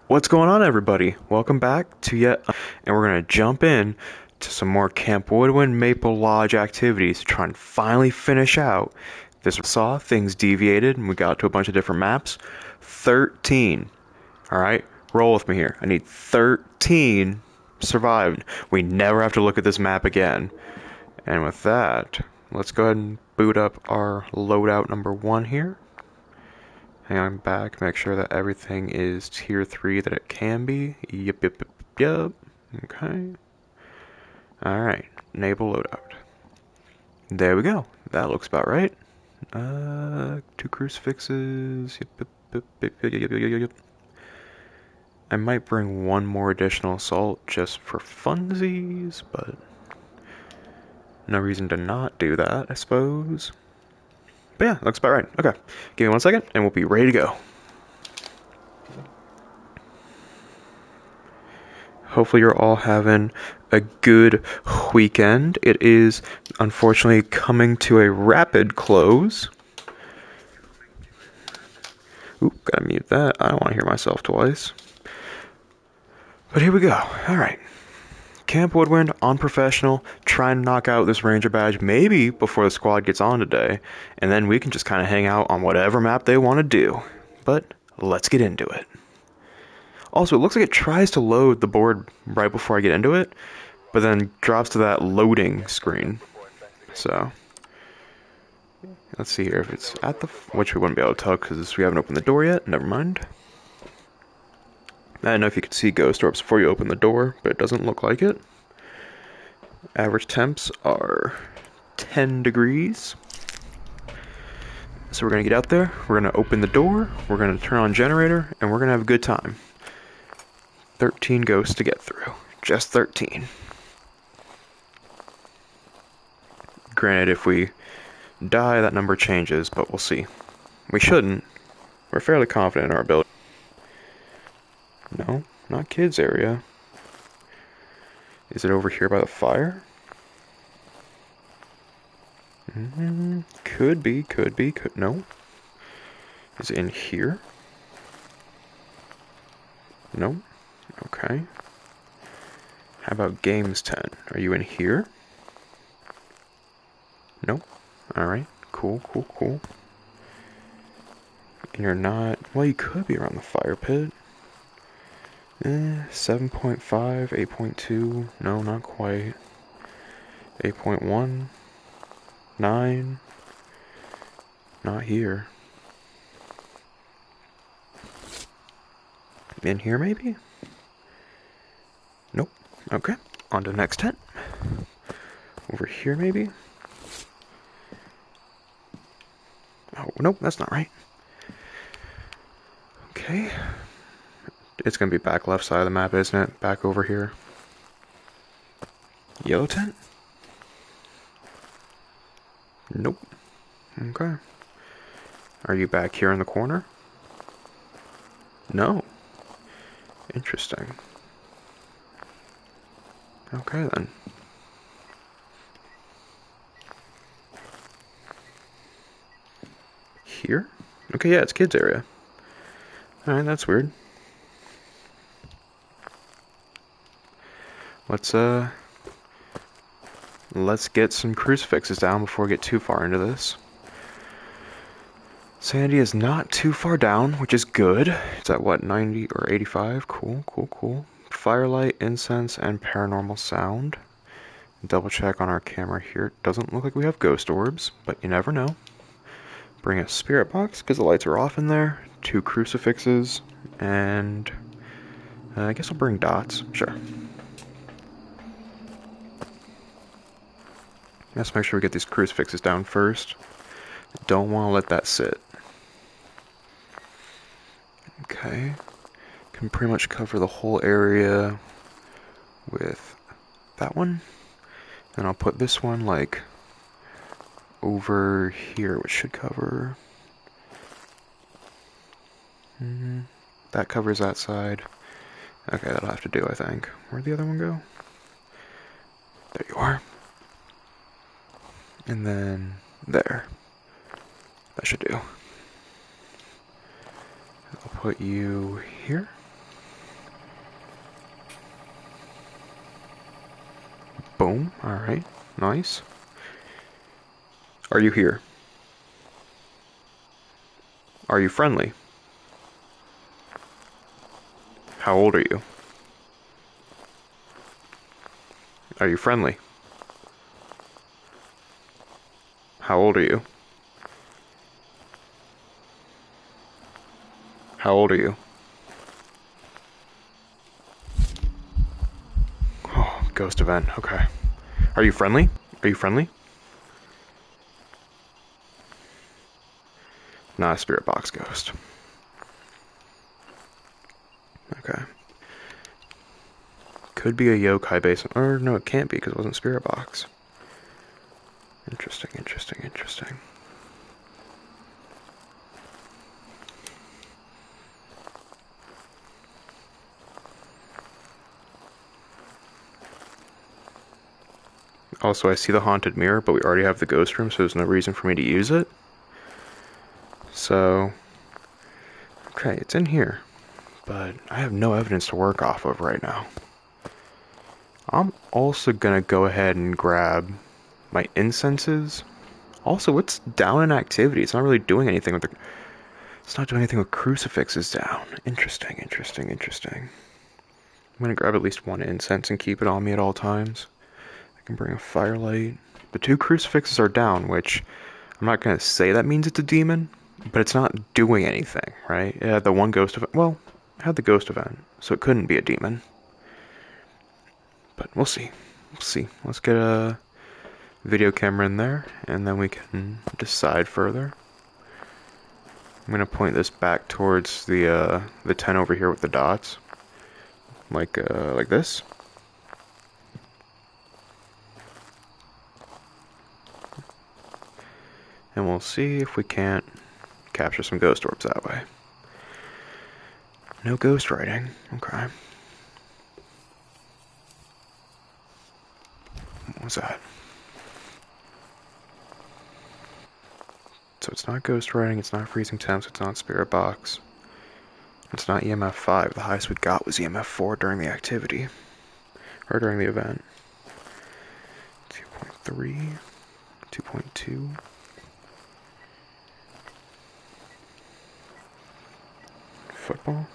What's going on, everybody? Welcome back to and we're gonna jump in to some more Camp Woodwind Maple Lodge activities to try and finally finish out this. Saw things deviated and we got to a bunch of different maps. 13. Alright, roll with me here. I need 13 survived. We never have to look at this map again. And with that, let's go ahead and boot up our loadout number 1 here. Hang on back, make sure that everything is tier 3 that it can be. Yep. Okay. Alright, enable loadout. There we go. That looks about right. 2 crucifixes. Yep. I might bring one more additional assault just for funsies, but no reason to not do that, I suppose. But yeah, looks about right. Okay, give me 1 second and we'll be ready to go. Hopefully you're all having a good weekend. It is unfortunately coming to a rapid close. Oop, gotta mute that. I don't want to hear myself twice. But here we go. Alright. Camp Woodwind on professional, trying to knock out this ranger badge maybe before the squad gets on today, and then we can just kind of hang out on whatever map they want to do. But let's get into it. Also, it looks like it tries to load the board right before I get into it, but then drops to that loading screen. So, let's see here if it's at the... which we wouldn't be able to tell because we haven't opened the door yet. Never mind. I don't know if you can see ghost orbs before you open the door, but it doesn't look like it. Average temps are 10 degrees. So we're going to get out there, we're going to open the door, we're going to turn on generator, and we're going to have a good time. 13 ghosts to get through. Just 13. Granted, if we die, that number changes, but we'll see. We shouldn't. We're fairly confident in our ability. No, not kids area. Is it over here by the fire? Could be. No. Is it in here? No. Okay. How about games 10? Are you in here? Nope. Alright. Cool. And you're not... well, you could be around the fire pit. 7.5, 8.2. No, not quite. 8.1. 9. Not here. In here, maybe? Nope. Okay. On to the next tent. Over here, maybe? Oh, nope, that's not right. Okay. It's gonna be back left side of the map, isn't it? Back over here. Yellow tent? Nope. Okay. Are you back here in the corner? No. Interesting. Okay then. Here? Okay, yeah, it's kids area. Alright, that's weird. Let's get some crucifixes down before we get too far into this. Sanity is not too far down, which is good. It's at what, 90 or 85? Cool. Firelight, incense, and paranormal sound. Double check on our camera here. It doesn't look like we have ghost orbs, but you never know. Bring a spirit box because the lights are off in there. 2 crucifixes, and I guess I'll bring dots. Sure. Let's make sure we get these crucifixes down first. Don't want to let that sit. Okay. Can pretty much cover the whole area with that one. And I'll put this one like over here, which should cover... that covers that side. Okay, that'll have to do, I think. Where'd the other one go? There you are. And then there. That should do. I'll put you here. Boom. Alright. Nice. Are you here? Are you friendly? How old are you? Are you friendly? How old are you? How old are you? Oh, ghost event. Okay. Are you friendly? Are you friendly? Not a spirit box ghost. Okay. Could be a yokai based, or no, it can't be because it wasn't spirit box. Interesting, interesting, interesting. Also, I see the haunted mirror, but we already have the ghost room, so there's no reason for me to use it. So, okay, it's in here, but I have no evidence to work off of right now. I'm also gonna go ahead and grab my incenses. Also, it's down in activity. It's not really doing anything with the... It's not doing anything with crucifixes down. Interesting, interesting, interesting. I'm gonna grab at least one incense and keep it on me at all times. I can bring a firelight. The 2 crucifixes are down, which I'm not gonna say that means it's a demon, but it's not doing anything, right? It had the one ghost event. Well, it had the ghost event, so it couldn't be a demon. But we'll see. We'll see. Let's get a video camera in there, and then we can decide further. I'm gonna point this back towards the 10 over here with the dots, like this. And we'll see if we can't capture some ghost orbs that way. No ghost writing. Okay. What was that? So it's not ghost writing, it's not freezing temps, it's not spirit box. It's not EMF 5. The highest we got was EMF 4 during the activity. Or during the event. 2.3. 2.2. Football.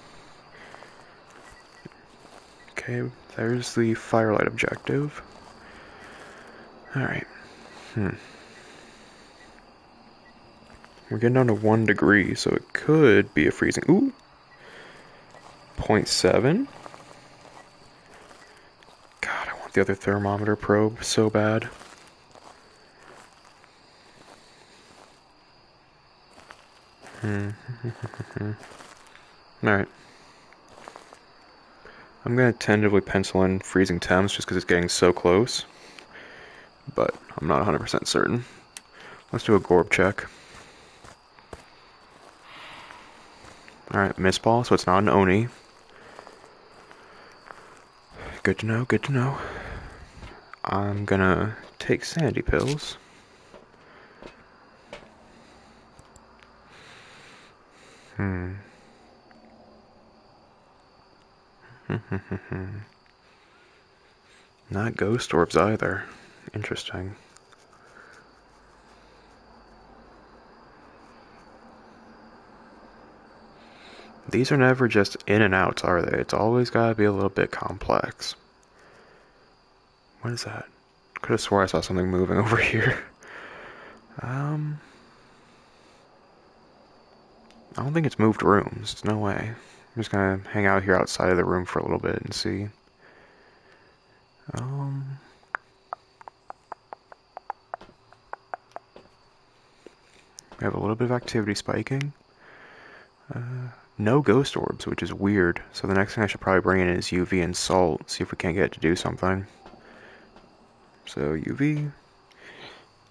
Okay, there's the firelight objective. Alright. We're getting down to 1 degree, so it could be a freezing. Ooh! 0.7. God, I want the other thermometer probe so bad. Alright. I'm gonna tentatively pencil in freezing temps just because it's getting so close. But I'm not 100% certain. Let's do a Gorb check. Alright, mist ball, so it's not an Oni. Good to know, good to know. I'm gonna take sanity pills. Not ghost orbs either. Interesting. These are never just in and outs, are they? It's always gotta be a little bit complex. What is that? Could have swore I saw something moving over here. I don't think it's moved rooms. There's no way. I'm just gonna hang out here outside of the room for a little bit and see. We have a little bit of activity spiking. No ghost orbs, which is weird. So the next thing I should probably bring in is UV and salt. See if we can't get it to do something. So UV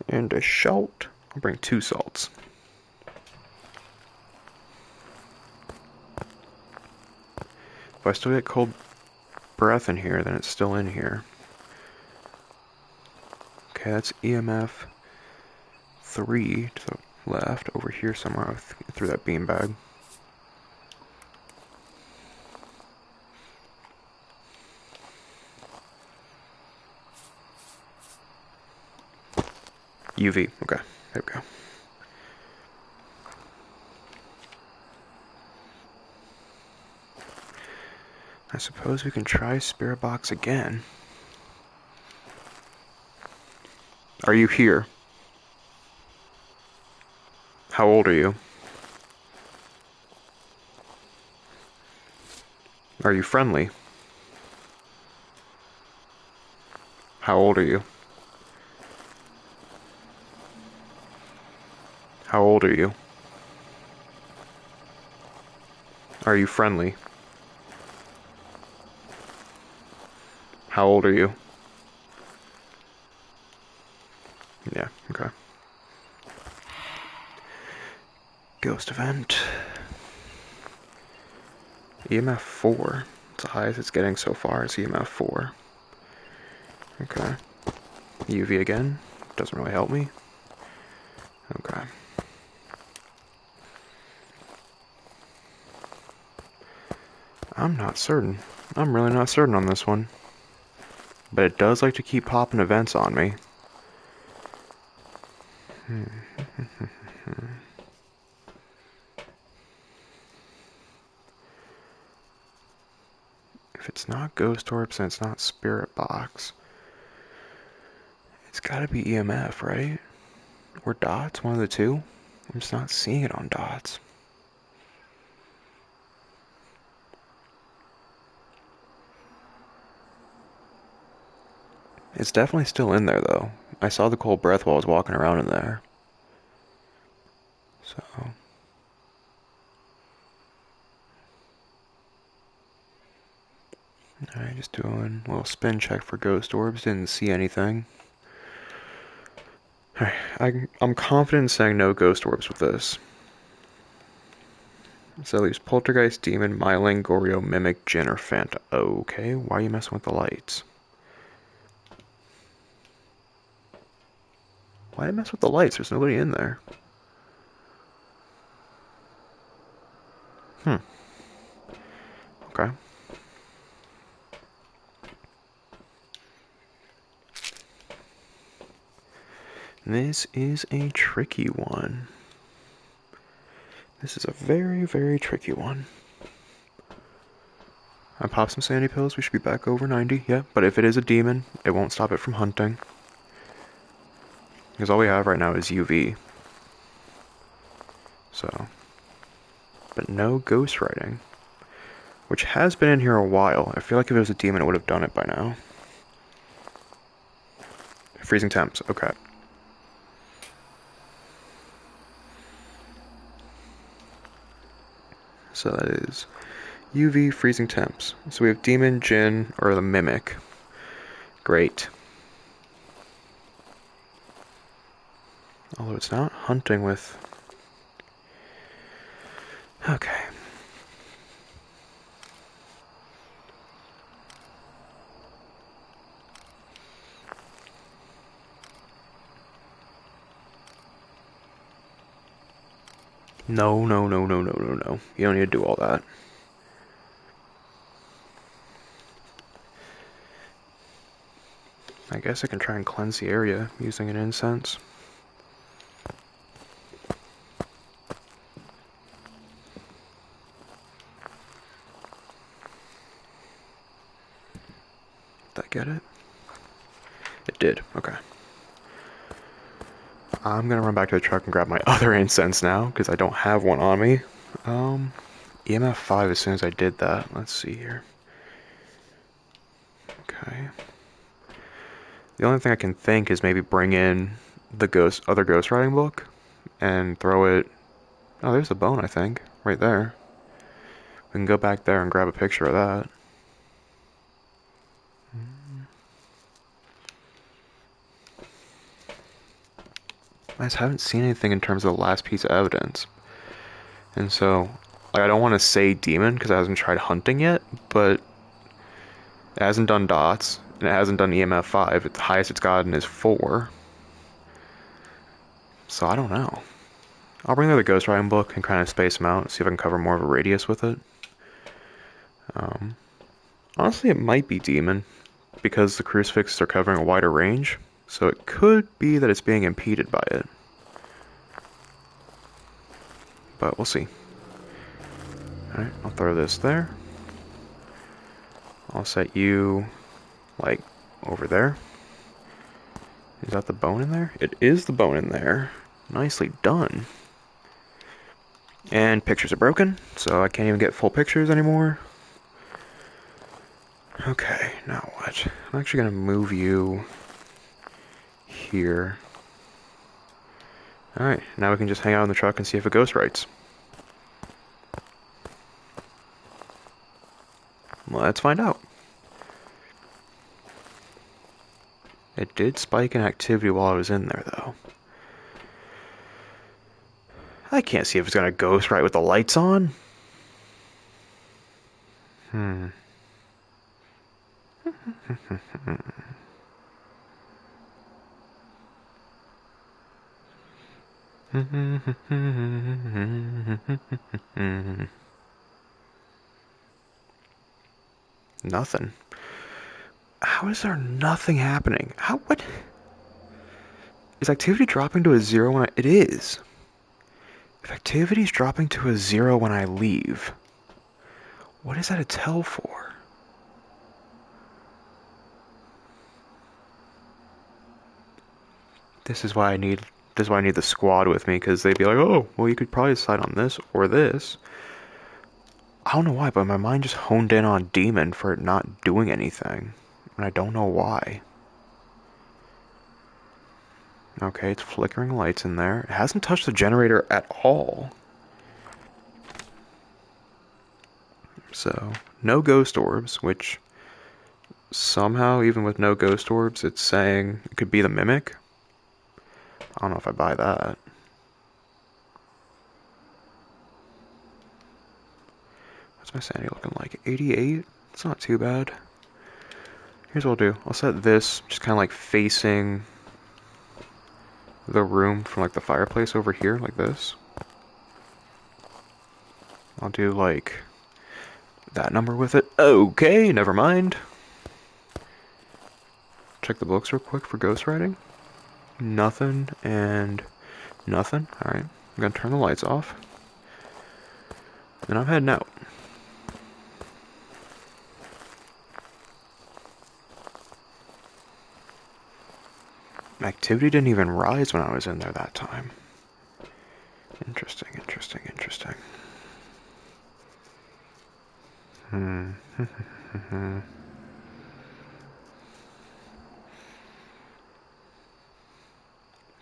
and a salt. I'll bring 2 salts. If I still get cold breath in here, then it's still in here. Okay, that's EMF 3 to the left, over here somewhere through that beanbag. UV. Okay, there we go. I suppose we can try Spirit Box again. Are you here? How old are you? Are you friendly? How old are you? How old are you? Are you friendly? How old are you? Yeah, okay. Ghost event. EMF 4. It's the highest it's getting so far is EMF 4. Okay. UV again. Doesn't really help me. Okay. I'm not certain. I'm really not certain on this one. But it does like to keep popping events on me. If it's not Ghost Orbs and it's not Spirit Box, it's gotta be EMF, right? Or dots, one of the two? I'm just not seeing it on dots. It's definitely still in there, though. I saw the cold breath while I was walking around in there. So... Alright, just doing a little spin check for Ghost Orbs. Didn't see anything. Alright, I'm confident in saying no Ghost Orbs with this. So at least Poltergeist, Demon, Myling, Goryo, Mimic, Jinn, or Phanta. Okay, why are you messing with the lights? Why mess with the lights? There's nobody in there. Okay. This is a tricky one. This is a very, very tricky one. I popped some sandy pills. We should be back over 90. Yeah, but if it is a demon, it won't stop it from hunting. Because all we have right now is UV. So. But no ghost writing. Which has been in here a while. I feel like if it was a demon, it would have done it by now. Freezing temps. Okay. So that is UV, freezing temps. So we have demon, Jinn, or the mimic. Great. Although it's not hunting with... Okay. No, no, no, no, no, no, no. You don't need to do all that. I guess I can try and cleanse the area using an incense. Did I get it? It did. Okay. I'm gonna run back to the truck and grab my other incense now, because I don't have one on me. EMF 5 as soon as I did that. Let's see here. Okay. The only thing I can think is maybe bring in the other ghost writing book and throw it... Oh, there's the bone, I think. Right there. We can go back there and grab a picture of that. I just haven't seen anything in terms of the last piece of evidence. And so, like, I don't want to say demon because it hasn't tried hunting yet, but it hasn't done dots, and it hasn't done EMF 5. The highest it's gotten is 4. So I don't know. I'll bring the other ghost writing book and kind of space them out, see if I can cover more of a radius with it. Honestly, it might be demon, because the crucifixes are covering a wider range. So it could be that it's being impeded by it. But we'll see. Alright, I'll throw this there. I'll set you, like, over there. Is that the bone in there? It is the bone in there. Nicely done. And pictures are broken, so I can't even get full pictures anymore. Okay, now what? I'm actually going to move you here. Alright, now we can just hang out in the truck and see if it ghost writes. Let's find out. It did spike in activity while I was in there, though. I can't see if it's going to ghost write with the lights on. Nothing. How is there nothing happening? What? Is activity dropping to a 0 when it is. If activity is dropping to a 0 when I leave, what is that a tell for? This is why I need the squad with me, because they'd be like, oh, well, you could probably decide on this or this. I don't know why, but my mind just honed in on Demon for it not doing anything. And I don't know why. Okay, it's flickering lights in there. It hasn't touched the generator at all. So, no ghost orbs, which somehow, even with no ghost orbs, it's saying it could be the Mimic. I don't know if I buy that. What's my sanity looking like? 88? It's not too bad. Here's what I'll do. I'll set this just kind of like facing the room from like the fireplace over here, like this. I'll do like that number with it. Okay, never mind. Check the books real quick for ghostwriting. Nothing and nothing. Alright, I'm gonna turn the lights off. And I'm heading out. Activity didn't even rise when I was in there that time. Interesting, interesting, interesting.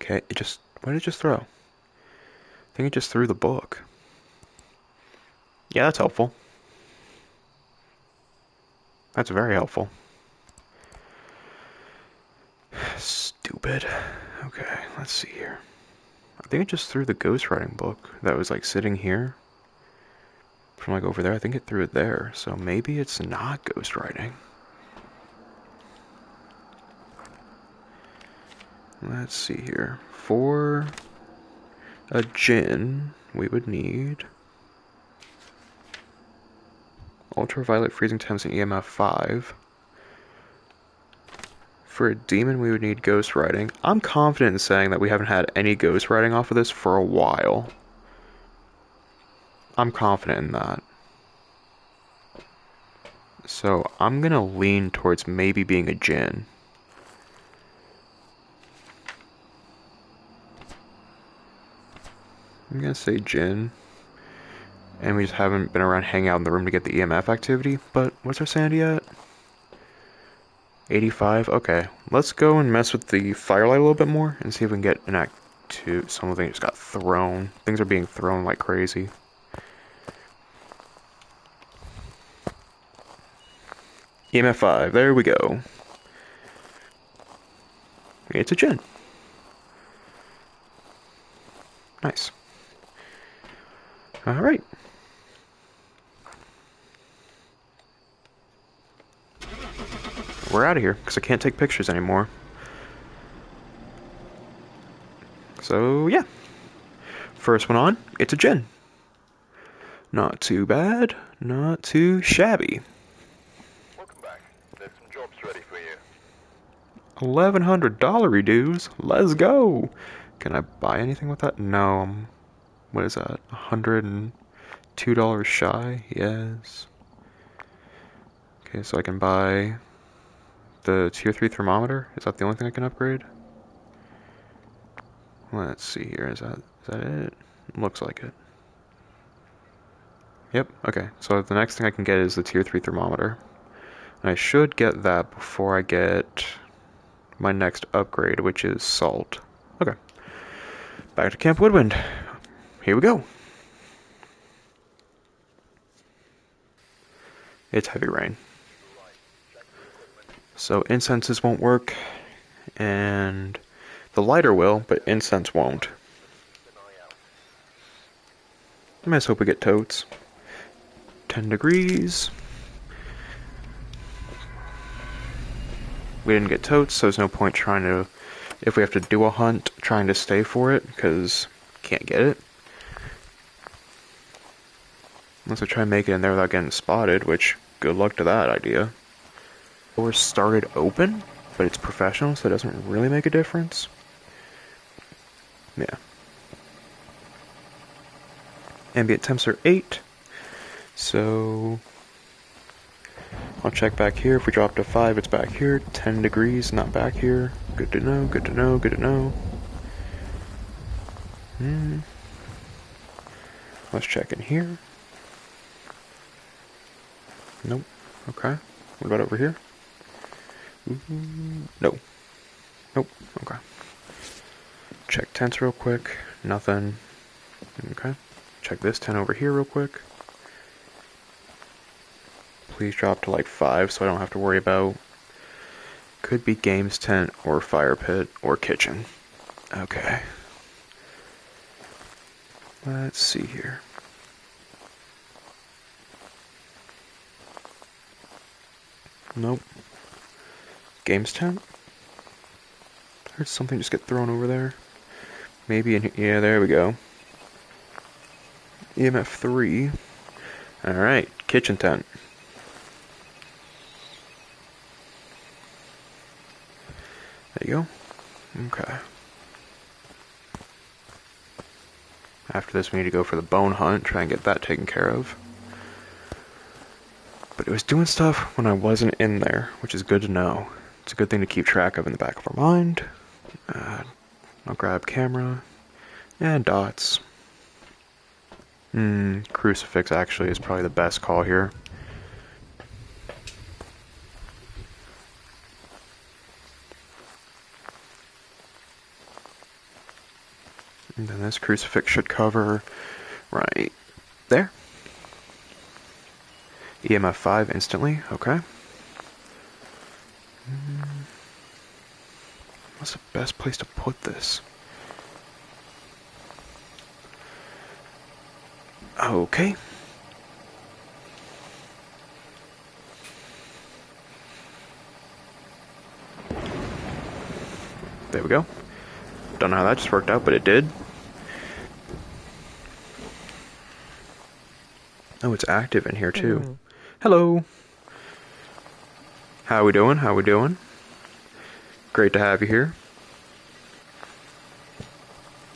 Okay, what did it just throw? I think it just threw the book. Yeah, that's helpful. That's very helpful. Stupid. Okay, let's see here. I think it just threw the ghostwriting book that was like sitting here. From like over there, I think it threw it there. So maybe it's not ghostwriting. Let's see here. For a Djinn, we would need ultraviolet freezing temps and EMF 5. For a demon, we would need ghostwriting. I'm confident in saying that we haven't had any ghostwriting off of this for a while. I'm confident in that. So I'm gonna lean towards maybe being a Djinn. I'm gonna say Djinn. And we just haven't been around hanging out in the room to get the EMF activity. But what's our sanity at? 85? Okay. Let's go and mess with the firelight a little bit more and see if we can get an act 2. Something just got thrown. Things are being thrown like crazy. EMF 5. There we go. It's a Djinn. Nice. Alright. We're out of here, because I can't take pictures anymore. So, yeah. First one on, it's a Djinn. Not too bad, not too shabby. Welcome back. There's some jobs ready for you. $1,100 dues. Let's go. Can I buy anything with that? No. What is that? $102 shy? Yes. Okay, so I can buy the tier 3 thermometer. Is that the only thing I can upgrade? Let's see here. Is that it? Looks like it. Yep, okay. So the next thing I can get is the tier 3 thermometer. And I should get that before I get my next upgrade, which is salt. Okay. Back to Camp Woodwind. Here we go. It's heavy rain. So incenses won't work, and the lighter will, but incense won't. I just hope we get totes. 10 degrees. We didn't get totes, so there's no point trying to, if we have to do a hunt, trying to stay for it, because can't get it. Unless I try and make it in there without getting spotted, which, good luck to that idea. We're started open, but it's professional, so it doesn't really make a difference. Yeah. Ambient temps are 8, so I'll check back here. If we drop to 5, it's back here. 10 degrees, not back here. Good to know, good to know, good to know. Let's check in here. Nope. Okay. What about over here? No. Nope. Okay. Check tents real quick. Nothing. Okay. Check this tent over here real quick. Please drop to like 5 so I don't have to worry about. Could be games tent or fire pit or kitchen. Okay. Let's see here. Nope. Games tent? I heard something just get thrown over there. Maybe in here. Yeah, there we go. EMF 3. Alright, kitchen tent. There you go. Okay. After this, we need to go for the bone hunt, try and get that taken care of. But it was doing stuff when I wasn't in there, which is good to know. It's a good thing to keep track of in the back of our mind. I'll grab camera. And dots. Crucifix actually is probably the best call here. And then this crucifix should cover right there. EMF 5 instantly, okay. What's the best place to put this? Okay. There we go. Don't know how that just worked out, but it did. Oh, it's active in here too. Hello. How we doing? How we doing? Great to have you here.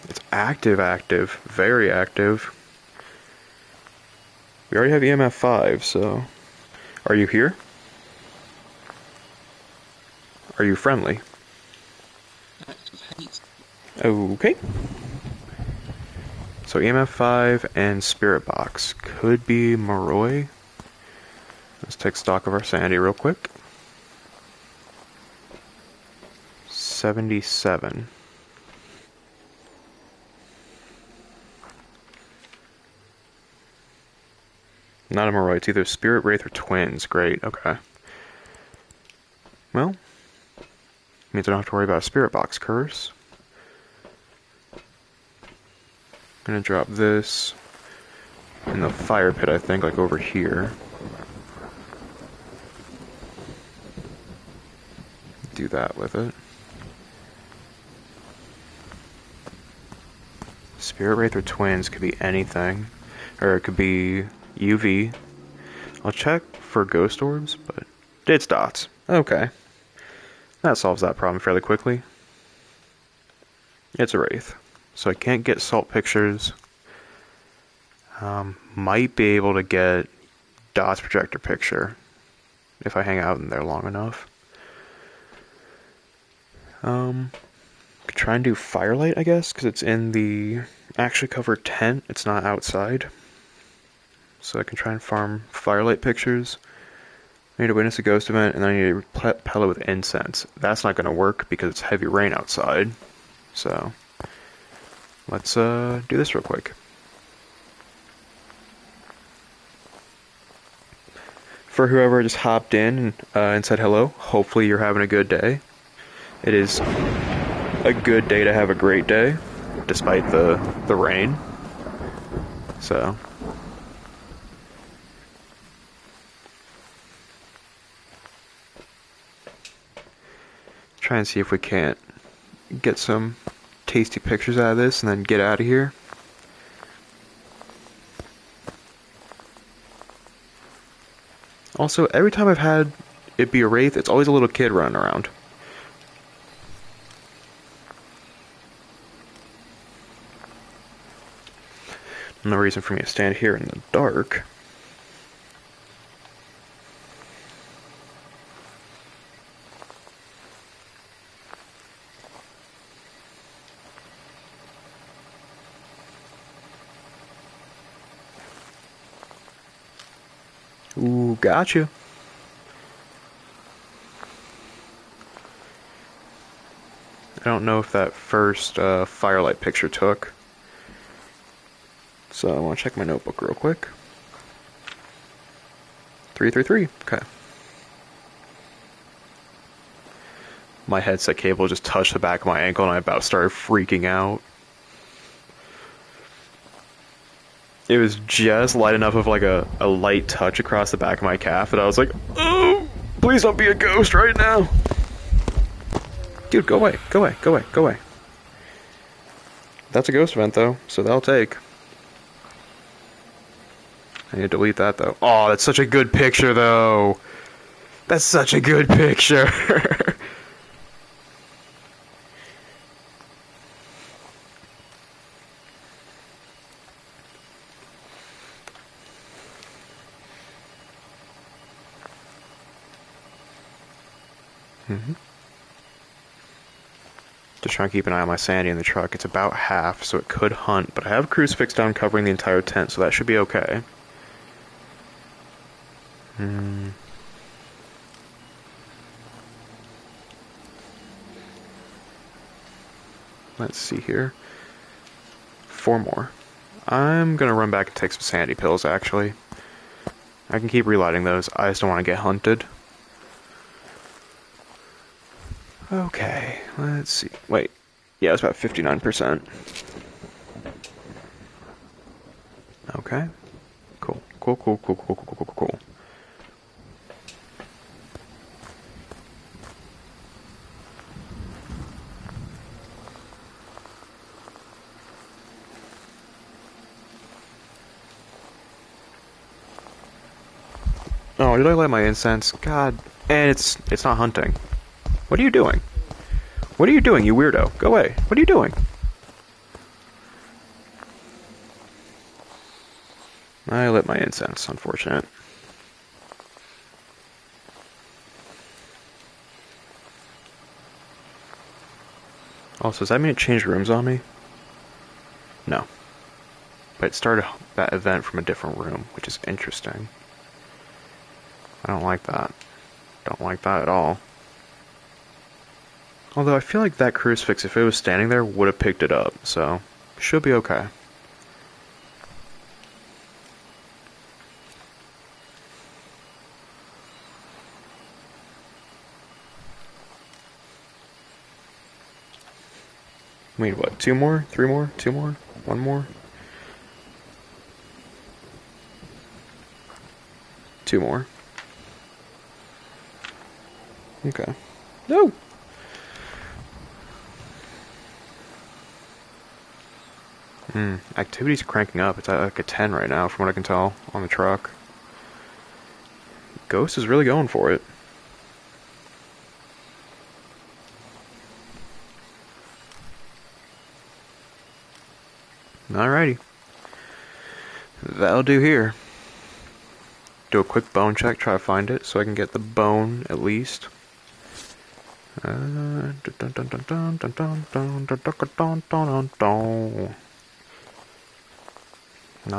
It's active, very active. We already have EMF 5, so... Are you here? Are you friendly? Okay. So EMF 5 and Spirit Box. Could be Moroi. Let's take stock of our sanity real quick. 77. Not a Moroi, it's either Spirit, Wraith, or Twins. Great, okay. Well, means I don't have to worry about a Spirit Box curse. I'm gonna drop this in the fire pit, I think, like over here. Do that with it. Spirit Wraith or Twins could be anything. Or it could be UV. I'll check for ghost orbs, but it's dots. Okay. That solves that problem fairly quickly. It's a wraith, so I can't get salt pictures. Might be able to get Dot's projector picture if I hang out in there long enough. Could try and do firelight, I guess, because it's in the actually covered tent. It's not outside. So I can try and farm firelight pictures. I need to witness a ghost event, and then I need to repel it with incense. That's not going to work because it's heavy rain outside. So let's do this real quick. For whoever just hopped in and said hello, hopefully you're having a good day. It is a good day to have a great day, despite the rain. So try and see if we can't get some tasty pictures out of this and then get out of here. Also, every time I've had it be a wraith, it's always a little kid running around. No reason for me to stand here in the dark. Ooh, gotcha. I don't know if that first firelight picture took. So I want to check my notebook real quick. 333. Okay. My headset cable just touched the back of my ankle and I about started freaking out. It was just light enough of like a light touch across the back of my calf that I was like, oh, please don't be a ghost right now. Dude, go away, go away, go away, go away. That's a ghost event though, so that'll take. I need to delete that though. Oh, that's such a good picture though. That's such a good picture. Just trying to keep an eye on my sanity in the truck. It's about half, so it could hunt, but I have a crucifix down covering the entire tent, so that should be okay. Let's see here. 4 more. I'm gonna run back and take some sanity pills, actually. I can keep relighting those, I just don't want to get hunted. Okay, let's see. Wait. Yeah, it's about 59%. Okay. Cool. Cool, cool, cool, cool, cool, cool, cool, cool. Oh, did I light my incense? God. And it's not hunting. What are you doing? What are you doing, you weirdo? Go away. What are you doing? I lit my incense, unfortunate. Also, does that mean it changed rooms on me? No. But it started that event from a different room, which is interesting. I don't like that. Don't like that at all. Although I feel like that crucifix, if it was standing there, would have picked it up, so should be okay. Wait, what? 2 more? 3 more? 2 more? 1 more? 2 more. Okay. No! Activity's cranking up. It's at like a 10 right now, from what I can tell, on the truck. Ghost is really going for it. Alrighty. That'll do here. Do a quick bone check, try to find it so I can get the bone at least. Not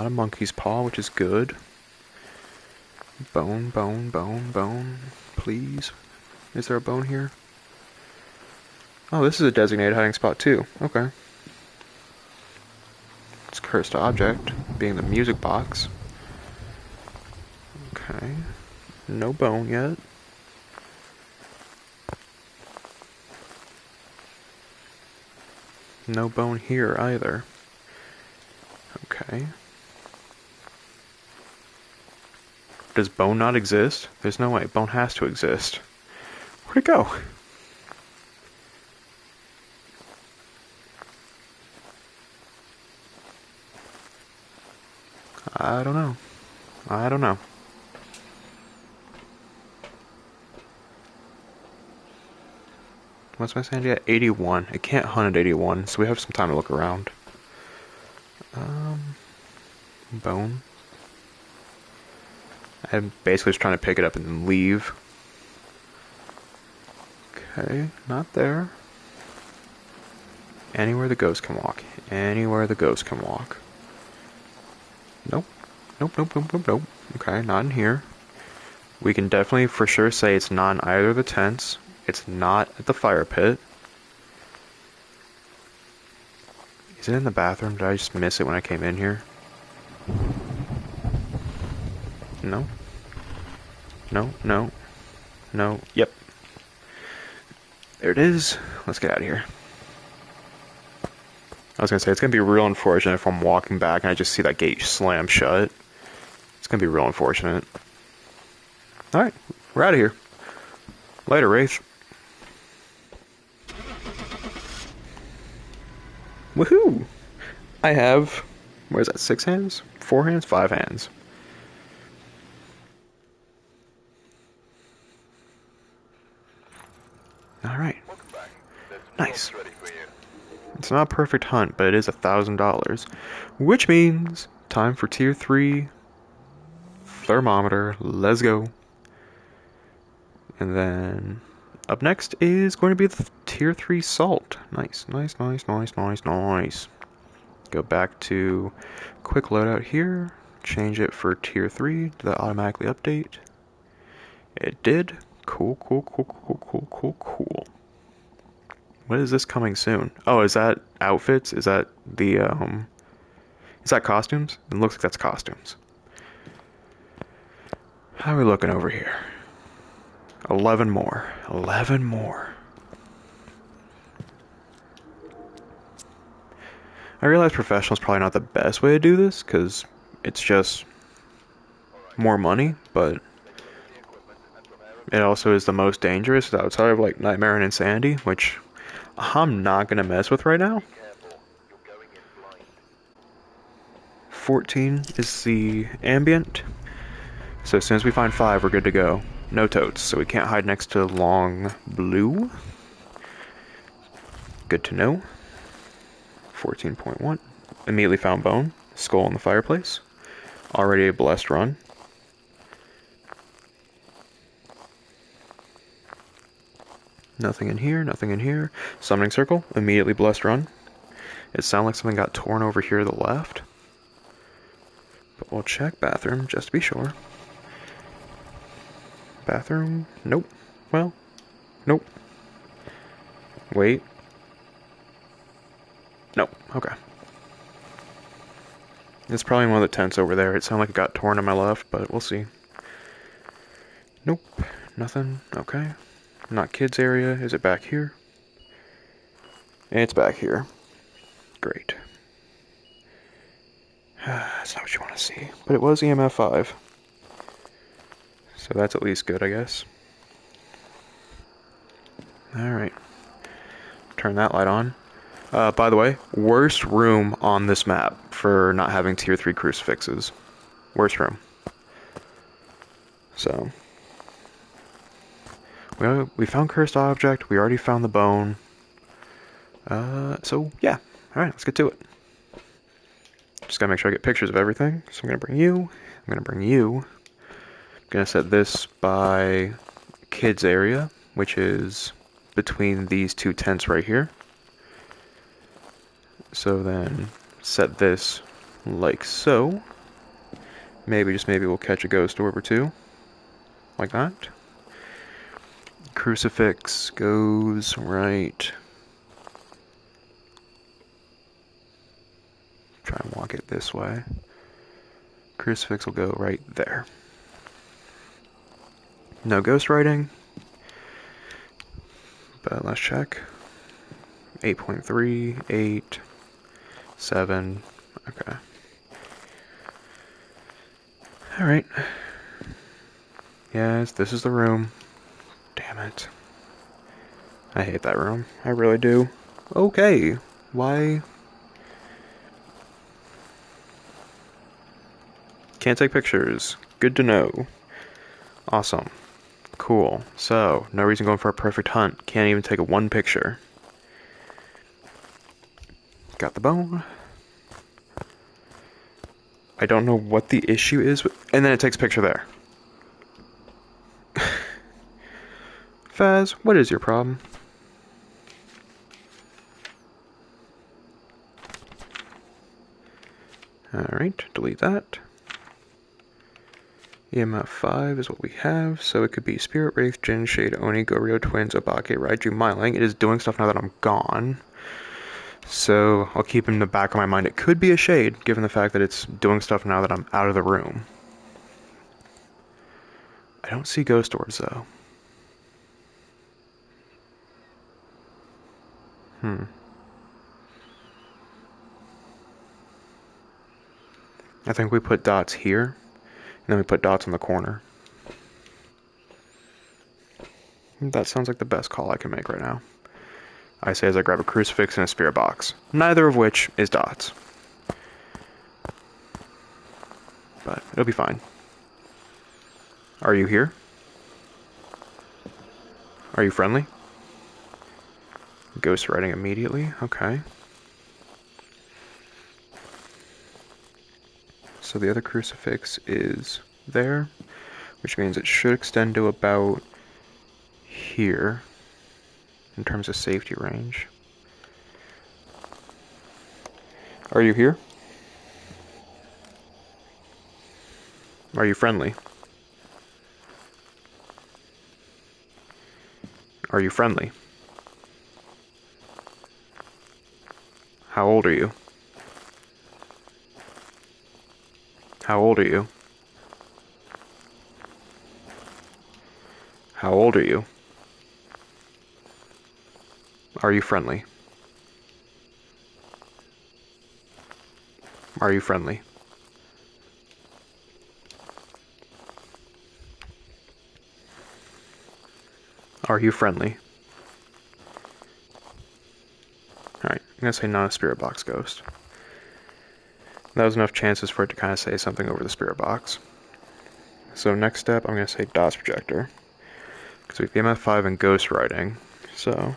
a monkey's paw, which is good. Bone, bone, bone, bone. Please. Is there a bone here? Oh, this is a designated hiding spot too. Okay. It's cursed object, being the music box. Okay. No bone yet. No bone here either. Okay. Does bone not exist? There's no way. Bone has to exist. Where'd it go? I don't know. I don't know. What's my sanity at? 81. It can't hunt at 81, so we have some time to look around. Bone. I'm basically just trying to pick it up and then leave. Okay, not there. Anywhere the ghost can walk. Anywhere the ghost can walk. Nope. Nope, nope, nope, nope, nope. Okay, not in here. We can definitely for sure say it's not in either of the tents. It's not at the fire pit. Is it in the bathroom? Did I just miss it when I came in here? No. No, no. No. Yep. There it is. Let's get out of here. I was gonna say, it's gonna be real unfortunate if I'm walking back and I just see that gate slam shut. It's gonna be real unfortunate. Alright, we're out of here. Later, Wraith. Woohoo! I have, what is that, 6 hands? 4 hands? 5 hands. Alright. Nice. It's not a perfect hunt, but it is $1,000. Which means, time for tier 3 thermometer. Let's go. And then, up next is going to be the tier 3 salt. Nice, nice, nice, nice, nice, nice. Go back to quick loadout here. Change it for tier 3. Did that automatically update? It did. Cool, cool, cool, cool, cool, cool, cool. What is this coming soon? Oh, is that outfits? Is that the, is that costumes? It looks like that's costumes. How are we looking over here? 11 more. 11 more. I realize professional is probably not the best way to do this, because it's just more money, but it also is the most dangerous outside of, like, Nightmare and Insanity, which I'm not going to mess with right now. 14 is the ambient. So as soon as we find 5, we're good to go. No totes, so we can't hide next to long blue. Good to know. 14.1. Immediately found bone. Skull in the fireplace. Already a blessed run. Nothing in here, nothing in here. Summoning circle, immediately blessed run. It sounded like something got torn over here to the left. But we'll check bathroom just to be sure. Bathroom, nope. Well, nope. Wait. Nope, okay. It's probably one of the tents over there. It sounded like it got torn on my left, but we'll see. Nope, nothing, okay. Not kids area. Is it back here? It's back here. Great. That's not what you want to see. But it was EMF 5. So that's at least good, I guess. Alright. Turn that light on. By the way, worst room on this map for not having tier 3 crucifixes. Worst room. So... we found cursed object, we already found the bone. So, yeah. Alright, let's get to it. Just gotta make sure I get pictures of everything. So I'm gonna bring you. I'm gonna bring you. I'm gonna set this by kids area, which is between these two tents right here. So then set this like so. Maybe, just maybe, we'll catch a ghost orb or two. Like that. Crucifix goes right. Try and walk it this way. Crucifix will go right there. No ghost writing. But let's check. 8.3, 8, 7. Okay. Alright. Yes, this is the room. Damn it. I hate that room. I really do. Okay. Why? Can't take pictures. Good to know. Awesome. Cool. So, no reason going for a perfect hunt. Can't even take one picture. Got the bone. I don't know what the issue is with... And then it takes a picture there. Phaz, what is your problem? Alright, delete that. EMF 5 is what we have, so it could be Spirit, Wraith, Jin, Shade, Oni, Goryo, Twins, Obake, Raiju, Myling. It is doing stuff now that I'm gone. So I'll keep in the back of my mind. It could be a Shade, given the fact that it's doing stuff now that I'm out of the room. I don't see ghost orbs, though. I think we put dots here, and then we put dots in the corner. That sounds like the best call I can make right now. I say as I grab a crucifix and a spirit box, neither of which is dots. But it'll be fine. Are you here? Are you friendly? Ghost writing immediately? Okay. So the other crucifix is there, which means it should extend to about here in terms of safety range. Are you here? Are you friendly? Are you friendly? How old are you? How old are you? How old are you? Are you friendly? Are you friendly? Are you friendly? Alright, I'm gonna say not a spirit box ghost. That was enough chances for it to kind of say something over the spirit box. So next step, I'm gonna say DOTS projector. Because we have EMF 5 and ghost writing. So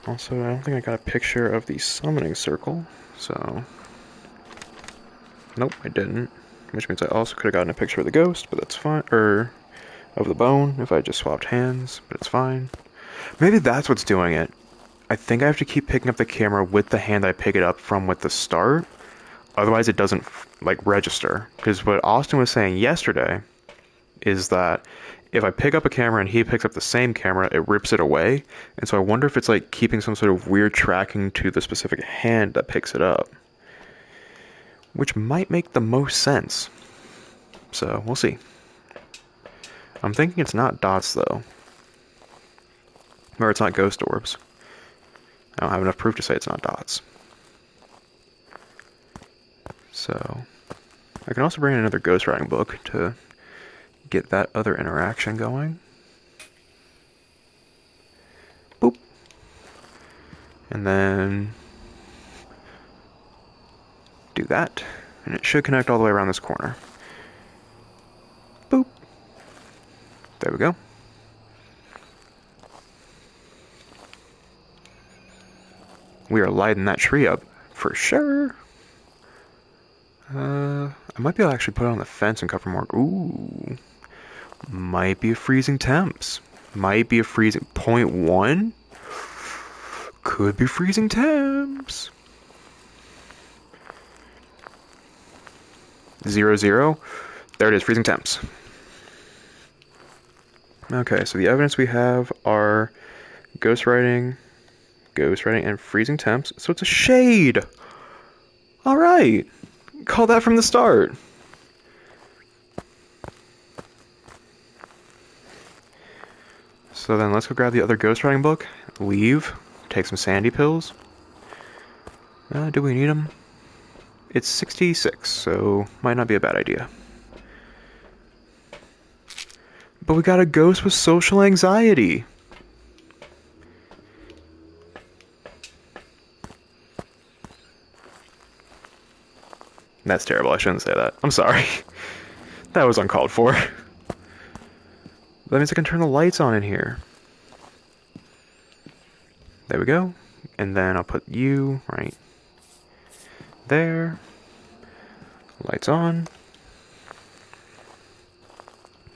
also, I don't think I got a picture of the summoning circle, so nope, I didn't. Which means I also could have gotten a picture of the ghost, but that's fine. Or of the bone, if I just swapped hands, but it's fine. Maybe that's what's doing it. I think I have to keep picking up the camera with the hand I pick it up from with the start. Otherwise, it doesn't, like, register. Because what Austin was saying yesterday is that if I pick up a camera and he picks up the same camera, it rips it away. And so I wonder if it's, like, keeping some sort of weird tracking to the specific hand that picks it up. Which might make the most sense. So, we'll see. I'm thinking it's not dots, though. Or it's not ghost orbs. I don't have enough proof to say it's not dots. So, I can also bring in another ghostwriting book to get that other interaction going. Boop. And then do that. And it should connect all the way around this corner. Boop. There we go. We are lighting that tree up for sure. I might be able to actually put it on the fence and cover more. Ooh. Might be a freezing temps. Might be a freezing... 0.1? Could be freezing temps. 0, 0. There it is, freezing temps. Okay, so the evidence we have are ghostwriting, and freezing temps. So it's a shade. All right. Call that from the start. So then let's go grab the other ghostwriting book, leave, take some sandy pills. Do we need them? It's 66, so might not be a bad idea. But we got a ghost with social anxiety. That's terrible, I shouldn't say that. I'm sorry. That was uncalled for. That means I can turn the lights on in here. There we go. And then I'll put you right there. Lights on.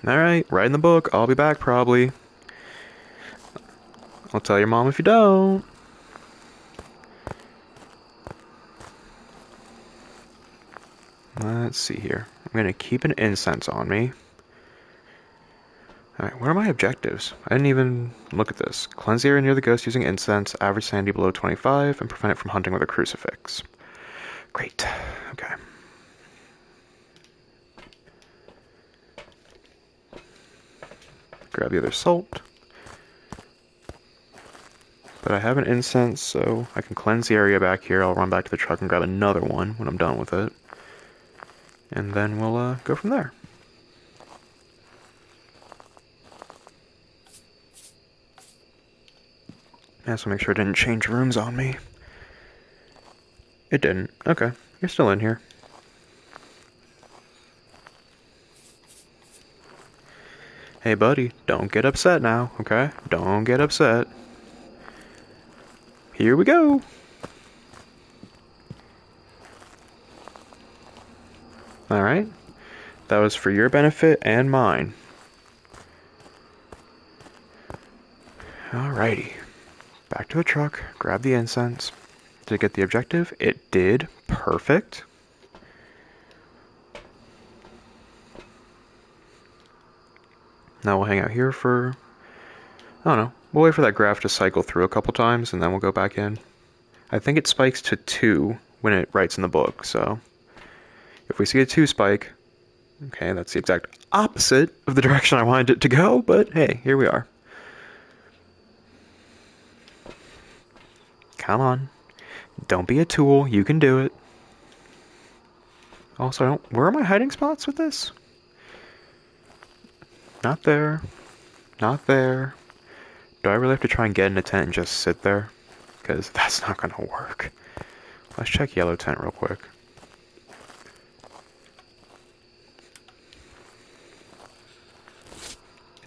Alright, write in the book. I'll be back probably. I'll tell your mom if you don't. Let's see here. I'm going to keep an incense on me. Alright, what are my objectives? I didn't even look at this. Cleanse the area near the ghost using incense, average sanity below 25, and prevent it from hunting with a crucifix. Great. Okay. Grab the other salt. But I have an incense, so I can cleanse the area back here. I'll run back to the truck and grab another one when I'm done with it. And then we'll go from there. Yeah, so make sure it didn't change rooms on me. It didn't. Okay, you're still in here. Hey buddy, don't get upset now, okay? Don't get upset. Here we go! Alright. That was for your benefit and mine. Alrighty. Back to the truck, grab the incense. Did it get the objective? It did. Perfect. Now we'll hang out here for... I don't know. We'll wait for that graph to cycle through a couple times, and then we'll go back in. I think it spikes to 2 when it writes in the book, so... If we see a 2 spike... Okay, that's the exact opposite of the direction I wanted it to go, but hey, here we are. Come on. Don't be a tool, you can do it. Also, where are my hiding spots with this? Not there. Not there. Do I really have to try and get in a tent and just sit there? Because that's not going to work. Let's check yellow tent real quick.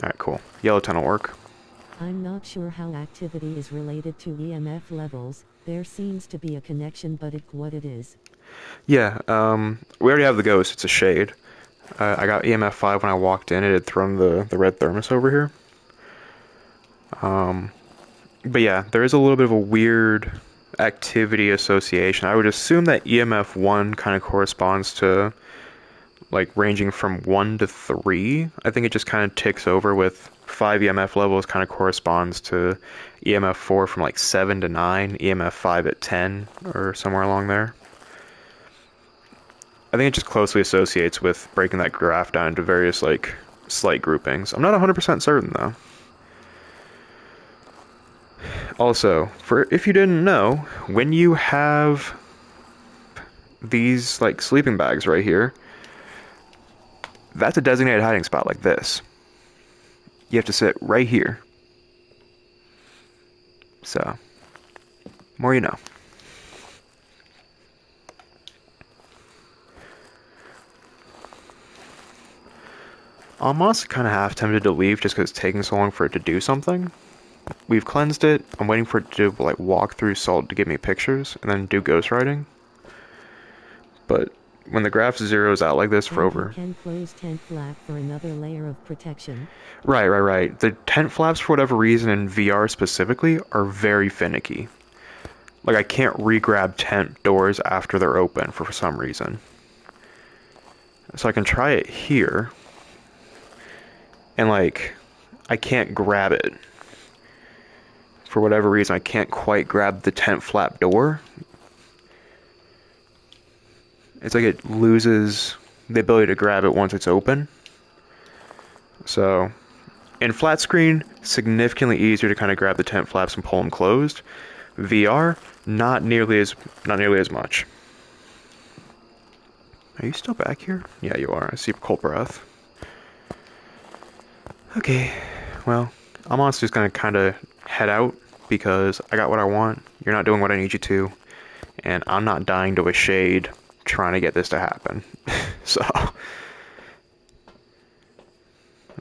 Alright, cool. Yellow tent will work. I'm not sure how activity is related to EMF levels. There seems to be a connection, but what it is. Yeah, we already have the ghost. It's a shade. I got EMF 5 when I walked in. It had thrown the red thermos over here. But yeah, there is a little bit of a weird activity association. I would assume that EMF 1 kind of corresponds to, like, ranging from 1 to 3. I think it just kind of ticks over with 5 EMF levels kind of corresponds to EMF 4 from like 7 to 9, EMF 5 at 10, or somewhere along there. I think it just closely associates with breaking that graph down into various, like, slight groupings. I'm not 100% certain, though. Also, if you didn't know, when you have these, like, sleeping bags right here, that's a designated hiding spot like this. You have to sit right here. So, more you know. I'm honestly kind of half tempted to leave just because it's taking so long for it to do something. We've cleansed it. I'm waiting for it to like walk through salt to give me pictures and then do ghostwriting. But when the graph zeroes out like this for And you over. can close tent flap for another layer of protection. Right. The tent flaps, for whatever reason, in VR specifically, are very finicky. Like, I can't re-grab tent doors after they're open for some reason. So I can try it here. And, like, I can't grab it. For whatever reason, I can't quite grab the tent flap door. It's like it loses the ability to grab it once it's open. So, in flat screen, significantly easier to kind of grab the tent flaps and pull them closed. VR, not nearly as much. Are you still back here? Yeah, you are. I see cold breath. Okay, well, I'm honestly just gonna kind of head out because I got what I want. You're not doing what I need you to, and I'm not dying to a shade trying to get this to happen. So,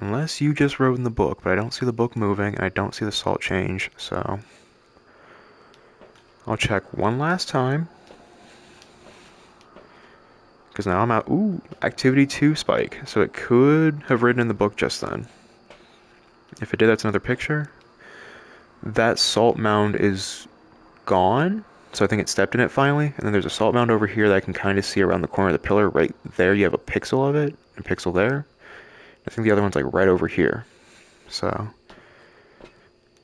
unless you just wrote in the book, but I don't see the book moving, and I don't see the salt change, so I'll check one last time. Because now I'm out. Ooh, activity 2 spike. So it could have written in the book just then. If it did, that's another picture. That salt mound is gone. So I think it stepped in it finally. And then there's a salt mound over here that I can kind of see around the corner of the pillar. Right there, you have a pixel of it. And a pixel there. I think the other one's like right over here. So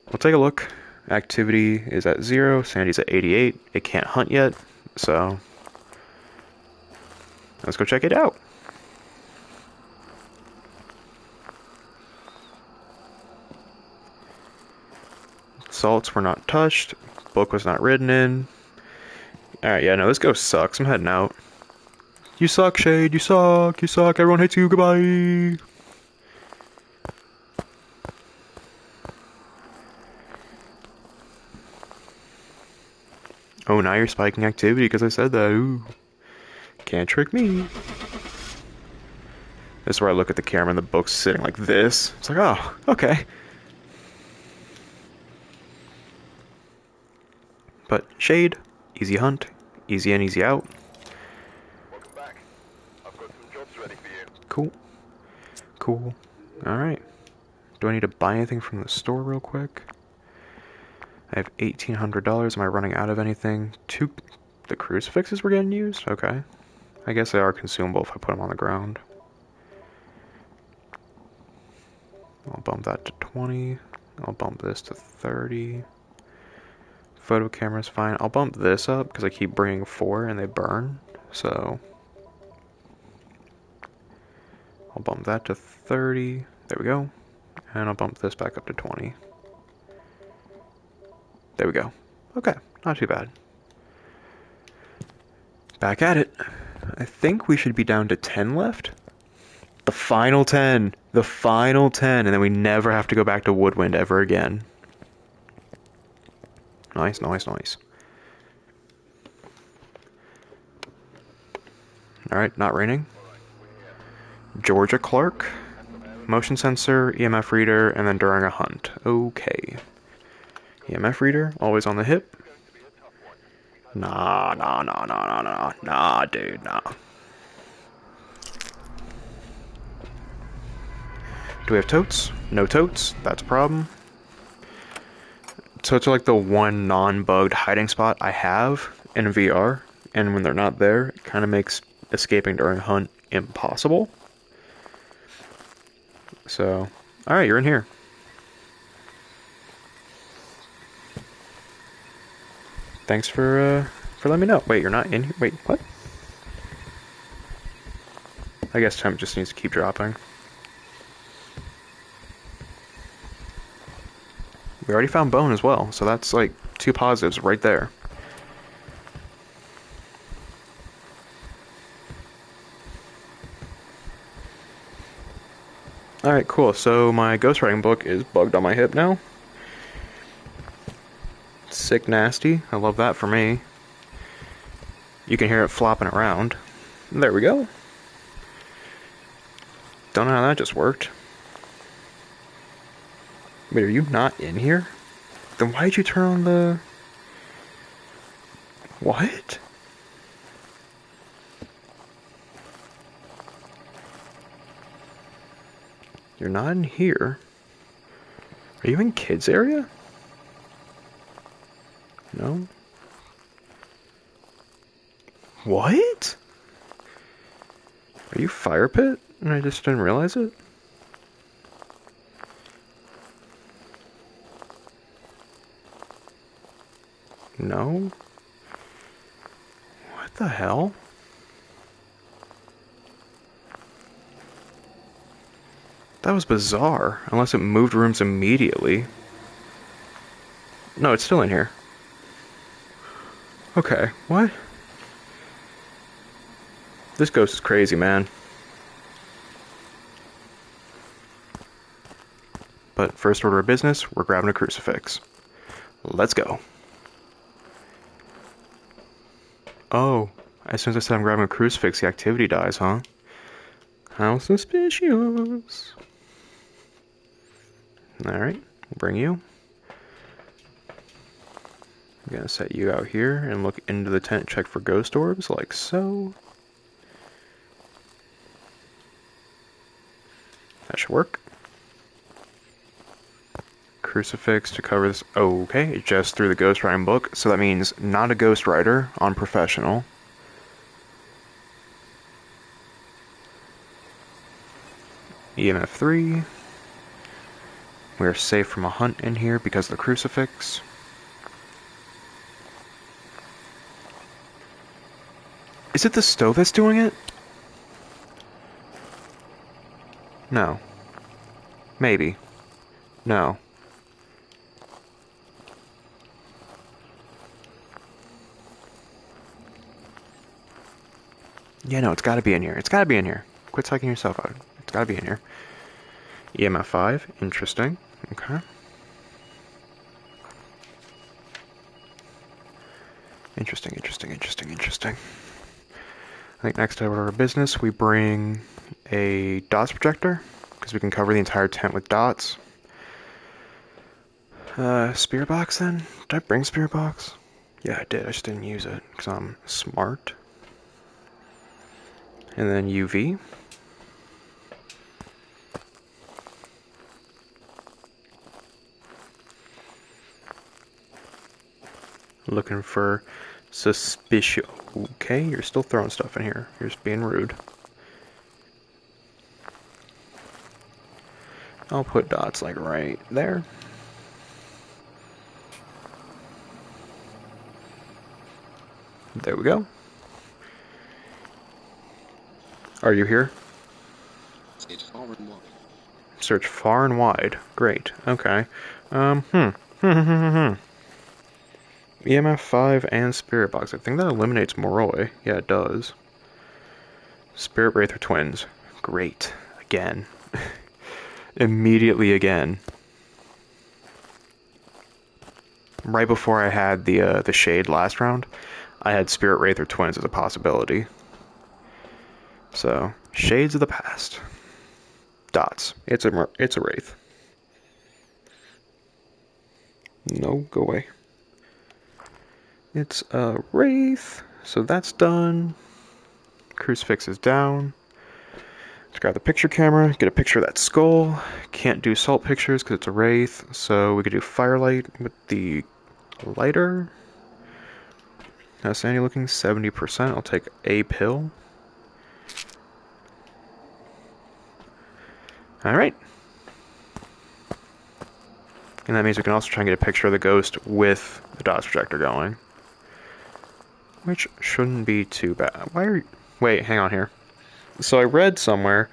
we'll take a look. Activity is at 0. Sandy's at 88. It can't hunt yet. So let's go check it out. Salts were not touched. Book was not written in. Alright, yeah, no, this ghost sucks. I'm heading out. You suck, Shade. You suck. You suck. Everyone hates you. Goodbye. Oh, now you're spiking activity because I said that. Ooh. Can't trick me. This is where I look at the camera and the book's sitting like this. It's like, oh, okay. But Shade, easy hunt, easy in, easy out. Welcome back. I've got some jobs ready for you. Cool. Alright. Do I need to buy anything from the store real quick? I have $1,800. Am I running out of anything? The crucifixes were getting used? Okay. I guess they are consumable if I put them on the ground. I'll bump that to 20. I'll bump this to 30. Photo camera's fine. I'll bump this up because I keep bringing 4 and they burn. So I'll bump that to 30. There we go. And I'll bump this back up to 20. There we go. Okay, not too bad. Back at it. I think we should be down to 10 left. The final 10. The final 10. And then we never have to go back to Woodwind ever again. Nice. Alright, not raining. Georgia Clark. Motion sensor, EMF reader, and then during a hunt. Okay. EMF reader, always on the hip. Nah, dude, nah. Do we have totes? No totes, that's a problem. Totes are like the one non-bugged hiding spot I have in VR, and when they're not there, it kind of makes escaping during a hunt impossible. So, alright, you're in here. Thanks for letting me know. Wait, you're not in here? Wait, what? I guess temp just needs to keep dropping. We already found bone as well, so that's like 2 positives right there. Alright, cool. So my ghostwriting book is bugged on my hip now. Sick nasty. I love that for me. You can hear it flopping around. There we go. Don't know how that just worked. Wait, are you not in here? Then why'd you turn on the... What? You're not in here. Are you in kids area? No. What? Are you fire pit? And I just didn't realize it? No. What the hell? That was bizarre, unless it moved rooms immediately. No, it's still in here. Okay, what? This ghost is crazy, man. But first order of business, we're grabbing a crucifix. Let's go. Oh, as soon as I said I'm grabbing a crucifix, the activity dies, huh? How suspicious. Alright, we'll bring you. I'm gonna set you out here and look into the tent, check for ghost orbs, like so. That should work. Crucifix to cover this. Oh, okay, just through the ghost writing book, so that means not a ghost writer on professional. EMF 3. We're safe from a hunt in here because of the crucifix. Is it the stove that's doing it? No. Maybe. No. Yeah, no, it's gotta be in here. It's gotta be in here. Quit psyching yourself out. It's gotta be in here. EMF 5. Interesting. Okay. Interesting. I think next order of business, we bring a dots projector, because we can cover the entire tent with dots. Spirit box then? Did I bring spirit box? Yeah, I did. I just didn't use it, because I'm smart. And then UV. Looking for suspicious. Okay, you're still throwing stuff in here. You're just being rude. I'll put dots like right there. There we go. Are you here? Search far and wide. Great. Okay. EMF 5 and Spirit Box. I think that eliminates Moroi. Yeah, it does. Spirit Wraith are twins. Great. Again. Immediately again. Right before I had the shade last round, I had Spirit Wraith or twins as a possibility. So, shades of the past. Dots. It's a wraith. No, go away. It's a wraith. So that's done. Crucifix is down. Let's grab the picture camera, get a picture of that skull. Can't do salt pictures because it's a wraith, so we could do firelight with the lighter. Now, sandy looking 70%. I'll take a pill. Alright. And that means we can also try and get a picture of the ghost with the dots projector going. Which shouldn't be too bad. Wait, hang on here. So I read somewhere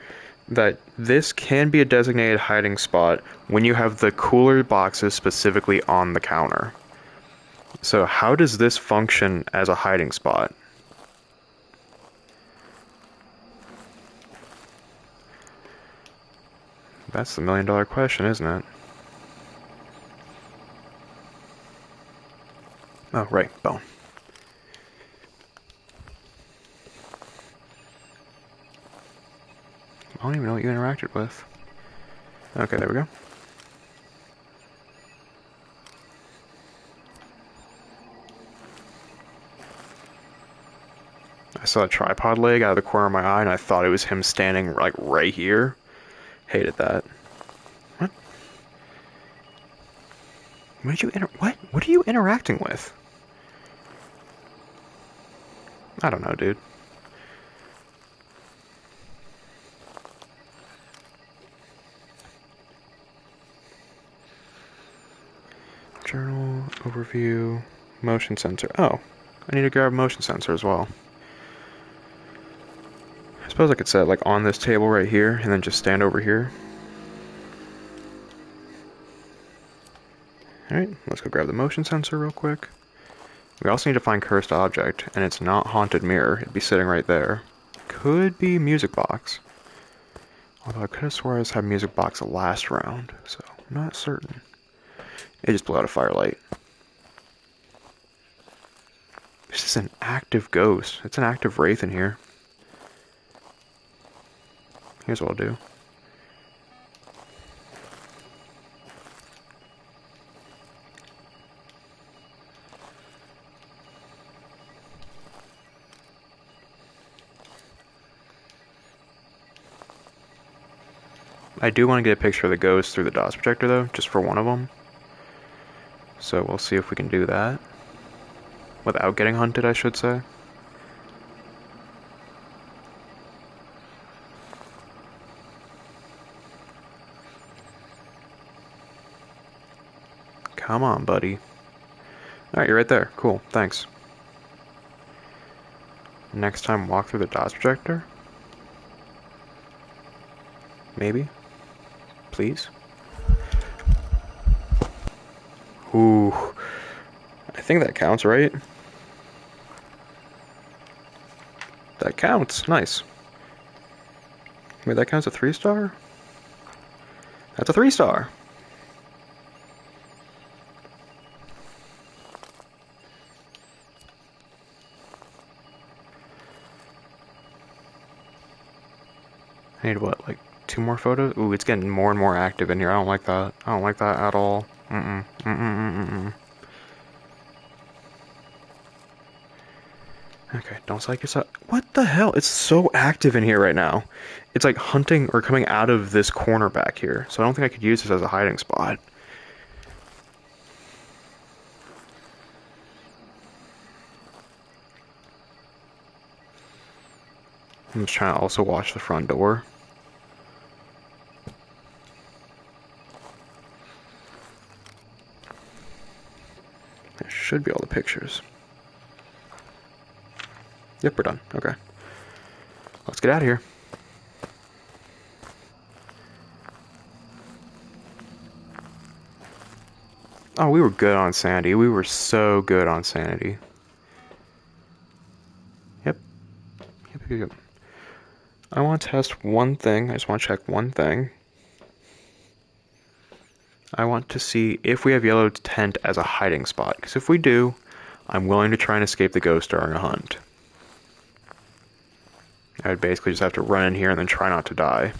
that this can be a designated hiding spot when you have the cooler boxes specifically on the counter. So how does this function as a hiding spot? That's the million-dollar question, isn't it? Oh, right, bone. I don't even know what you interacted with. Okay, there we go. I saw a tripod leg out of the corner of my eye, and I thought it was him standing like right here. Hated that. What are you interacting with? I don't know, dude. Journal, overview, motion sensor. Oh, I need to grab a motion sensor as well. I suppose I could set it like on this table right here and then just stand over here. Alright, let's go grab the motion sensor real quick. We also need to find cursed object, and it's not haunted mirror. It'd be sitting right there. Could be music box. Although I could have swore I had music box the last round, so I'm not certain. It just blew out a firelight. This is an active ghost. It's an active wraith in here. Here's what I'll do. I do want to get a picture of the ghost through the DOS projector though, just for one of them. So we'll see if we can do that. Without getting hunted, I should say. Come on, buddy. Alright, you're right there. Cool, thanks. Next time, walk through the DOS projector? Maybe? Please? Ooh. I think that counts, right? That counts. Nice. Wait, that counts a 3-star? That's a 3-star. I need what, like 2 more photos? Ooh, it's getting more and more active in here. I don't like that. I don't like that at all. Okay, don't psych yourself. What the hell? It's so active in here right now. It's like hunting or coming out of this corner back here. So I don't think I could use this as a hiding spot. I'm just trying to also watch the front door. There should be all the pictures. Yep, we're done. Okay. Let's get out of here. Oh, we were good on sanity. We were so good on sanity. Yep. Yep. I want to test one thing. I just want to check one thing. I want to see if we have yellow tent as a hiding spot. Because if we do, I'm willing to try and escape the ghost during a hunt. I would basically just have to run in here and then try not to die.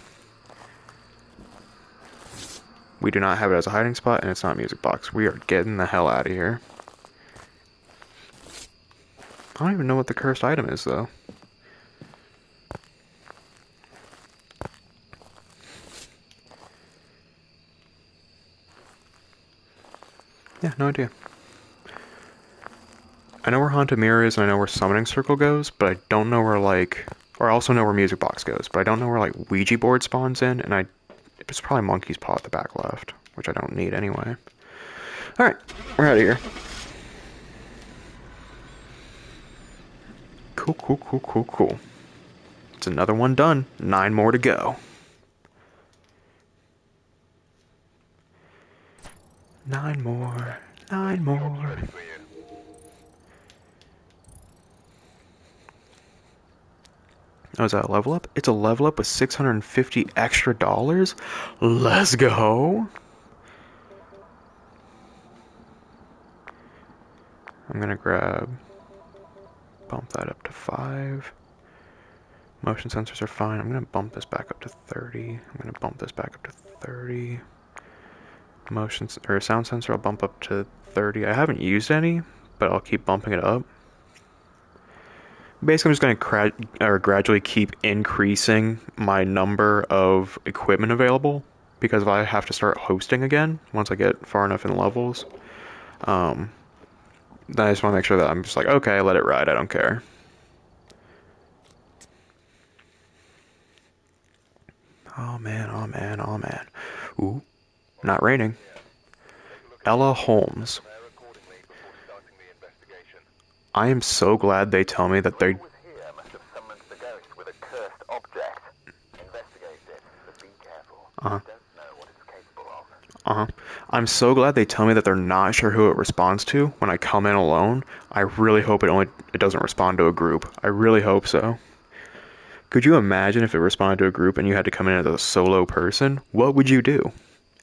We do not have it as a hiding spot, and it's not a music box. We are getting the hell out of here. I don't even know what the cursed item is, though. Yeah, no idea. I know where Haunted Mirror is, and I know where Summoning Circle goes, but I don't know where, like... Or I also know where Music Box goes, but I don't know where, like, Ouija board spawns in, and it's probably Monkey's Paw at the back left, which I don't need anyway. Alright, we're out of here. Cool. It's another one done. 9 more to go. 9 more. 9 more. Oh, is that a level up? It's a level up with $650 extra dollars? Let's go! I'm gonna bump that up to 5. Motion sensors are fine. I'm gonna bump this back up to 30. I'm gonna bump this back up to 30. Sound sensor I'll bump up to 30. I haven't used any, but I'll keep bumping it up. Basically, I'm just going to gradually keep increasing my number of equipment available, because if I have to start hosting again, once I get far enough in levels, Then I just want to make sure that I'm just like, okay, let it ride, I don't care. Oh man, oh man, oh man. Ooh, not raining. Ella Holmes. Prepare accordingly before starting the investigation. I am so glad they tell me that they... Whoever was here must have summoned the ghost with a cursed object. Investigate it, but be careful. Uh-huh. You don't know what it's capable of. Uh-huh. I'm so glad they tell me that they're not sure who it responds to when I come in alone. I really hope it doesn't respond to a group. I really hope so. Could you imagine if it responded to a group and you had to come in as a solo person? What would you do?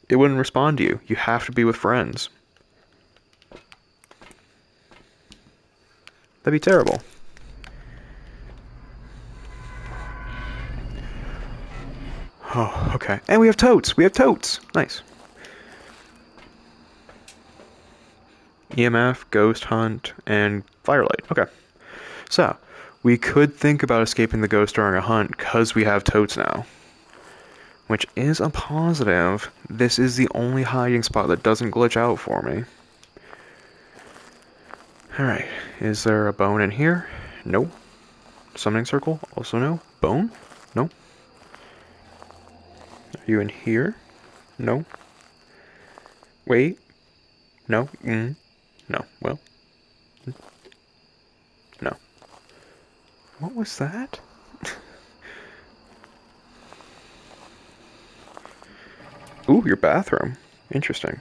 It wouldn't respond to you. You have to be with friends. That'd be terrible. Oh, okay. And we have totes! We have totes! Nice. EMF, ghost hunt, and firelight. Okay. So, we could think about escaping the ghost during a hunt because we have totes now. Which is a positive. This is the only hiding spot that doesn't glitch out for me. Alright, is there a bone in here? No. Summoning circle? Also no. Bone? No. Are you in here? No. Wait. No. No. Well. No. What was that? Ooh, your bathroom. Interesting.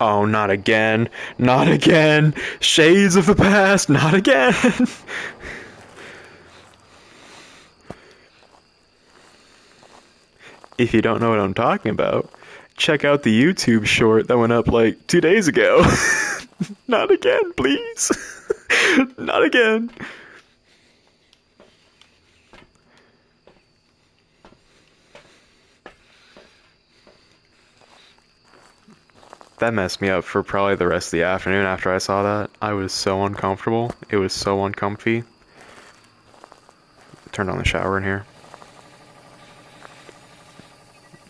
Oh, not again. Not again. Shades of the past. Not again. If you don't know what I'm talking about, check out the YouTube short that went up like 2 days ago. Not again, please. Not again. That messed me up for probably the rest of the afternoon after I saw that. I was so uncomfortable. It was so uncomfy. Turned on the shower in here.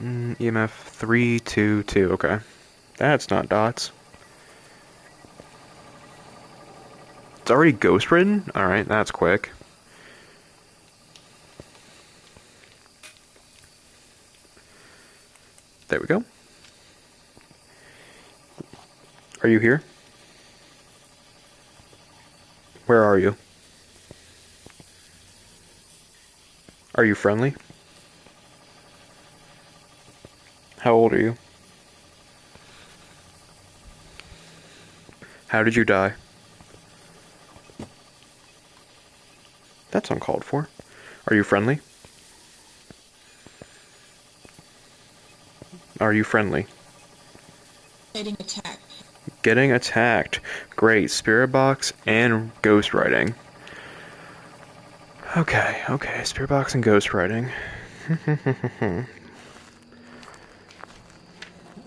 EMF 322. Okay. That's not dots. It's already ghost ridden? Alright, that's quick. There we go. Are you here? Where are you? Are you friendly? How old are you? How did you die? That's uncalled for. Are you friendly? Are you friendly? Getting attacked. Getting attacked. Great. Spirit box and ghost writing. Okay, okay. Spirit box and ghost writing.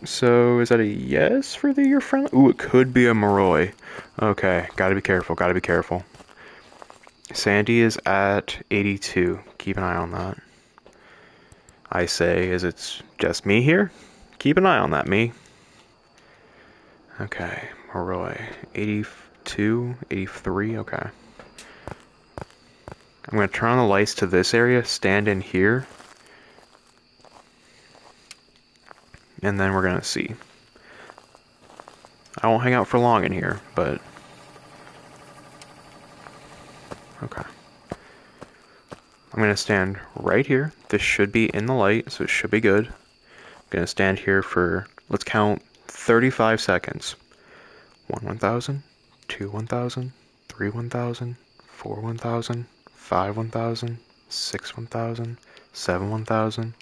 So, is that a yes for the you're friendly? Ooh, it could be a Moroi. Okay, gotta be careful, gotta be careful. Sandy is at 82. Keep an eye on that. I say, is it just me here? Keep an eye on that, me. Okay, Moroi. 82, 83, okay. I'm gonna turn on the lights to this area, stand in here. And then we're gonna see. I won't hang out for long in here, but... Okay. I'm gonna stand right here. This should be in the light, so it should be good. I'm gonna stand here for, let's count 35 seconds. 1 1000, 2 1000, 3 1000, 4 1000, 5 1000, 6 1000, 7 1000,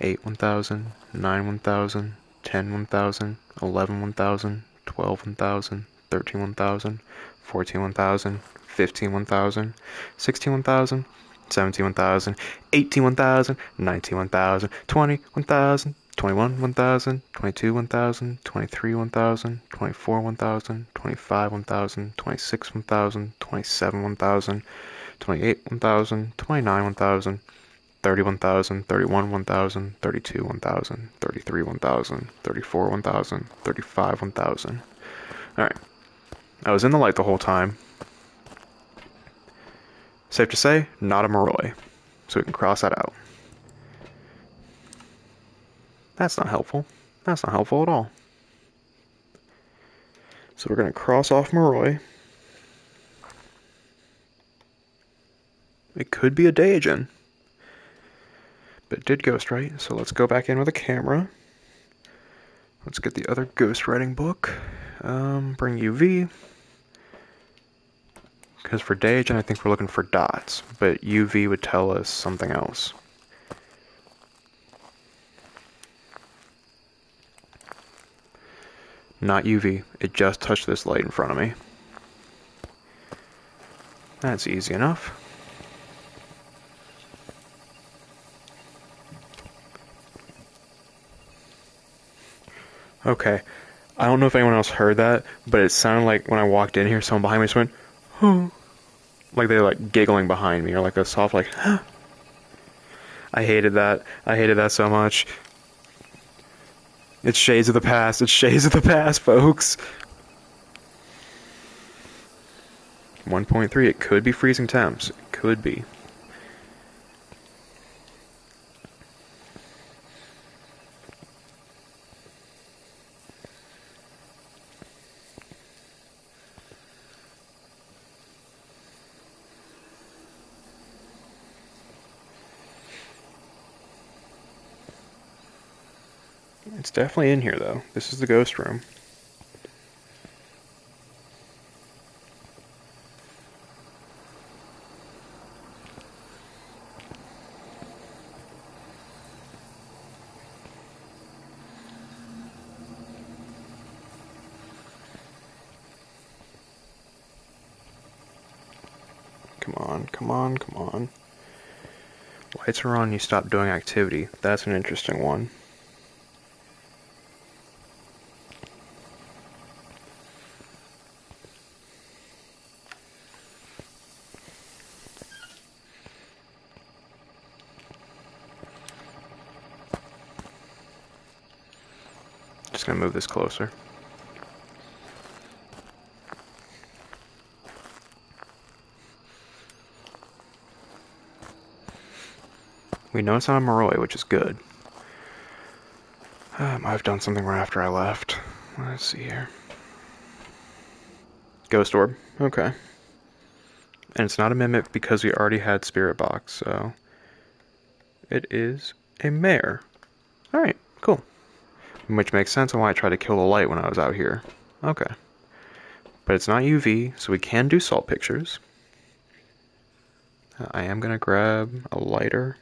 8 1000, 9 1000, 10 1000, 11 1000, 12 1000, 13 1000, 14 1000, 15 1000, 16 1000, 17 1000, 18 1000, 19 1000, 20 1000, 21 1000, 22 1000, 23 1000, 24 1000, 25 1000, 26 1000, 27 1000, 28 1000, 29 1000, 31,000, 31, 1,000, 32, 1,000, 33, 1,000, 34, 1,000, 35, 1,000. Alright. I was in the light the whole time. Safe to say, not a Moroi. So we can cross that out. That's not helpful. That's not helpful at all. So we're going to cross off Moroi. It could be a Daijin. But it did ghost write, so let's go back in with a camera. Let's get the other ghostwriting book. Bring UV. Because for Daijin, I think we're looking for dots, but UV would tell us something else. Not UV, it just touched this light in front of me. That's easy enough. Okay, I don't know if anyone else heard that, but it sounded like when I walked in here, someone behind me just went, oh. Like they were like giggling behind me, or like a soft like, huh. I hated that. I hated that so much. It's shades of the past. It's shades of the past, folks. 1.3, it could be freezing temps. It could be. It's definitely in here, though. This is the ghost room. Come on, come on, come on. Lights are on, you stop doing activity. That's an interesting one. Just gonna move this closer. We know it's not a Moroi, which is good. I've done something right after I left. Let's see here. Ghost orb. Okay. And it's not a mimic because we already had Spirit Box, so... It is a mare. Alright, cool. Which makes sense on why I tried to kill the light when I was out here. Okay. But it's not UV, so we can do salt pictures. I am going to grab a lighter.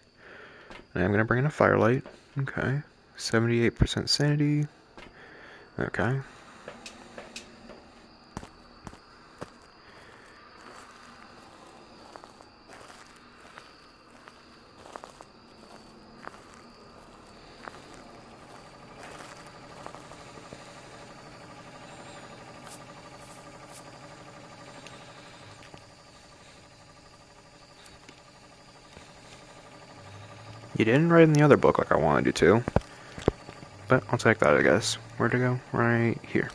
And I'm going to bring in a firelight. Okay. 78% sanity. Okay. You didn't write in the other book like I wanted you to. But I'll take that, I guess. Where'd it go? Right here.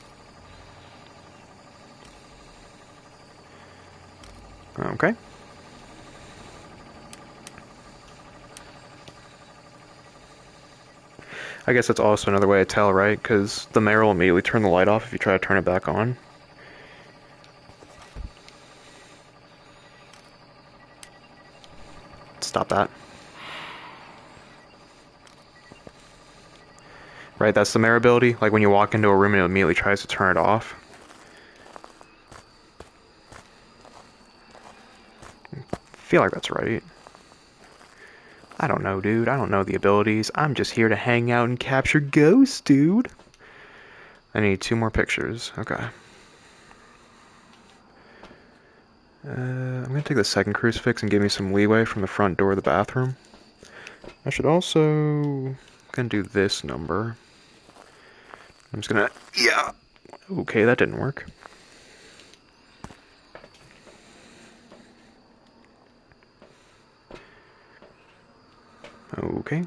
Okay. I guess that's also another way to tell, right? Because the mare will immediately turn the light off if you try to turn it back on. Stop that. Right, that's the mare ability. Like when you walk into a room and it immediately tries to turn it off. I feel like that's right. I don't know, dude. I don't know the abilities. I'm just here to hang out and capture ghosts, dude. I need 2 more pictures. Okay. I'm gonna take the second crucifix and give me some leeway from the front door of the bathroom. I should also... gonna do this number. I'm just gonna... Yeah! Okay, that didn't work. Okay.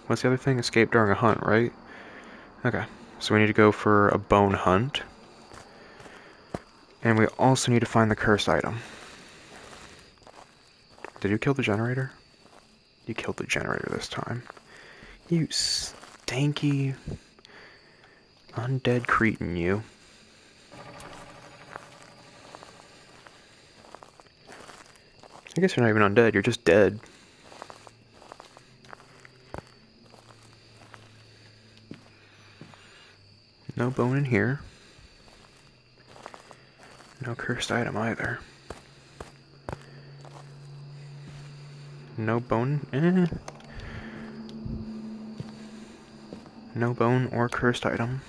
What's the other thing? Escape during a hunt, right? Okay. So we need to go for a bone hunt. And we also need to find the cursed item. Did you kill the generator? You killed the generator this time. You stanky undead cretin, you. I guess you're not even undead, you're just dead. No bone in here. No cursed item either. No bone. No bone or cursed item.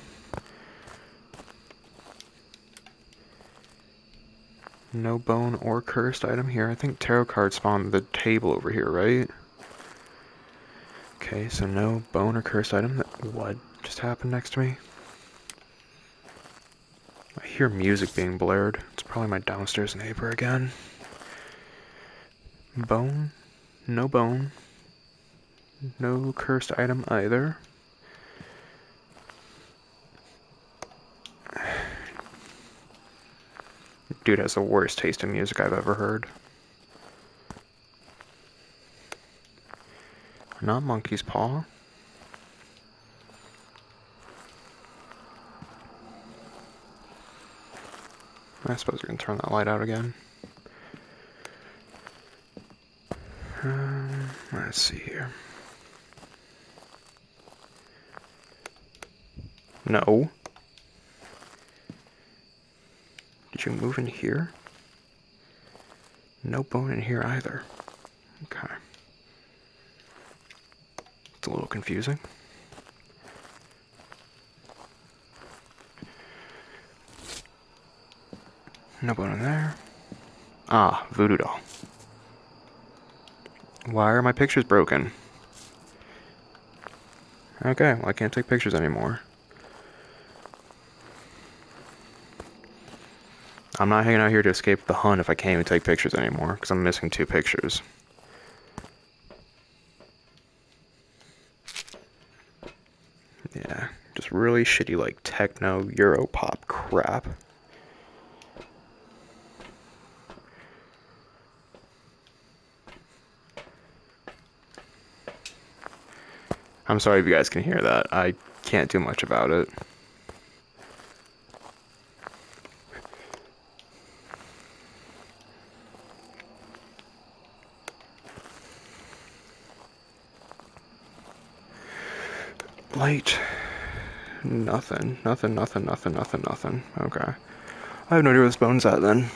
No bone or cursed item here. I think tarot cards spawn the table over here, right? Okay, so no bone or cursed item. What just happened next to me? I hear music being blared. It's probably my downstairs neighbor again. Bone. No bone. No cursed item either. Dude has the worst taste in music I've ever heard. Not monkey's paw. I suppose we can turn that light out again. Let's see here. No. Did you move in here? No bone in here either. Okay. It's a little confusing. No bone in there. Ah, voodoo doll. Why are my pictures broken? Okay, well I can't take pictures anymore. I'm not hanging out here to escape the hunt if I can't even take pictures anymore, because I'm missing 2 pictures. Yeah, just really shitty like techno Europop crap. I'm sorry if you guys can hear that. I can't do much about it. Light. Nothing. Nothing. Okay. I have no idea where this bone's at then.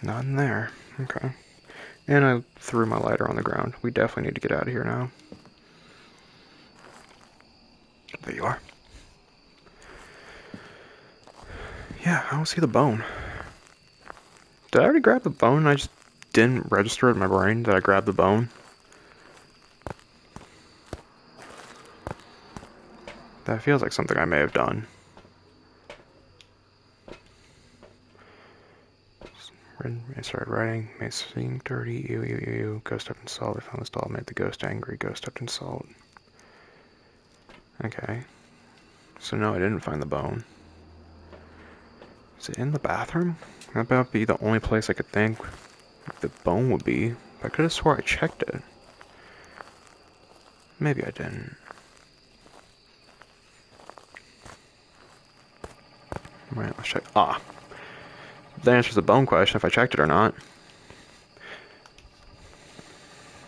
Not in there. Okay. And I threw my lighter on the ground. We definitely need to get out of here now. There you are. Yeah, I don't see the bone. Did I already grab the bone? I just didn't register it in my brain that I grabbed the bone. That feels like something I may have done. I started writing, made seem dirty, ew, ghost up in salt, I found this doll, made the ghost angry, ghost up in salt. Okay. So no, I didn't find the bone. Is it in the bathroom? That might be the only place I could think the bone would be. I could have swore I checked it. Maybe I didn't. Right, let's check. Ah. That answers the bone question if I checked it or not.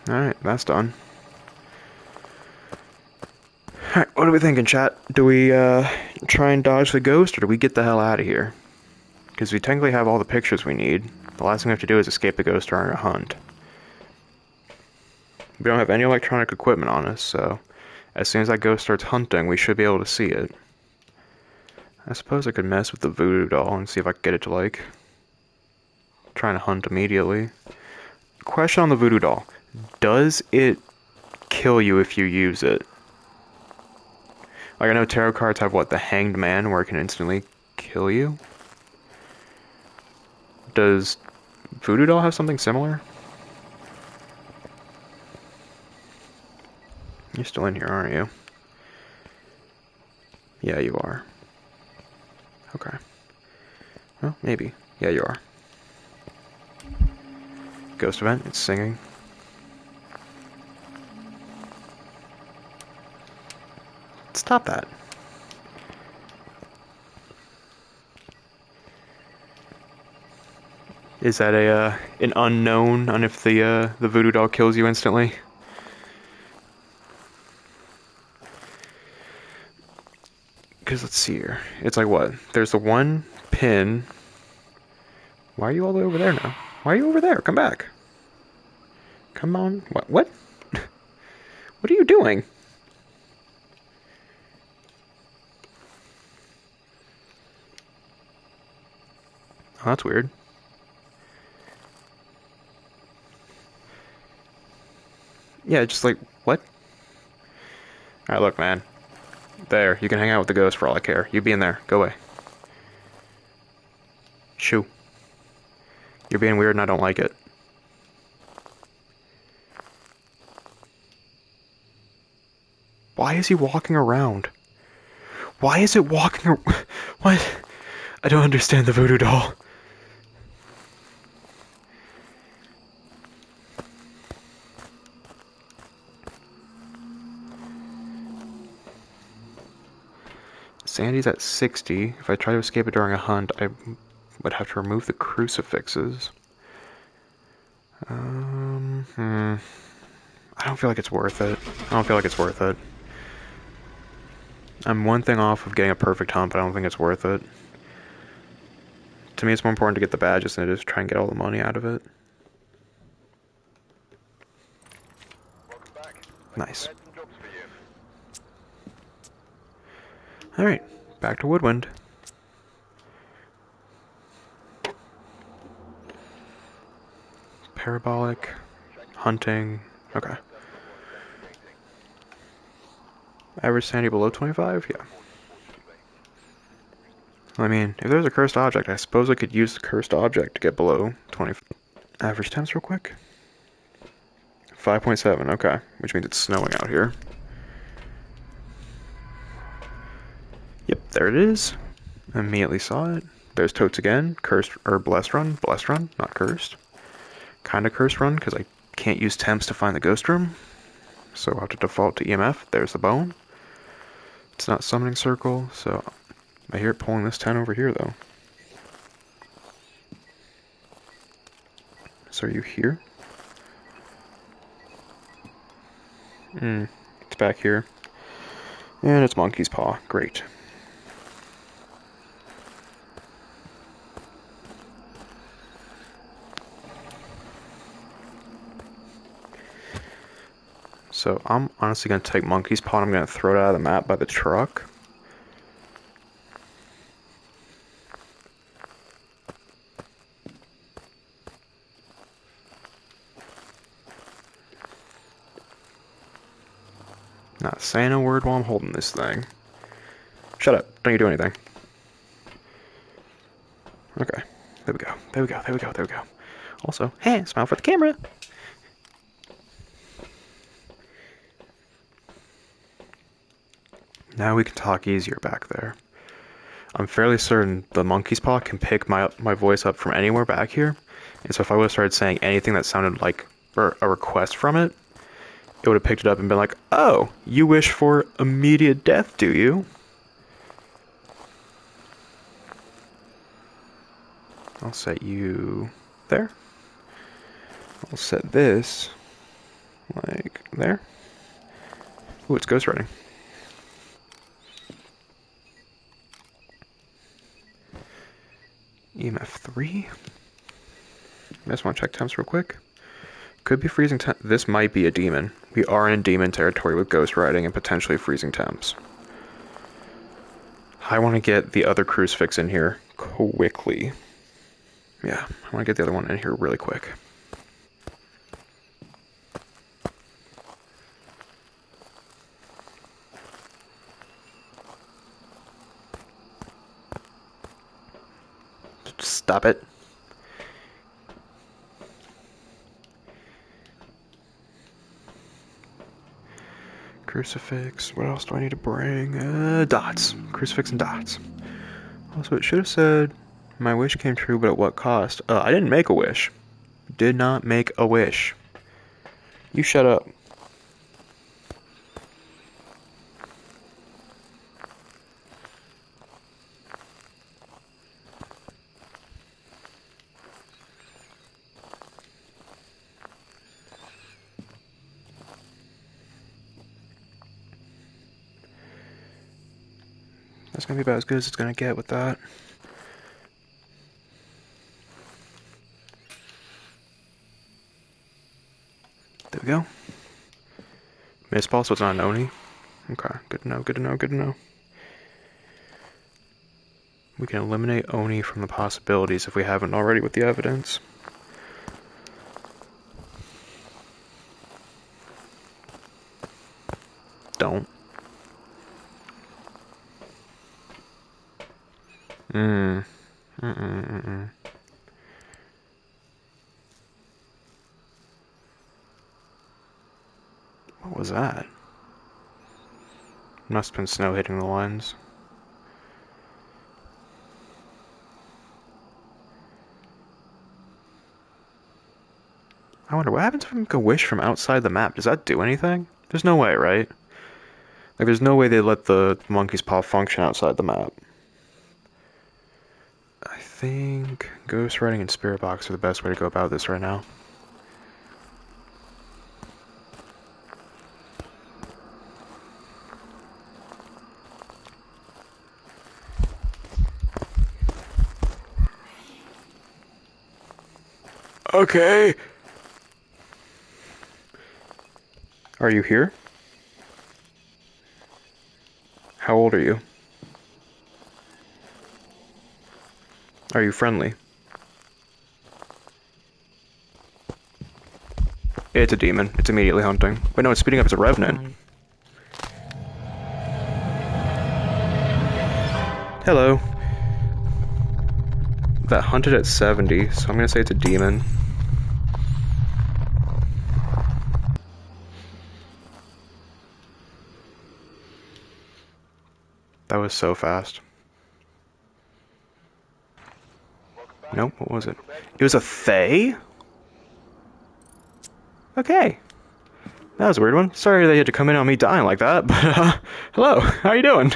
Alright, that's done. Alright, what are we thinking, chat? Do we try and dodge the ghost, or do we get the hell out of here? Because we technically have all the pictures we need. The last thing we have to do is escape the ghost during a hunt. We don't have any electronic equipment on us, so as soon as that ghost starts hunting, we should be able to see it. I suppose I could mess with the voodoo doll and see if I could get it to, like, trying to hunt immediately. Question on the voodoo doll. Does it kill you if you use it? Like, I know tarot cards have, what, the Hanged Man, where it can instantly kill you? Does Voodoo Doll have something similar? You're still in here, aren't you? Yeah, you are. Okay. Well, maybe. Yeah, you are. Ghost event, it's singing. Stop that. Is that an unknown on if the voodoo doll kills you instantly? Because let's see here. It's like what? There's the one pin. Why are you all the way over there now? Why are you over there? Come back. Come on. What? What? What are you doing? Oh, that's weird. Yeah, just like, what? Alright, look, man. There, you can hang out with the ghost for all I care. You be in there. Go away. Shoo. You're being weird and I don't like it. Why is he walking around? Why is it walking What? I don't understand the voodoo doll. Sandy's at 60. If I try to escape it during a hunt, I would have to remove the crucifixes. I don't feel like it's worth it. I don't feel like it's worth it. I'm one thing off of getting a perfect hunt, but I don't think it's worth it. To me, it's more important to get the badges than it is to try and get all the money out of it. Welcome back. Nice. We had some jobs for you. Alright, back to Woodwind. Parabolic, hunting, okay. Average sanity below 25? Yeah. I mean, if there's a cursed object, I suppose I could use the cursed object to get below 20. Average temps real quick. 5.7, okay. Which means it's snowing out here. Yep, there it is. Immediately saw it. There's totes again. Cursed, or blessed run. Blessed run, not cursed. Kinda cursed run, because I can't use temps to find the ghost room. So I'll have to default to EMF. There's the bone. It's not summoning circle, so I hear it pulling this 10 over here, though. So are you here? It's back here. And it's monkey's paw. Great. So I'm honestly going to take monkey's paw and I'm going to throw it out of the map by the truck. Not saying a word while I'm holding this thing. Shut up. Don't you do anything. Okay. There we go. There we go. There we go. There we go. Also, hey, smile for the camera. Now we can talk easier back there. I'm fairly certain the monkey's paw can pick my voice up from anywhere back here. And so if I would have started saying anything that sounded like a request from it, it would have picked it up and been like, oh, you wish for immediate death, do you? I'll set you there. I'll set this like there. Ooh, it's ghostwriting. EMF 3. I just want to check temps real quick. Could be freezing temps. This might be a demon. We are in demon territory with ghost riding and potentially freezing temps. I want to get the other crucifix in here quickly. Yeah, I want to get the other one in here really quick. Stop it. Crucifix. What else do I need to bring? Dots. Crucifix and dots. Also, it should have said, my wish came true, but at what cost? I didn't make a wish. Did not make a wish. You shut up. That's gonna be about as good as it's gonna get with that. There we go. Miss ball, so it's not an Oni. Okay, good to know, good to know, good to know. We can eliminate Oni from the possibilities if we haven't already with the evidence. Don't. What was that? Must have been snow hitting the lens. I wonder what happens if we make a wish from outside the map. Does that do anything? There's no way, right? Like, there's no way they let the monkey's paw function outside the map. I think ghost writing and spirit box are the best way to go about this right now. Okay. Are you here? How old are you? Are you friendly? It's a demon. It's immediately hunting. Wait, no, it's speeding up. It's a revenant. Hello. That hunted at 70, so I'm gonna say it's a demon. That was so fast. Nope, what was it? It was a Fae? Okay. That was a weird one. Sorry they had to come in on me dying like that, but, hello, how are you doing?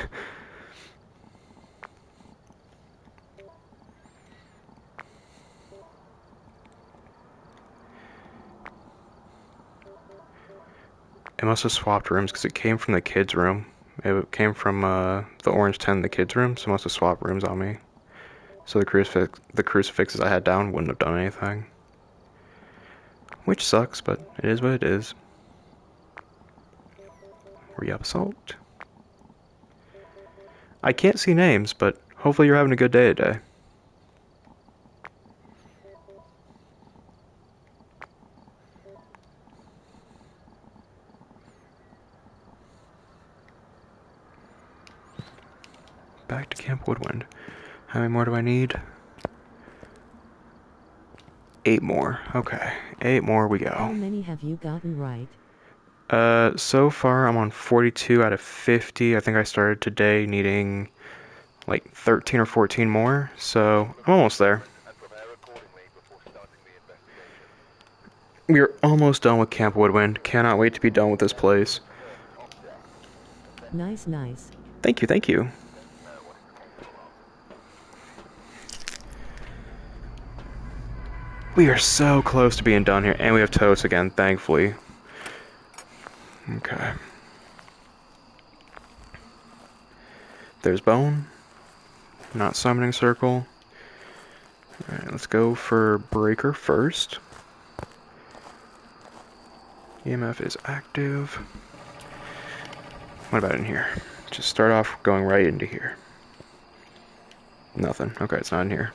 It must have swapped rooms because it came from the kids' room. It came from the orange tent in the kids' room, so it must have swapped rooms on me. So the crucifixes I had down wouldn't have done anything. Which sucks, but it is what it is. Re-up assault. I can't see names, but hopefully you're having a good day today. Back to Camp Woodwind. How many more do I need? 8 more. Okay, 8 more we go. How many have you gotten right? So far I'm on 42 out of 50. I think I started today needing like 13 or 14 more, so I'm almost there. We're almost done with Camp Woodwind. Cannot wait to be done with this place. Nice, nice. Thank you, thank you. We are so close to being done here, and we have totes again, thankfully. Okay. There's Bone. Not summoning circle. Alright, let's go for Breaker first. EMF is active. What about in here? Just start off going right into here. Nothing. Okay, it's not in here.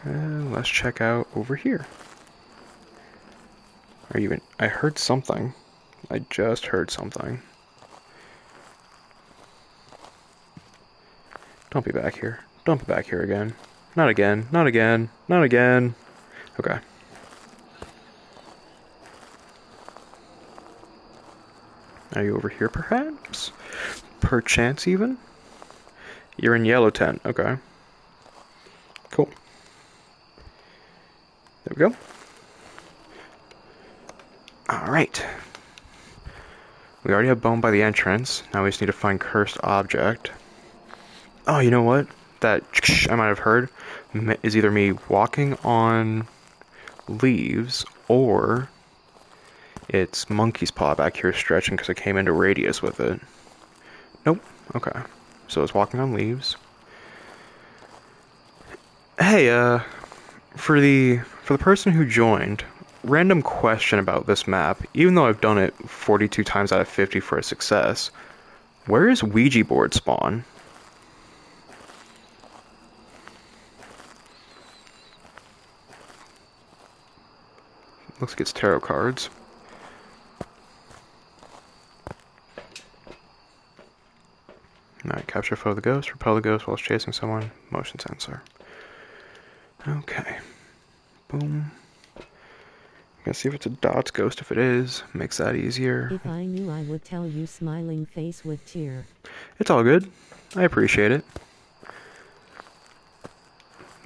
Let's check out over here. Are you in? I heard something. I just heard something. Don't be back here. Don't be back here again. Not again. Not again. Not again. Okay. Are you over here, perhaps? Perchance, even? You're in yellow tent. Okay. Cool. There we go. Alright. We already have bone by the entrance. Now we just need to find cursed object. Oh, you know what? That I might have heard is either me walking on leaves or it's monkey's paw back here stretching because I came into radius with it. Nope. Okay. So it's walking on leaves. Hey, for the person who joined, random question about this map. Even though I've done it 42 times out of 50 for a success, where is Ouija board spawn? Looks like it's tarot cards. Alright, capture foe of the ghost, repel the ghost while chasing someone, motion sensor. Okay. Boom. Gonna see if it's a dots ghost. If it is, makes that easier. If I knew, I would tell you, smiling face with tear. It's all good. I appreciate it.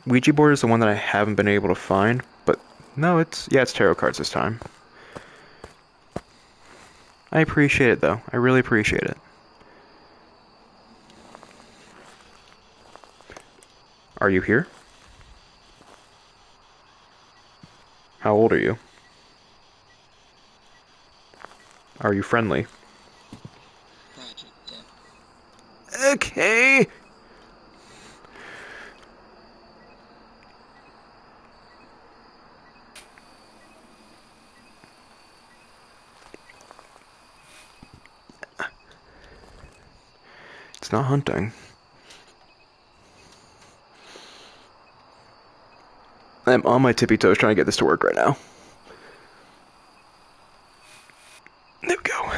Ouija board is the one that I haven't been able to find, but no, it's tarot cards this time. I appreciate it though. I really appreciate it. Are you here? How old are you? Are you friendly? Okay. It's not hunting. I'm on my tippy toes trying to get this to work right now. There we go.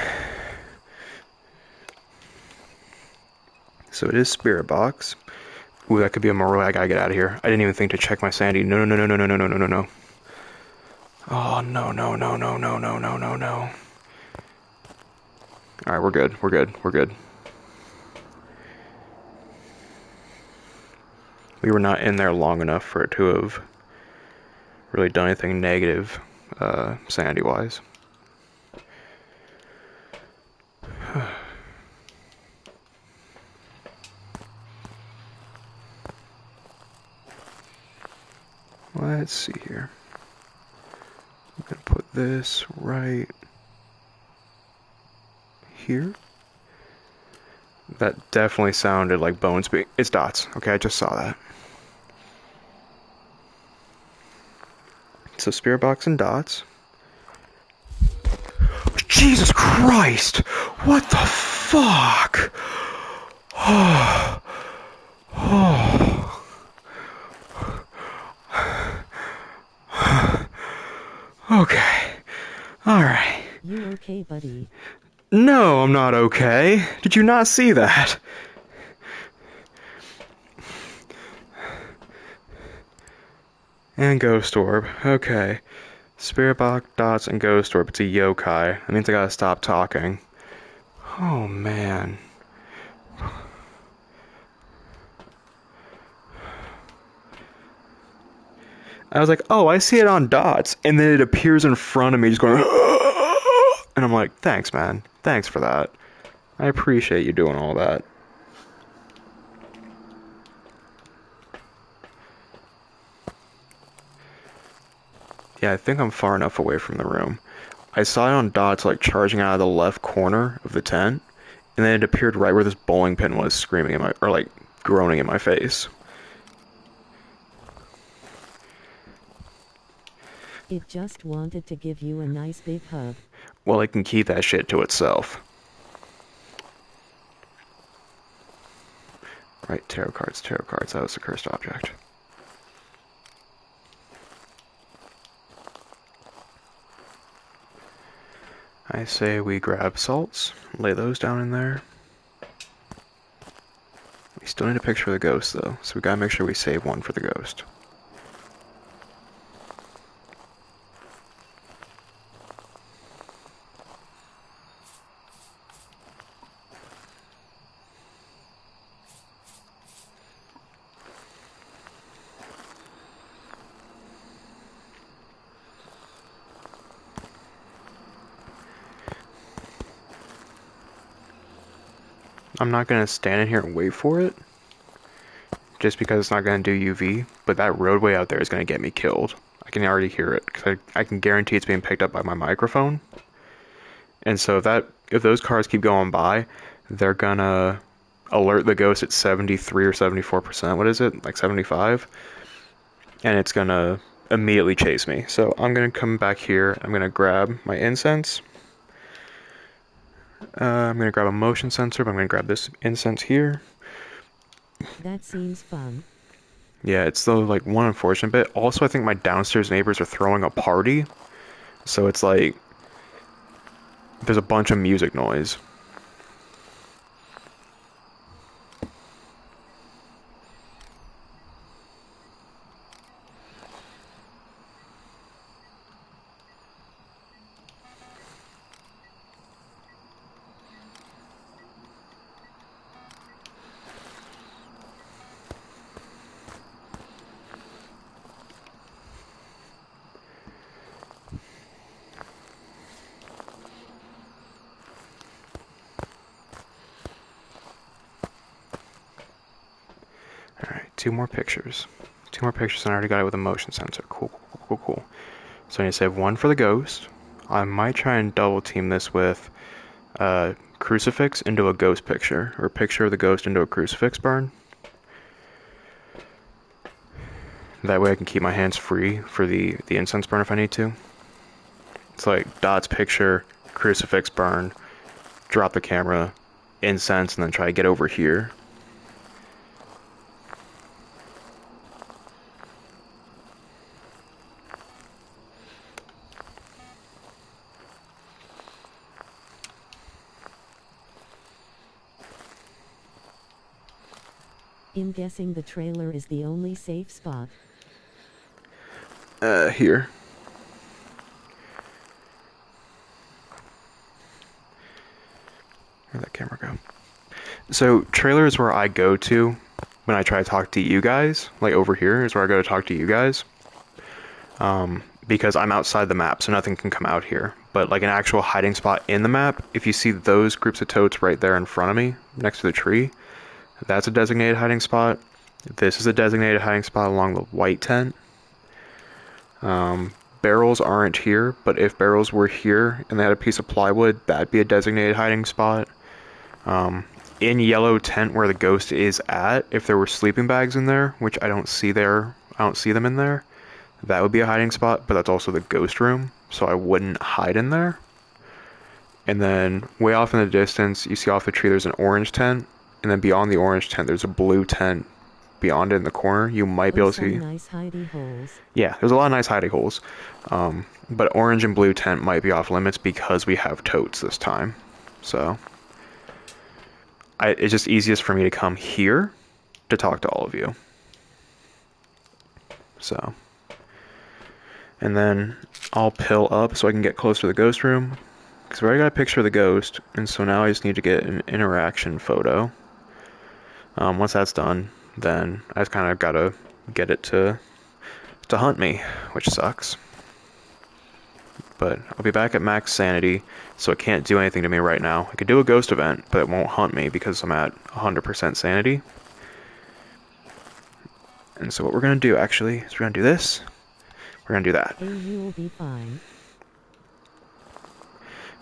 So it is spirit box. Ooh, that could be a Moroi. I gotta get out of here. I didn't even think to check my sanity. No, no, no, no, no, no, no, no, no, no. Oh, no, no, no, no, no, no, no, no, no. Alright, we're good. We're good. We're good. We were not in there long enough for it to have really done anything negative, sanity-wise. Let's see here. I'm gonna put this right here. That definitely sounded like bones being... It's dots. Okay, I just saw that. So spirit box and dots. Jesus Christ! What the fuck? Oh. Oh. Okay. Alright. You okay, buddy? No, I'm not okay. Did you not see that? And Ghost Orb. Okay. Spirit Box, Dots, and Ghost Orb. It's a yokai. That means I gotta stop talking. Oh, man. I was like, oh, I see it on Dots. And then it appears in front of me just going... And I'm like, thanks, man. Thanks for that. I appreciate you doing all that. Yeah, I think I'm far enough away from the room. I saw it on Dots, like, charging out of the left corner of the tent, and then it appeared right where this bowling pin was, screaming in my... or, like, groaning in my face. It just wanted to give you a nice big hug. Well, it can keep that shit to itself. Right, tarot cards, tarot cards. That was the cursed object. I say we grab salts, lay those down in there. We Still need a picture of the ghost though, so we gotta make sure we save one for the ghost. I'm not gonna stand in here and wait for it, just because it's not gonna do UV, but that roadway out there is gonna get me killed. I can already hear it, because I can guarantee it's being picked up by my microphone. And so if those cars keep going by, they're gonna alert the ghost at 73 or 74%. What is it? Like 75? And it's gonna immediately chase me. So I'm gonna come back here. I'm gonna grab my incense. I'm gonna grab a motion sensor, but I'm gonna grab this incense here. That seems fun. Yeah, it's the like one unfortunate bit. Also, I think my downstairs neighbors are throwing a party. So it's like there's a bunch of music noise. Alright, two more pictures. Two more pictures, and I already got it with a motion sensor. Cool, cool, cool, cool. So I need to save one for the ghost. I might try and double team this with crucifix into a ghost picture, or picture of the ghost into a crucifix burn. That way I can keep my hands free for the incense burn if I need to. It's like dots picture, crucifix burn, drop the camera, incense, and then try to get over here. I'm guessing the trailer is the only safe spot. Here. Where'd that camera go? So, trailer is where I go to when I try to talk to you guys. Like, over here is where I go to talk to you guys. Because I'm outside the map, so nothing can come out here. But, like, an actual hiding spot in the map, if you see those groups of totes right there in front of me, next to the tree, that's a designated hiding spot. This is a designated hiding spot along the white tent. Barrels aren't here, but if barrels were here and they had a piece of plywood, that'd be a designated hiding spot. In yellow tent where the ghost is at, if there were sleeping bags in there, which I don't see them in there, that would be a hiding spot, but that's also the ghost room, so I wouldn't hide in there. And then way off in the distance, you see off the tree there's an orange tent, and then beyond the orange tent there's a blue tent beyond it in the corner. You might be able to see. Nice hidey holes. Yeah, there's a lot of nice hidey holes. But orange and blue tent might be off limits because we have totes this time. So it's just easiest for me to come here to talk to all of you. So, and then I'll pill up so I can get close to the ghost room, because we already got a picture of the ghost, and so now I just need to get an interaction photo. Once that's done, then I just kind of gotta get it to hunt me, which sucks. But I'll be back at max sanity, so it can't do anything to me right now. I could do a ghost event, but it won't hunt me because I'm at 100% sanity. And so what we're gonna do actually is we're gonna do this. We're gonna do that. Hey, you'll be fine.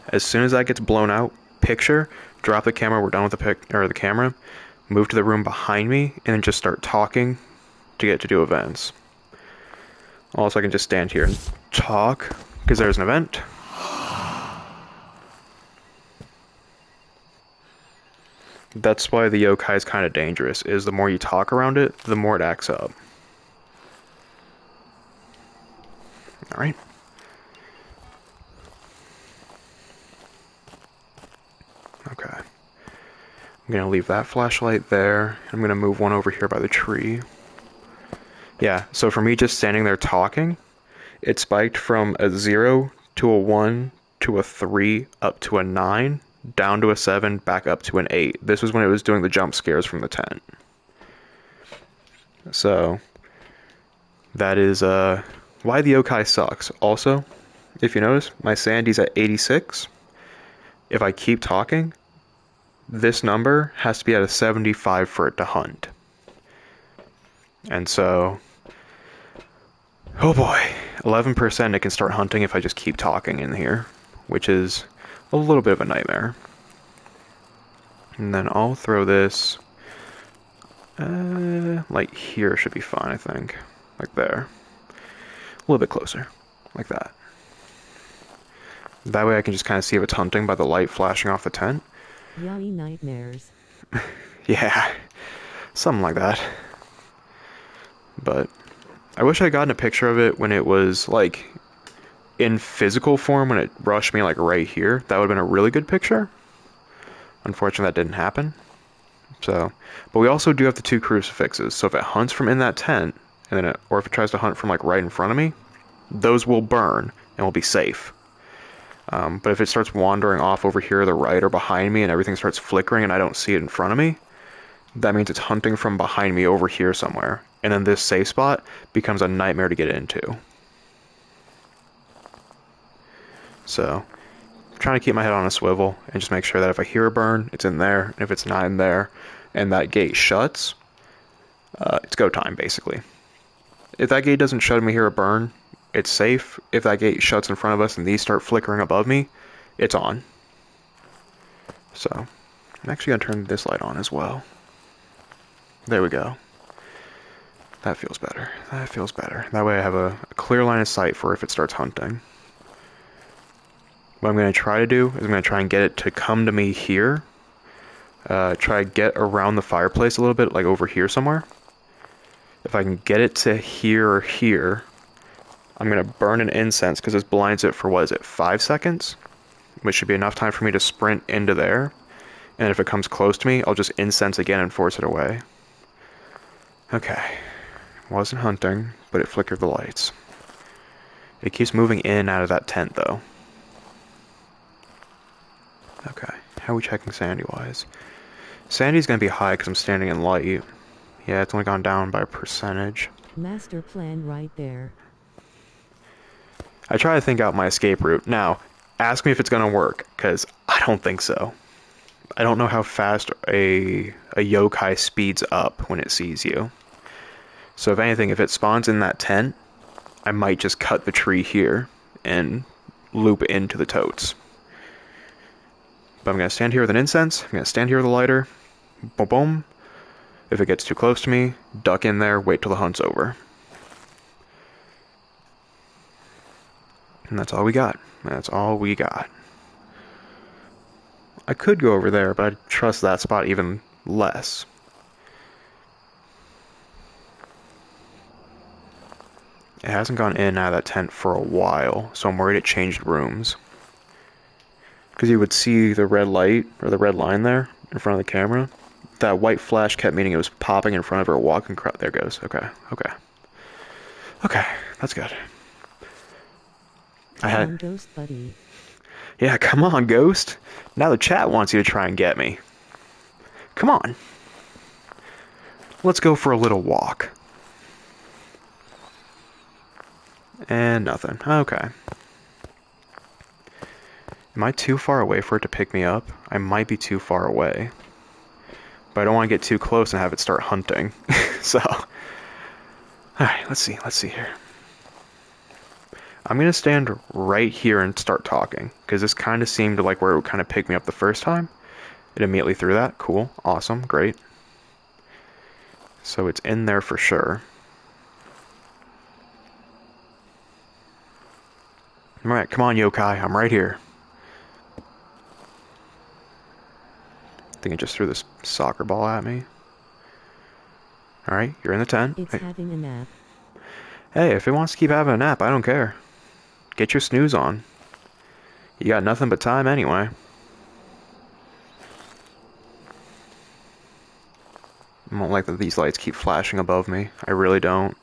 As soon as that gets blown out, picture, drop the camera. We're done with the camera. Move to the room behind me, and then just start talking to get to do events. Also, I can just stand here and talk because there's an event. That's why the yokai is kind of dangerous, is the more you talk around it, the more it acts up. Alright. Okay. I'm going to leave that flashlight there. I'm going to move one over here by the tree. Yeah, so for me just standing there talking, it spiked from a 0 to a 1 to a 3 up to a 9, down to a 7, back up to an 8. This was when it was doing the jump scares from the tent. So, that is why the yokai sucks. Also, if you notice, my sandy's at 86. If I keep talking, this number has to be at a 75 for it to hunt. And so, oh boy, 11% it can start hunting if I just keep talking in here, which is a little bit of a nightmare. And then I'll throw this, like here should be fine, I think. Like there. A little bit closer, like that. That way I can just kind of see if it's hunting by the light flashing off the tent. Yummy nightmares. Yeah, something like that. But I wish I had gotten a picture of it when it was like in physical form, when it rushed me like right here. That would have been a really good picture. Unfortunately, that didn't happen. So, but we also do have the 2 crucifixes. So if it hunts from in that tent, and then or if it tries to hunt from like right in front of me, those will burn and will be safe. But if it starts wandering off over here to the right or behind me and everything starts flickering and I don't see it in front of me, that means it's hunting from behind me over here somewhere. And then this safe spot becomes a nightmare to get into. So, I'm trying to keep my head on a swivel and just make sure that if I hear a burn, it's in there. And if it's not in there and that gate shuts, it's go time basically. If that gate doesn't shut and we hear a burn, it's safe. If that gate shuts in front of us and these start flickering above me, it's on. So, I'm actually going to turn this light on as well. There we go. That feels better. That feels better. That way I have a clear line of sight for if it starts hunting. What I'm going to try to do is I'm going to try and get it to come to me here. Try to get around the fireplace a little bit, like over here somewhere. If I can get it to here or here, I'm going to burn an incense because this blinds it for, what is it, 5 seconds? Which should be enough time for me to sprint into there. And if it comes close to me, I'll just incense again and force it away. Okay. Wasn't hunting, but it flickered the lights. It keeps moving in and out of that tent, though. Okay. How are we checking sandy-wise? Sandy's going to be high because I'm standing in light. Yeah, it's only gone down by a percentage. Master plan right there. I try to think out my escape route. Now, ask me if it's going to work, because I don't think so. I don't know how fast a yokai speeds up when it sees you. So if anything, if it spawns in that tent, I might just cut the tree here and loop into the totes. But I'm going to stand here with an incense. I'm going to stand here with a lighter. Boom, boom. If it gets too close to me, duck in there, wait till the hunt's over. And that's all we got. That's all we got. I could go over there, but I trust that spot even less. It hasn't gone in and out of that tent for a while, so I'm worried it changed rooms. Because you would see the red light, or the red line there, in front of the camera. That white flash kept meaning it was popping in front of her walking crowd. There it goes. Okay, okay. Okay, that's good. I had... Ghost buddy. Yeah, come on, Ghost. Now the chat wants you to try and get me. Come on. Let's go for a little walk. And nothing. Okay. Am I too far away for it to pick me up? I might be too far away. But I don't want to get too close and have it start hunting. So. Alright, let's see here. I'm going to stand right here and start talking. Because this kind of seemed like where it would kind of pick me up the first time. It immediately threw that. Cool. Awesome. Great. So it's in there for sure. Alright, come on, yokai. I'm right here. I think it just threw this soccer ball at me. Alright, you're in the tent. It's having a nap. Hey, if it wants to keep having a nap, I don't care. Get your snooze on. You got nothing but time anyway. I don't like that these lights keep flashing above me. I really don't.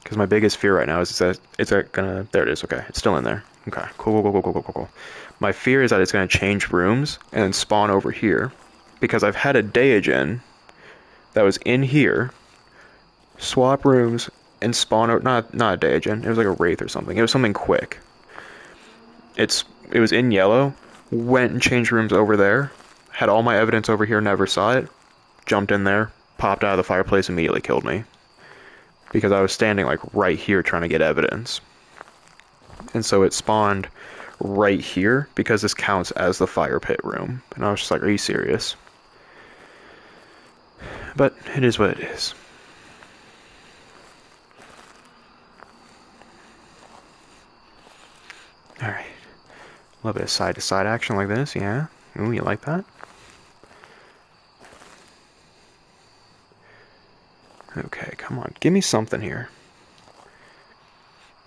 Because my biggest fear right now is that it's gonna... There it is, okay. It's still in there. Okay, cool. My fear is that it's gonna change rooms and then spawn over here. Because I've had a Daejen that was in here, swap rooms, and spawn over... Not a Daejen, it was like a Wraith or something. It was something quick. It was in yellow, went and changed rooms over there, had all my evidence over here, never saw it, jumped in there, popped out of the fireplace, immediately killed me. Because I was standing like right here trying to get evidence. And so it spawned right here because this counts as the fire pit room. And I was just like, are you serious? But it is what it is. Alright. A little bit of side-to-side action like this, yeah. Ooh, you like that? Okay, come on. Give me something here.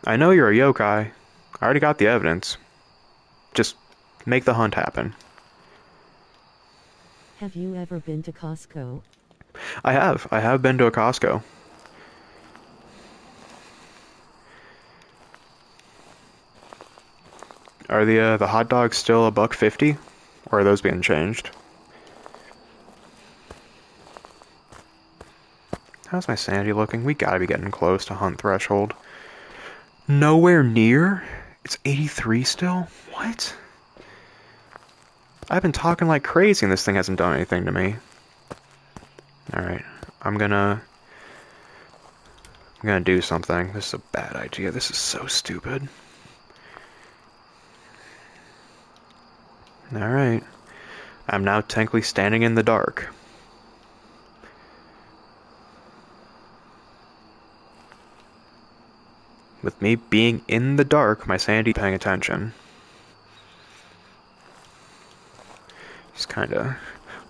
I know you're a yokai. I already got the evidence. Just make the hunt happen. Have you ever been to Costco? I have. I have been to a Costco. Are the hot dogs still $1.50? Or are those being changed? How's my sanity looking? We gotta be getting close to hunt threshold. Nowhere near? It's 83 still? What? I've been talking like crazy and this thing hasn't done anything to me. Alright, I'm gonna do something. This is a bad idea. This is so stupid. Alright. I'm now technically standing in the dark. With me being in the dark, my sanity paying attention. Just kinda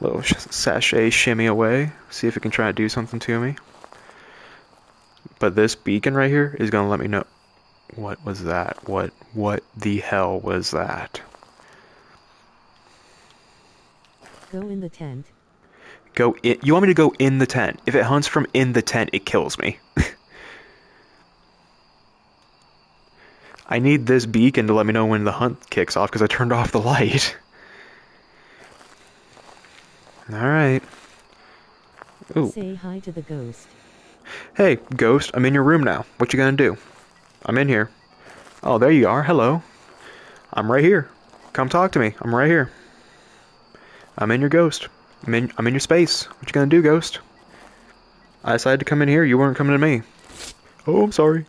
little sachet shimmy away. See if it can try to do something to me. But this beacon right here is gonna let me know. What was that? What the hell was that? Go in the tent. Go in. You want me to go in the tent? If it hunts from in the tent, it kills me. I need this beacon to let me know when the hunt kicks off because I turned off the light. Alright. Ooh. Say hi to the ghost. Hey, ghost, I'm in your room now. What you gonna do? I'm in here. Oh, there you are. Hello. I'm right here. Come talk to me. I'm right here. I'm in your ghost. I'm in your space. What you gonna do, ghost? I decided to come in here. You weren't coming to me. Oh, I'm sorry.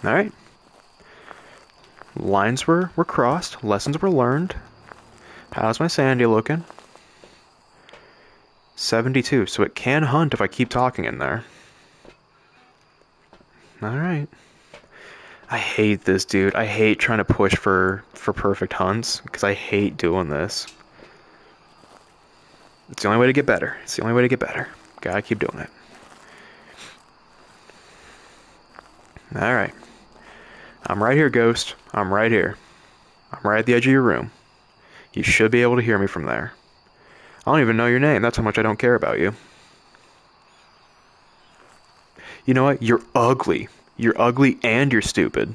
Alright. Lines were crossed. Lessons were learned. How's my sanity looking? 72. So it can hunt if I keep talking in there. Alright. I hate this, dude. I hate trying to push for perfect hunts. Because I hate doing this. It's the only way to get better. It's the only way to get better. Gotta keep doing it. Alright. I'm right here, ghost. I'm right here. I'm right at the edge of your room. You should be able to hear me from there. I don't even know your name. That's how much I don't care about you. You know what? You're ugly. You're ugly and you're stupid.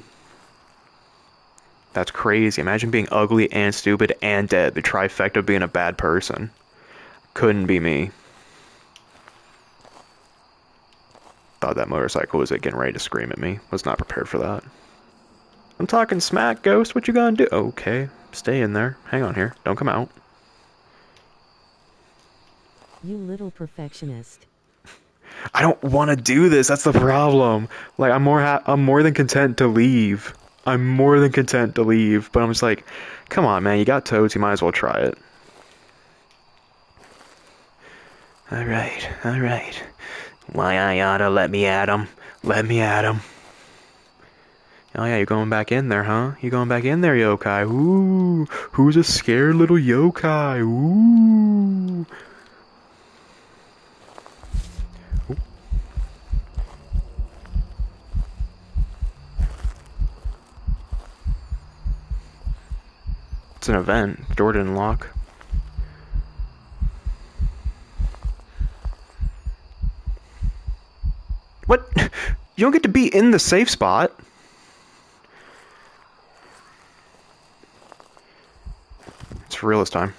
That's crazy. Imagine being ugly and stupid and dead. The trifecta of being a bad person. Couldn't be me. Thought that motorcycle was getting ready to scream at me. Was not prepared for that. I'm talking smack, ghost. What you gonna do? Okay, stay in there. Hang on here. Don't come out. You little perfectionist. I don't want to do this. That's the problem. Like I'm more than content to leave. I'm more than content to leave. But I'm just like, come on, man. You got toads. You might as well try it. All right. Why I oughta let me at him. Let me at him. Oh yeah, you're going back in there, huh? You going back in there, yokai? Ooh, who's a scared little yokai? Ooh. It's an event. Door didn't lock. What? You don't get to be in the safe spot. It's for real this time.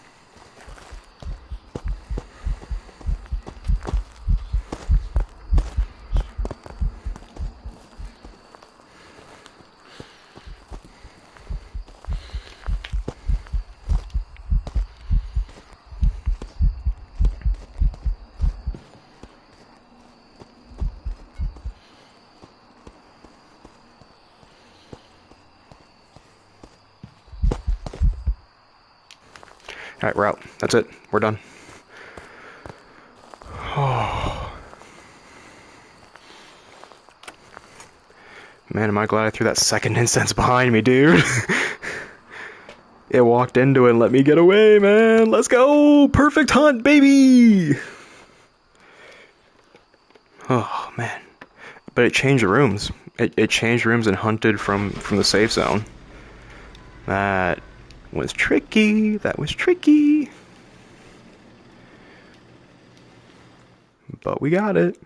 Alright, we're out. That's it. We're done. Oh. Man, am I glad I threw that second incense behind me, dude. It walked into it and let me get away, man. Let's go! Perfect hunt, baby! Oh, man. But it changed the rooms. It changed rooms and hunted from the safe zone. That was tricky. That was tricky. But we got it.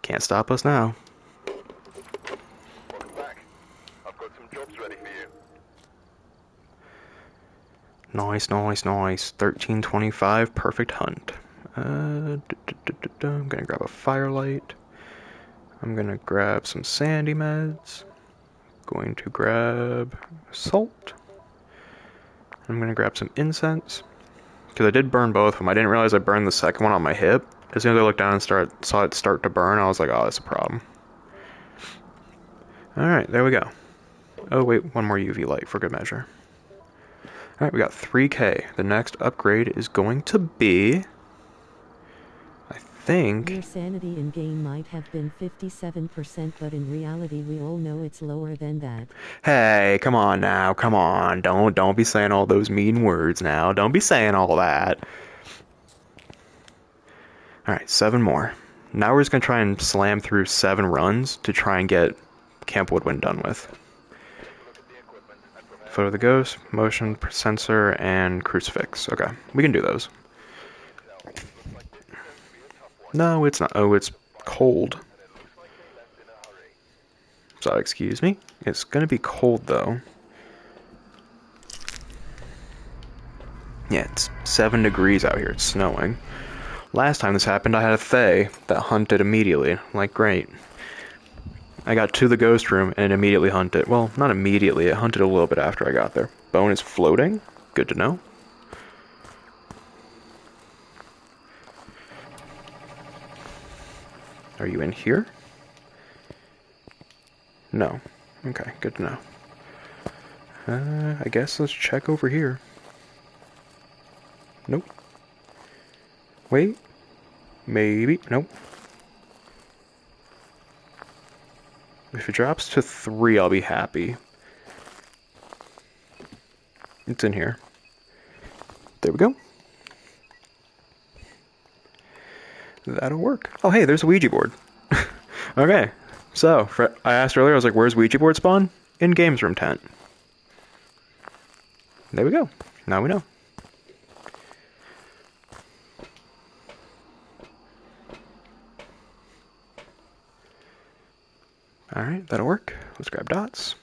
Can't stop us now. Welcome back. I've got some jobs ready for you. Nice, nice, nice. 1325, perfect hunt. I'm gonna grab a firelight. I'm gonna grab some sandy meds. Going to grab salt. I'm gonna grab some incense. Because I did burn both of them. I didn't realize I burned the second one on my hip. As soon as I looked down and saw it start to burn, I was like, oh, that's a problem. Alright, there we go. Oh, wait, one more UV light for good measure. Alright, we got 3K. The next upgrade is going to be... I think... Your sanity in game might have been 57%, but in reality we all know it's lower than that. Hey, come on now, come on. Don't be saying all those mean words now. Don't be saying all that. Alright, 7 more. Now we're just going to try and slam through 7 runs to try and get Camp Woodwind done with. Photo of the ghost, motion sensor, and crucifix. Okay, we can do those. No, it's not. Oh, it's cold. So, excuse me. It's going to be cold, though. Yeah, it's 7 degrees out here. It's snowing. Last time this happened, I had a Fae that hunted immediately. Like, great. I got to the ghost room and it immediately hunted. Well, not immediately. It hunted a little bit after I got there. Bone is floating. Good to know. Are you in here? No. Okay, good to know. I guess let's check over here. Nope. Wait. Maybe. Nope. If it drops to 3, I'll be happy. It's in here. There we go. That'll work. Oh, hey, there's a Ouija board. Okay. So, I asked earlier, I was like, where's Ouija board spawn? In games room tent. There we go. Now we know. Alright, that'll work. Let's grab dots.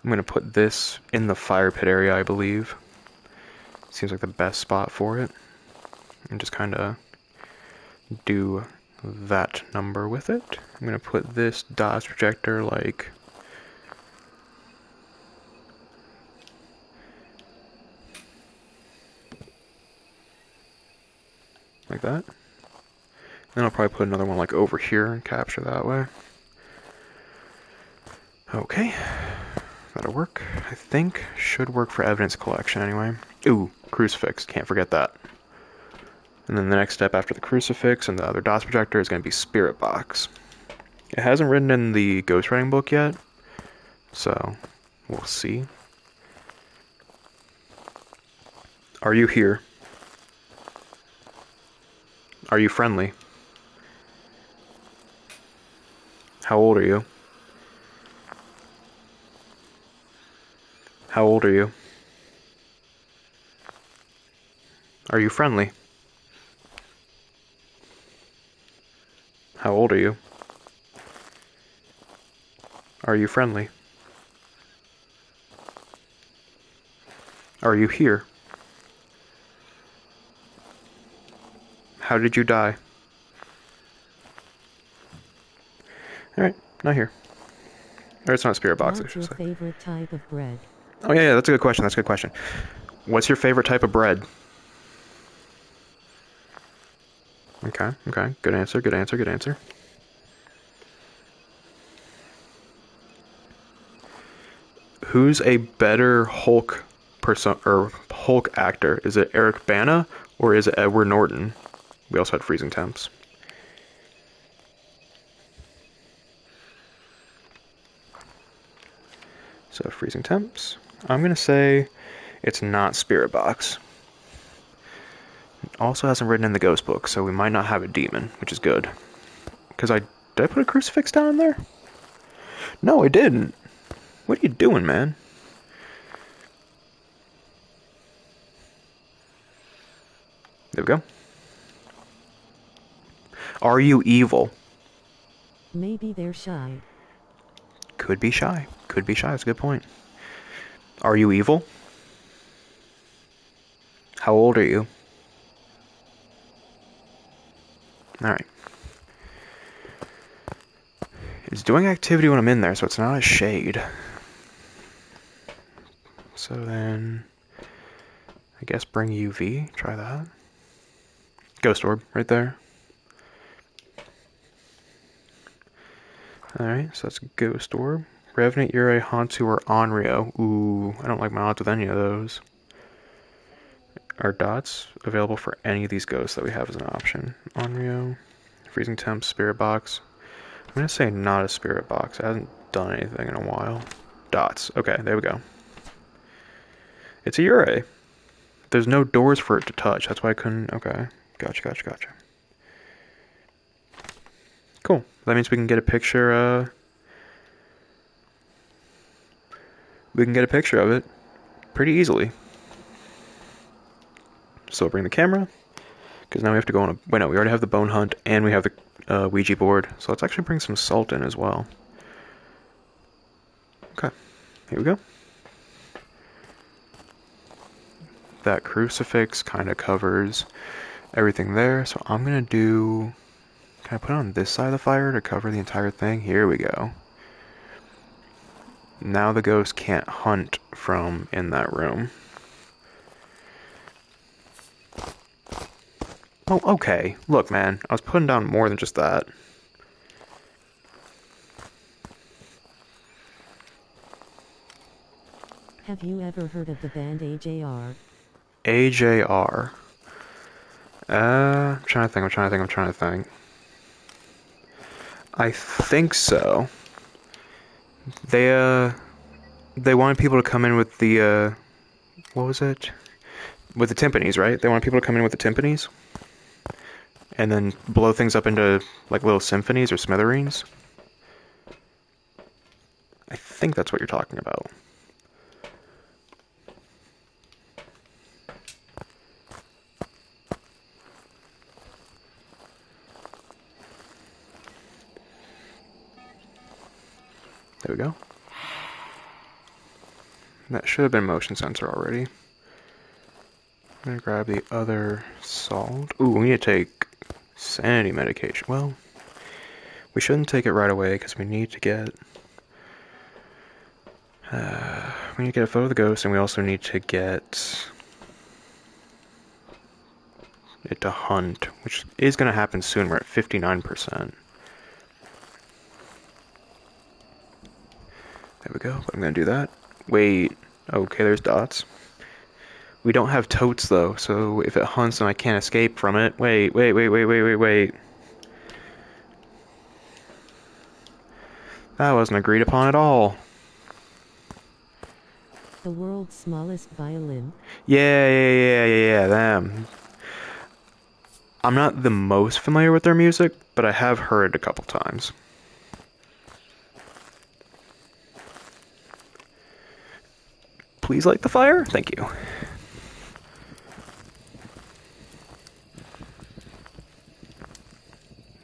I'm gonna put this in the fire pit area, I believe. Seems like the best spot for it. And just kinda do that number with it. I'm gonna put this DOS projector like that. Then I'll probably put another one like over here and capture that way. Okay, that'll work. I think should work for evidence collection anyway. Ooh, crucifix, can't forget that. And then the next step after the crucifix and the other DOS projector is going to be spirit box. It hasn't written in the ghostwriting book yet, so we'll see. Are you here? Are you friendly? How old are you? How old are you? Are you friendly? How old are you? Are you friendly? Are you here? How did you die? Alright, not here. Or it's not a spirit box, I What's should your say. favorite type of bread? Oh yeah, that's a good question, that's a good question. What's your favorite type of bread? Okay, okay. Good answer, good answer, good answer. Who's a better Hulk person or Hulk actor? Is it Eric Bana or is it Edward Norton? We also had freezing temps. So freezing temps. I'm gonna say it's not Spirit Box. It also hasn't written in the ghost book, so we might not have a demon, which is good. Because did I put a crucifix down in there? No, I didn't. What are you doing, man? There we go. Are you evil? Maybe they're shy. Could be shy. Could be shy. That's a good point. Are you evil? How old are you? Alright. It's doing activity when I'm in there, so it's not a shade. So then, I guess bring UV. Try that. Ghost orb, right there. Alright, so that's Ghost orb. Revenant, Yurei, Hantu, or Onryo. Ooh, I don't like my odds with any of those. Are dots available for any of these ghosts that we have as an option? Onryo, Freezing Temp, Spirit Box. I'm gonna say not a Spirit Box. It hasn't done anything in a while. Dots. Okay, there we go. It's a Yurei. There's no doors for it to touch. That's why I couldn't... Okay. Gotcha, gotcha, gotcha. Cool. That means we can get a picture, we can get a picture of it pretty easily. So I'll bring the camera, because now we have to go on a... Wait, no, we already have the bone hunt, and we have the Ouija board. So let's actually bring some salt in as well. Okay, here we go. That crucifix kind of covers everything there, so I'm going to do... Can I put it on this side of the fire to cover the entire thing? Here we go. Now the ghost can't hunt from in that room. Oh, okay. Look, man, I was putting down more than just that. Have you ever heard of the band AJR? AJR. I'm trying to think. I think so. They wanted people to come in with the, what was it? With the timpanis, right? They wanted people to come in with the timpanis? And then blow things up into, like, little symphonies or smithereens? I think that's what you're talking about. There we go. That should have been motion sensor already. I'm gonna grab the other salt. Ooh, we need to take sanity medication. Well, we shouldn't take it right away because we need to get... we need to get a photo of the ghost, and we also need to get it to hunt, which is going to happen soon. We're at 59%. There we go. I'm going to do that. Wait. Okay, there's dots. We don't have totes, though, so if it hunts and I can't escape from it... Wait. That wasn't agreed upon at all. The world's smallest violin. Yeah, them. I'm not the most familiar with their music, but I have heard it a couple times. Please light the fire? Thank you.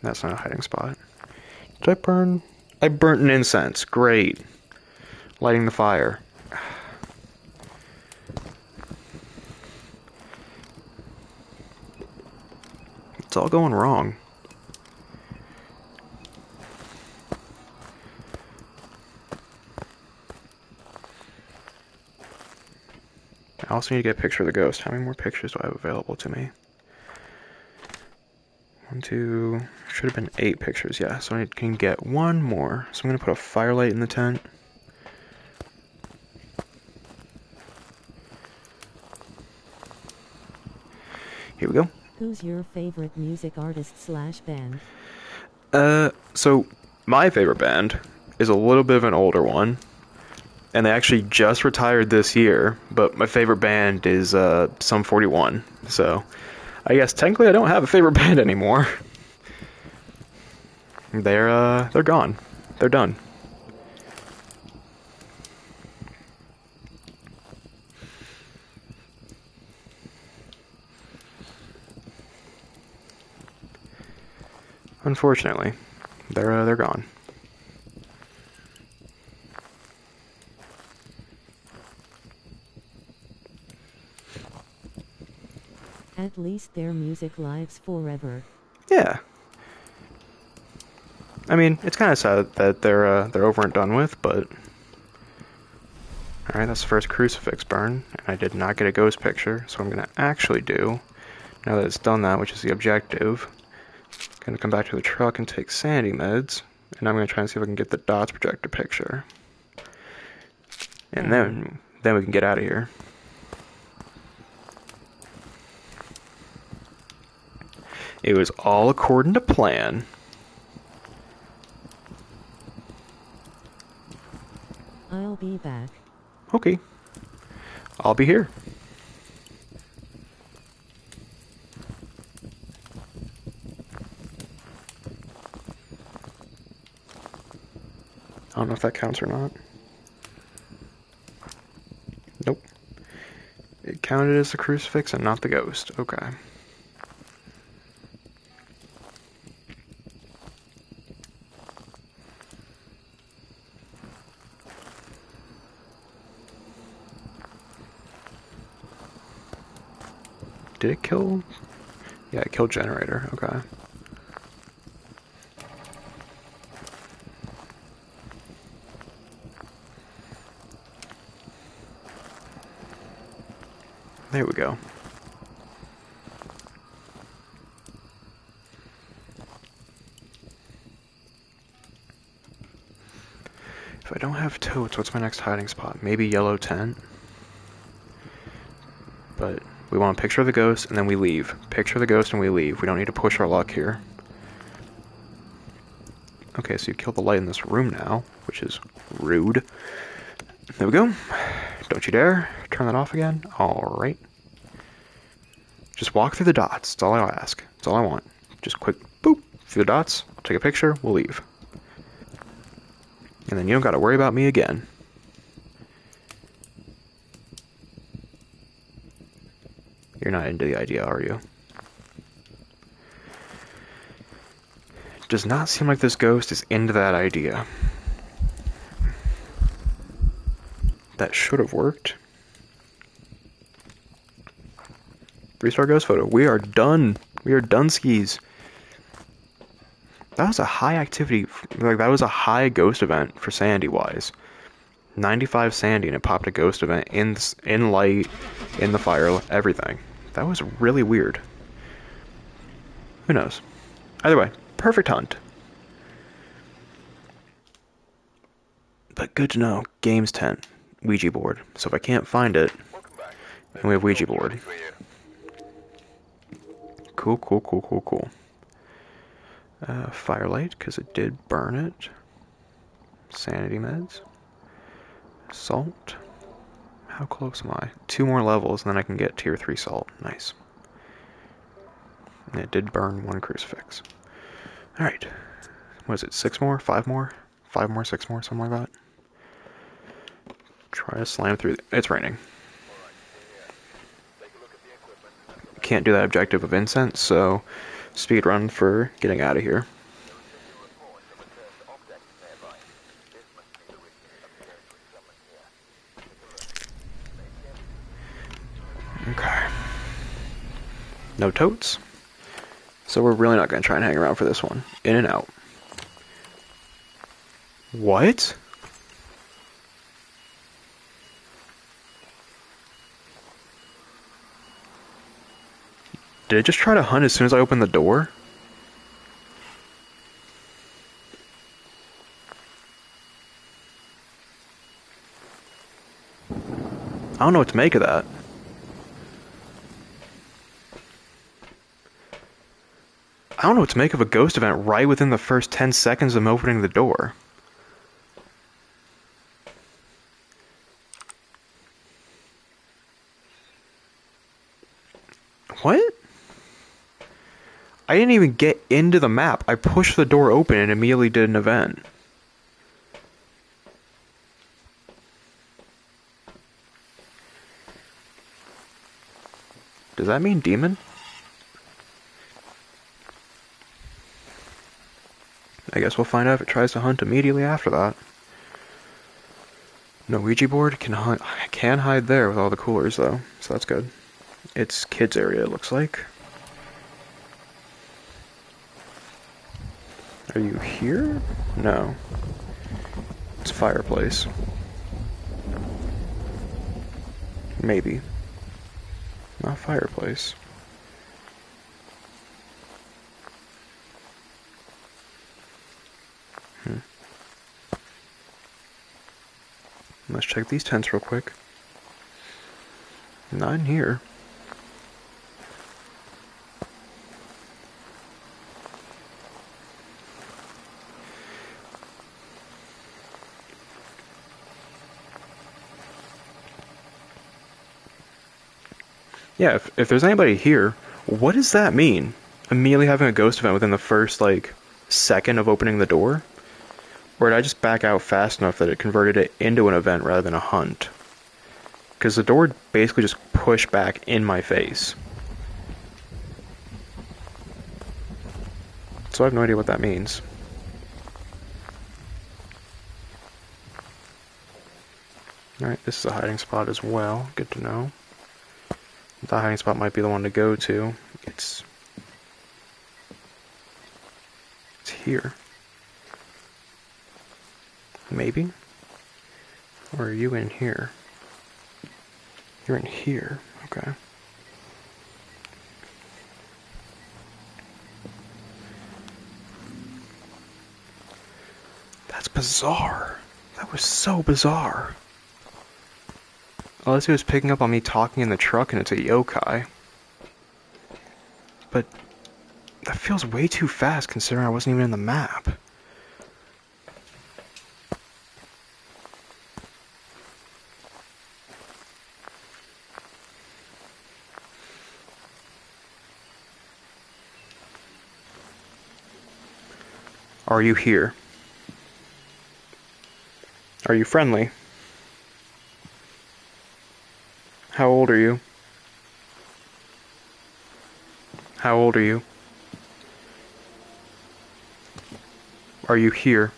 That's not a hiding spot. Did I burn I burnt an incense. Great. Lighting the fire. It's all going wrong. I also need to get a picture of the ghost. How many more pictures do I have available to me? 1, 2... Should have been 8 pictures, yeah. So I can get one more. So I'm going to put a firelight in the tent. Here we go. Who's your favorite music artist slash band? So my favorite band is a little bit of an older one. And they actually just retired this year, but my favorite band is Sum 41. So I guess technically I don't have a favorite band anymore. They're gone. They're done. Unfortunately, they're gone. At least their music lives forever. Yeah. I mean, it's kind of sad that they're over and done with, but all right, that's the first crucifix burn, and I did not get a ghost picture. So what I'm gonna actually do, now that it's done that, which is the objective, I'm gonna come back to the truck and take sanity meds, and I'm gonna try and see if I can get the dots projector picture, and then we can get out of here. It was all according to plan. I'll be back. Okay. I'll be here. I don't know if that counts or not. Nope. It counted as the crucifix and not the ghost. Okay. Did it kill? Yeah, it killed generator. Okay. There we go. If I don't have totes, what's my next hiding spot? Maybe yellow tent? But we want a picture of the ghost and then we leave. Picture of the ghost and we leave. We don't need to push our luck here. Okay, so you killed the light in this room now, which is rude. There we go. Don't you dare turn that off again. Alright. Just walk through the dots. That's all I ask. That's all I want. Just quick boop through the dots. I'll take a picture. We'll leave. And then you don't got to worry about me again. You're not into the idea, are you? Does not seem like this ghost is into that idea. That should have worked. 3-star ghost photo. We are done. We are done skis. That was a high activity. Like, that was a high ghost event for sandy wise. 95 sandy, and it popped a ghost event in light, in the fire, everything. That was really weird. Who knows? Either way, perfect hunt. But good to know. Games 10. Ouija board. So if I can't find it, and we have Ouija board. Cool, cool, cool, cool, cool. Firelight, because it did burn it. Sanity meds. Salt. How close am I? 2 more levels, and then I can get tier 3 salt. Nice. And it did burn 1 crucifix. Alright. What is it? 6 more? 5 more? 5 more, 6 more, something like that. Try to slam through. It's raining. Can't do that objective of incense, so speed run for getting out of here. No totes. So we're really not going to try and hang around for this one. In and out. What? Did it just try to hunt as soon as I opened the door? I don't know what to make of that. I don't know what to make of a ghost event right within the first 10 seconds of opening the door. What? I didn't even get into the map. I pushed the door open and immediately did an event. Does that mean demon? I guess we'll find out if it tries to hunt immediately after that. No Ouija board can hunt. I can hide there with all the coolers though, so that's good. It's kids area, it looks like. Are you here? No. It's fireplace. Maybe. Not fireplace. Let's check these tents real quick. Not in here. Yeah, if there's anybody here, what does that mean? Immediately having a ghost event within the first, like, second of opening the door? Or did I just back out fast enough that it converted it into an event rather than a hunt? Because the door basically just pushed back in my face. So I have no idea what that means. Alright, this is a hiding spot as well. Good to know. The hiding spot might be the one to go to. It's here. Maybe? Or are you in here? You're in here. Okay. That's bizarre. That was so bizarre. Unless he was picking up on me talking in the truck and it's a yokai. But that feels way too fast considering I wasn't even in the map. Are you here? Are you friendly? How old are you? How old are you? Are you here?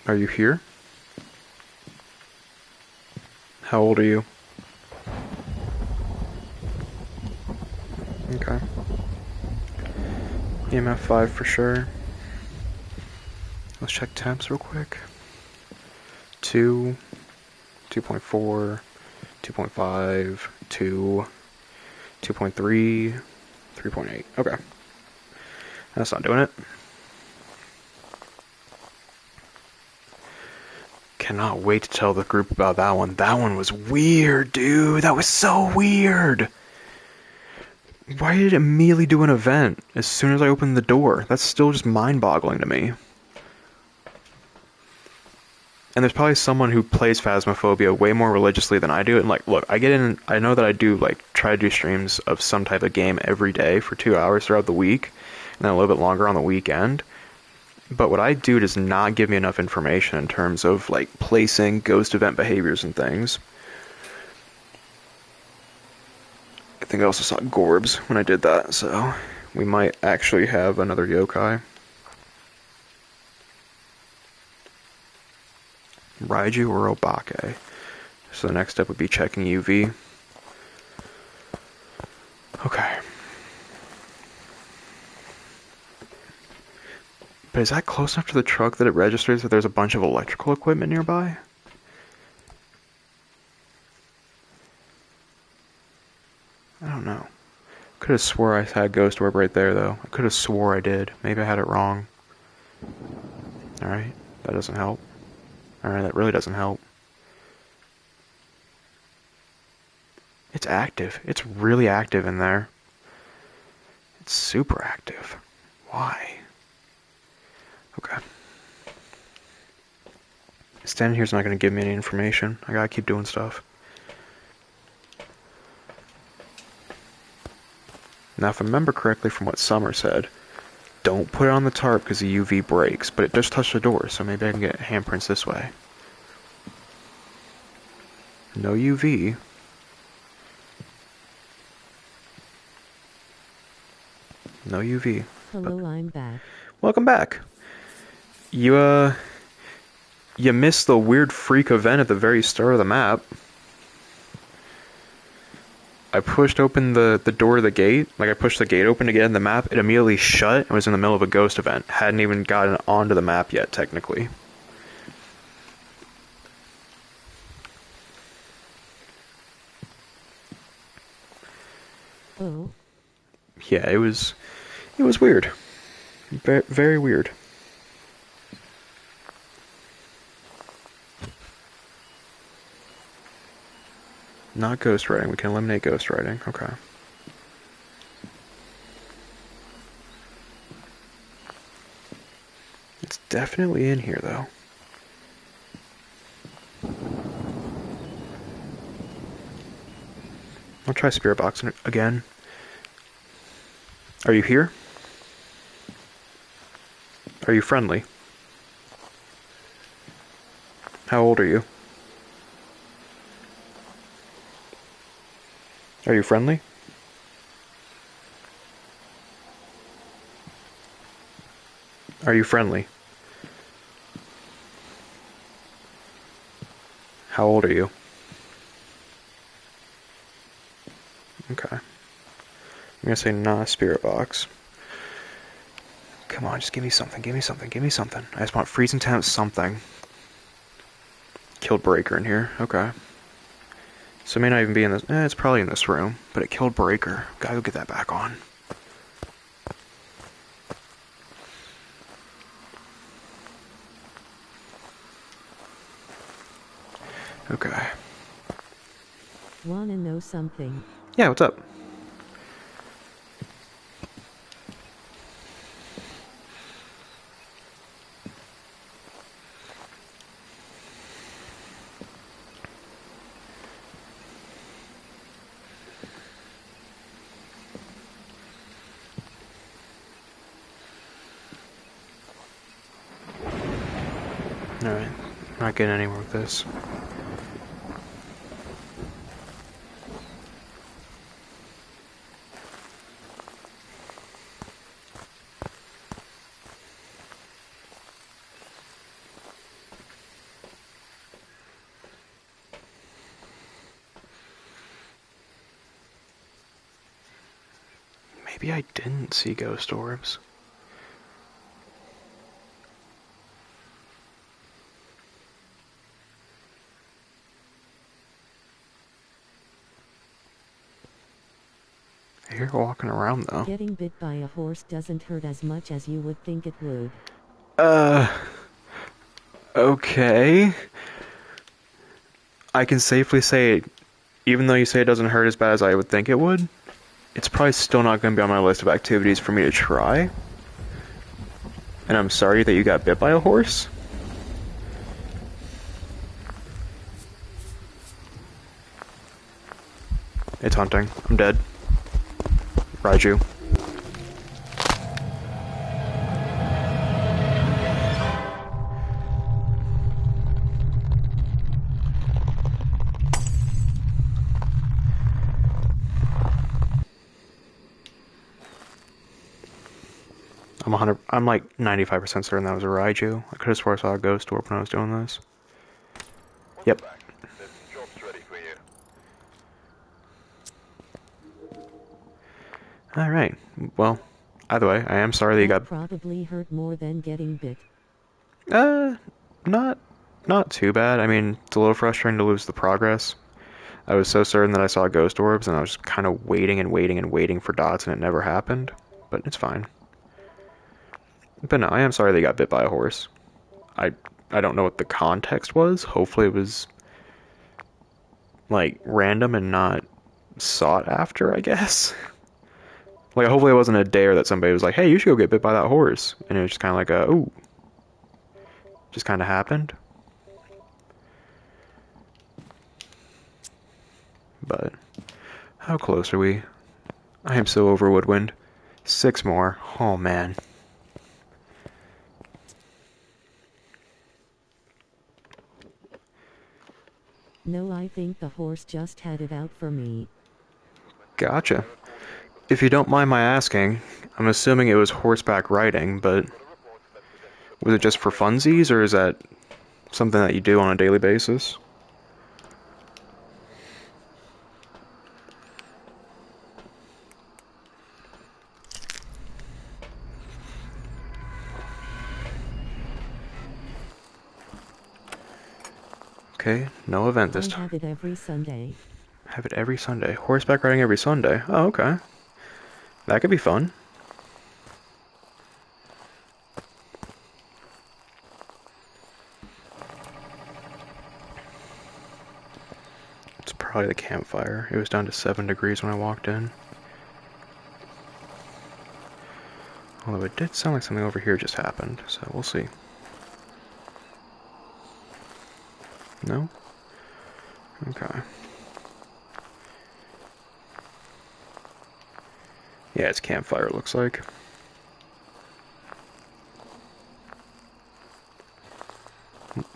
Are you here? How old are you? Okay. EMF 5 for sure. Let's check temps real quick. 2, 2.4, 2.5, 2, 2.3, 3.8. Okay. That's not doing it. Cannot wait to tell the group about that one. That one was weird, dude. That was so weird. Why did it immediately do an event as soon as I opened the door? That's still just mind-boggling to me. And there's probably someone who plays Phasmophobia way more religiously than I do. And like, look, I know that I do like try to do streams of some type of game every day for 2 hours throughout the week, and then a little bit longer on the weekend. But what I do does not give me enough information in terms of like placing ghost event behaviors and things. I think I also saw Gorbs when I did that, so we might actually have another yokai. Raiju or Obake. So the next step would be checking UV. Okay. But is that close enough to the truck that it registers that there's a bunch of electrical equipment nearby? I don't know. Could have swore I had ghost orb right there, though. I could have swore I did. Maybe I had it wrong. Alright, that doesn't help. Alright, that really doesn't help. It's active. It's really active in there. It's super active. Why? Okay. Standing here's not going to give me any information. I gotta keep doing stuff. Now, if I remember correctly from what Summer said, don't put it on the tarp because the UV breaks, but it does touch the door, so maybe I can get handprints this way. No UV. No UV. Hello, I'm back. Welcome back. You missed the weird freak event at the very start of the map. I pushed open the door of the gate. Like, I pushed the gate open to get in the map. It immediately shut and was in the middle of a ghost event. Hadn't even gotten onto the map yet, technically. Oh, Yeah, it was weird. Very, very weird. Not ghost writing. We can eliminate ghost writing. Okay. It's definitely in here, though. I'll try spirit box again. Are you here? Are you friendly? How old are you? Are you friendly? Are you friendly? How old are you? Okay. I'm gonna say nah, spirit box. Come on, just give me something, give me something, give me something. I just want freezing temps something. Killed Breaker in here, okay. So it may not even be in this, it's probably in this room, but it killed Breaker. Gotta go get that back on. Okay. wanna know something? Yeah, what's up? Alright, not getting anywhere with this. Maybe I didn't see ghost orbs. I hear her walking around though. Getting bit by a horse doesn't hurt as much as you would think it would. Okay. I can safely say, even though you say it doesn't hurt as bad as I would think it would, it's probably still not going to be on my list of activities for me to try. And I'm sorry that you got bit by a horse. It's hunting. I'm dead. Raiju. I'm like 95% certain that was a Raiju. I could have swore I saw a ghost orb when I was doing this. Yep. Back. There's jobs ready for you. Alright, well, either way, I am sorry that you That got... probably hurt more than getting bit. Uh, not, not too bad. I mean, it's a little frustrating to lose the progress. I was so certain that I saw ghost orbs, and I was kind of waiting and waiting and waiting for dots, and it never happened. But it's fine. But no, I am sorry they got bit by a horse. I I don't know what the context was. Hopefully it was, like, random and not sought after, I guess. Like, hopefully it wasn't a dare that somebody was like, hey, you should go get bit by that horse. And it was just kind of like ooh. Just kind of happened. But, how close are we? I am so over Woodwind. 6 more. Oh, man. No, I think the horse just had it out for me. Gotcha. If you don't mind my asking, I'm assuming it was horseback riding, but was it just for funsies, or is that something that you do on a daily basis? Okay, no event this I time. have it every Sunday. Have it every Sunday. Horseback riding every Sunday. Oh, okay. That could be fun. It's probably the campfire. It was down to 7 degrees when I walked in. Although it did sound like something over here just happened, so we'll see. No? Okay. Yeah, it's campfire, it looks like.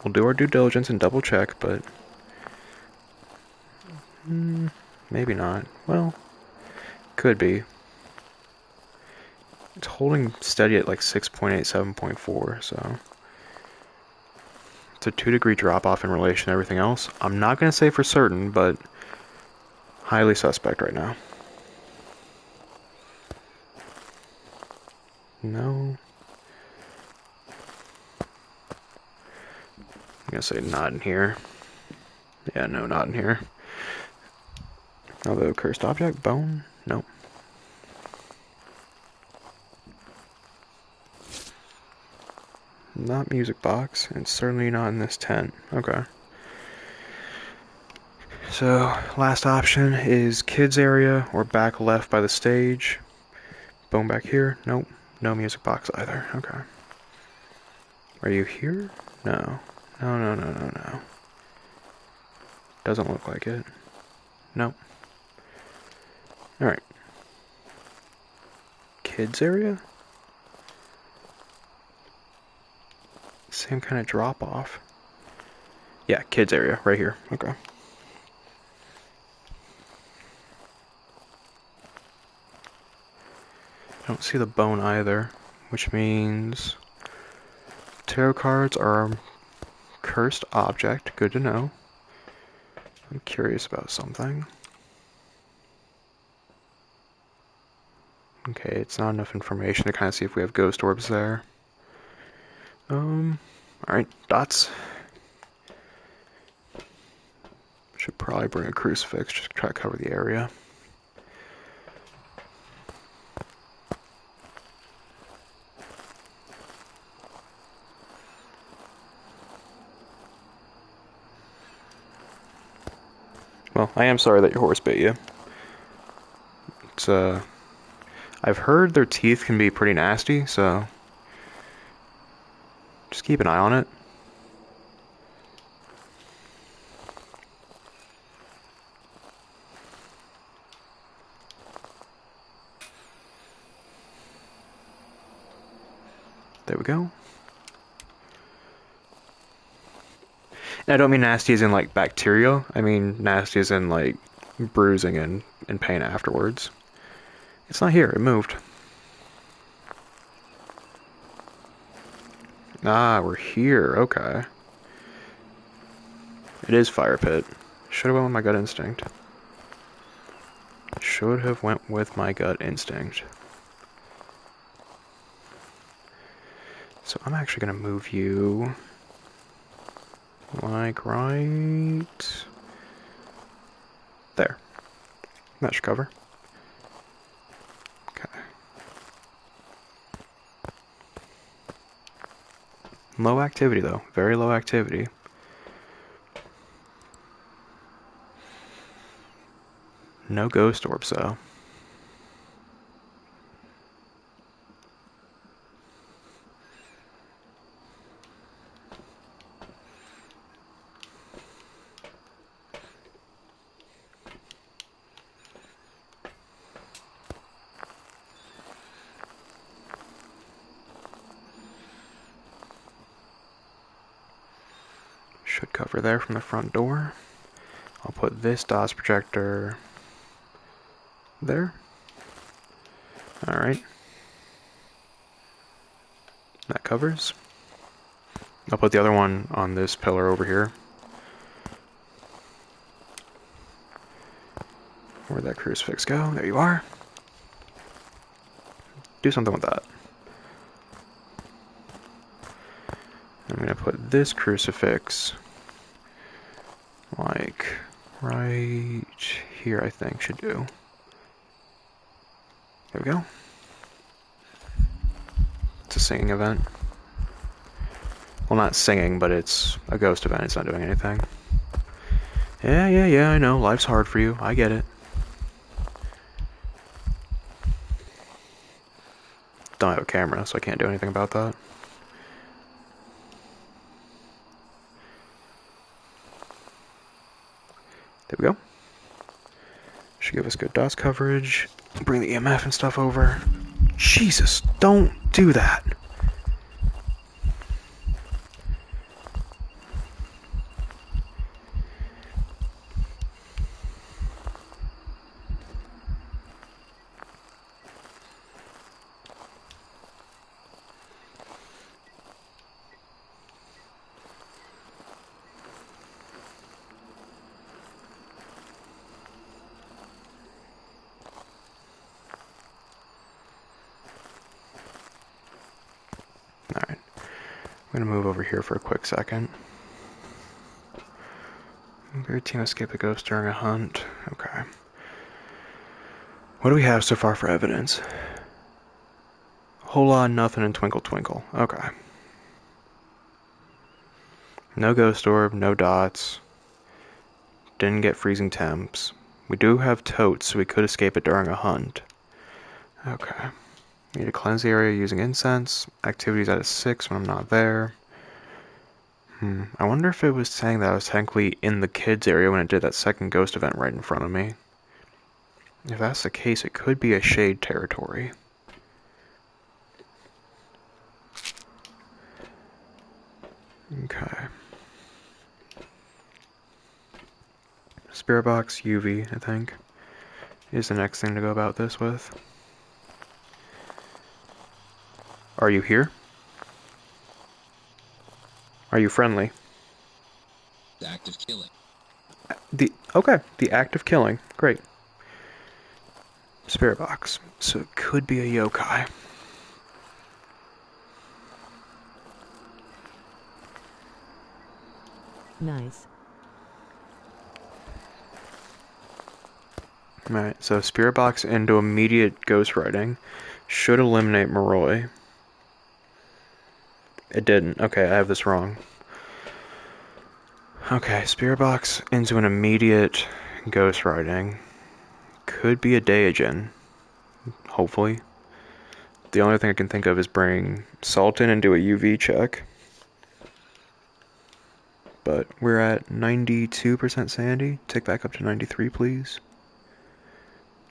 We'll do our due diligence and double check, but... maybe not. Well, could be. It's holding steady at like 6.8, 7.4, so... It's a 2-degree drop-off in relation to everything else. I'm not going to say for certain, but... highly suspect right now. No. I'm gonna say not in here. Yeah, no, not in here. Although, cursed object? Bone? Nope. Not music box, and certainly not in this tent. Okay. So, last option is kids area or back left by the stage. Bone back here? Nope. No music box either. Okay. Are you here? No. No, no, no, no, no. Doesn't look like it. Nope. Alright. Kids area? Same kind of drop off. Yeah, kids area, right here. Okay. I don't see the bone either, which means tarot cards are a cursed object. Good to know. I'm curious about something. Okay, it's not enough information to kind of see if we have ghost orbs there. Alright, dots. Should probably bring a crucifix, just try to cover the area. Well, I am sorry that your horse bit you. It's, I've heard their teeth can be pretty nasty, so just keep an eye on it. There we go. And I don't mean nasty as in like bacterial. I mean nasty as in like bruising and pain afterwards. It's not here. It moved. Ah, we're here. Okay. It is fire pit. Should have went with my gut instinct. Should have went with my gut instinct. So I'm actually going to move you like right there. That should cover. Okay. Low activity though, very low activity. No ghost orbs though. Should cover there from the front door. I'll put this DOS projector there. Alright. That covers. I'll put the other one on this pillar over here. Where'd that crucifix go? There you are. Do something with that. I'm going to put this crucifix like right here, I think, should do. There we go. It's a singing event. Well, not singing, but it's a ghost event. It's not doing anything. Yeah, I know. Life's hard for you. I get it. Don't have a camera, so I can't do anything about that. There we go. Should give us good DOS coverage. Bring the EMF and stuff over. Jesus, don't do that. Alright. I'm going to move over here for a quick second. Your team escaped a ghost during a hunt. Okay. What do we have so far for evidence? Whole lot, nothing, and twinkle twinkle. Okay. No ghost orb, no dots. Didn't get freezing temps. We do have totes, so we could escape it during a hunt. Okay. Need to cleanse the area using incense. Activity's at a 6 when I'm not there. I wonder if it was saying that I was technically in the kids area when it did that second ghost event right in front of me. If that's the case, it could be a shade territory. Okay. Spirit box, UV, I think, is the next thing to go about this with. Are you here? Are you friendly? Active killing. The act of killing. Great. Spirit box. So it could be a yokai. Nice. Alright, so spirit box into immediate ghost writing should eliminate Moroi. It didn't. Okay, I have this wrong. Okay, spirit box into an immediate ghost writing. Could be a Daijin. Hopefully. The only thing I can think of is bring Salt in and do a UV check. But we're at 92% sanity. Take back up to 93, please.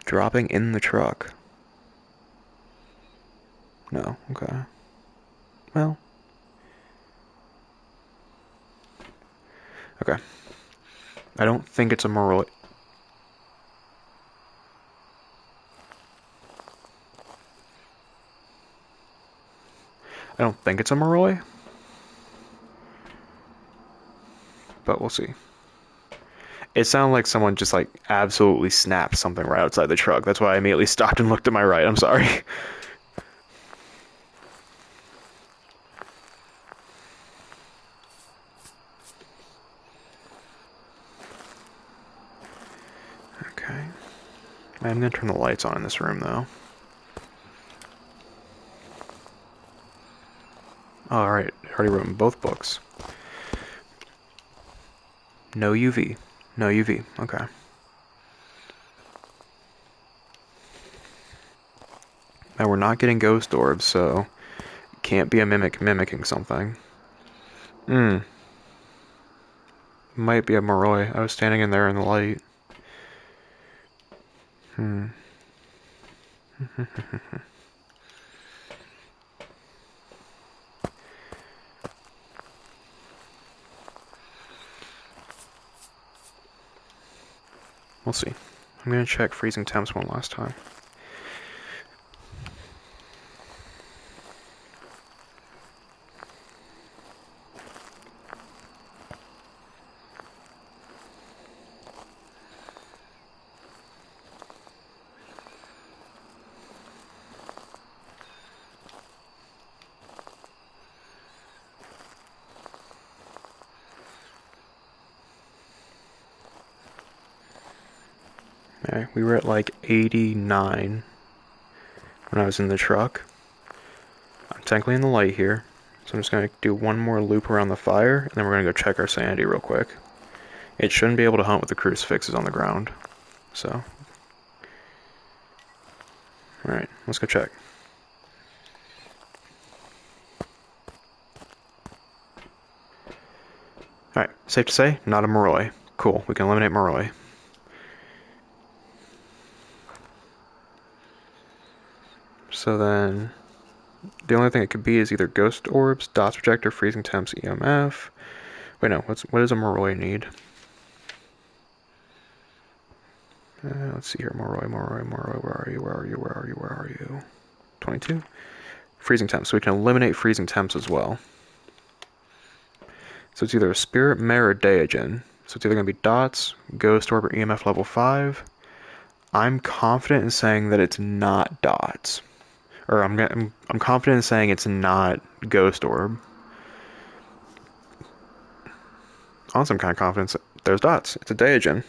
Dropping in the truck. No, okay. Well. Okay. I don't think it's a Moroi. I don't think it's a Moroi. But we'll see. It sounded like someone just like absolutely snapped something right outside the truck. That's why I immediately stopped and looked to my right. I'm sorry. Okay. I'm gonna turn the lights on in this room though. Oh, alright, I already wrote in both books. No UV. No UV. Okay. Now we're not getting ghost orbs, so can't be a mimic mimicking something. Might be a Moroi. I was standing in there in the light. We'll see. I'm gonna check freezing temps one last time. Okay, we were at like 89 when I was in the truck. I'm technically in the light here, so I'm just gonna do one more loop around the fire, and then we're gonna go check our sanity real quick. It shouldn't be able to hunt with the crucifixes on the ground, so. Alright, let's go check. Alright, safe to say, not a Moroi. Cool, we can eliminate Moroi. So then, the only thing it could be is either ghost orbs, dots projector, freezing temps, EMF. Wait, no, what does a Moroi need? Let's see here, Moroi, where are you? 22? Freezing temps, so we can eliminate freezing temps as well. So it's either a spirit, mare, or Daijin. So it's either going to be dots, ghost orb, or EMF level 5. I'm confident in saying that it's not dots. Or I'm confident in saying it's not ghost orb. Also, I'm kind of confident there's dots. It's a Daijin.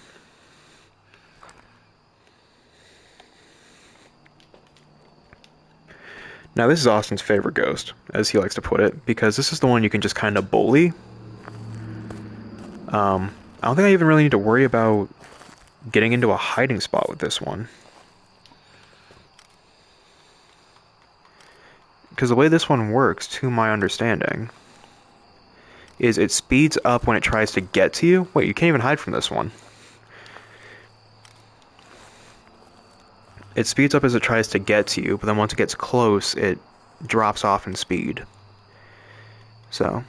Now this is Austin's favorite ghost, as he likes to put it, because this is the one you can just kind of bully. I don't think I even really need to worry about getting into a hiding spot with this one. Because the way this one works, to my understanding, is it speeds up when it tries to get to you. Wait, you can't even hide from this one. It speeds up as it tries to get to you, but then once it gets close, it drops off in speed. So,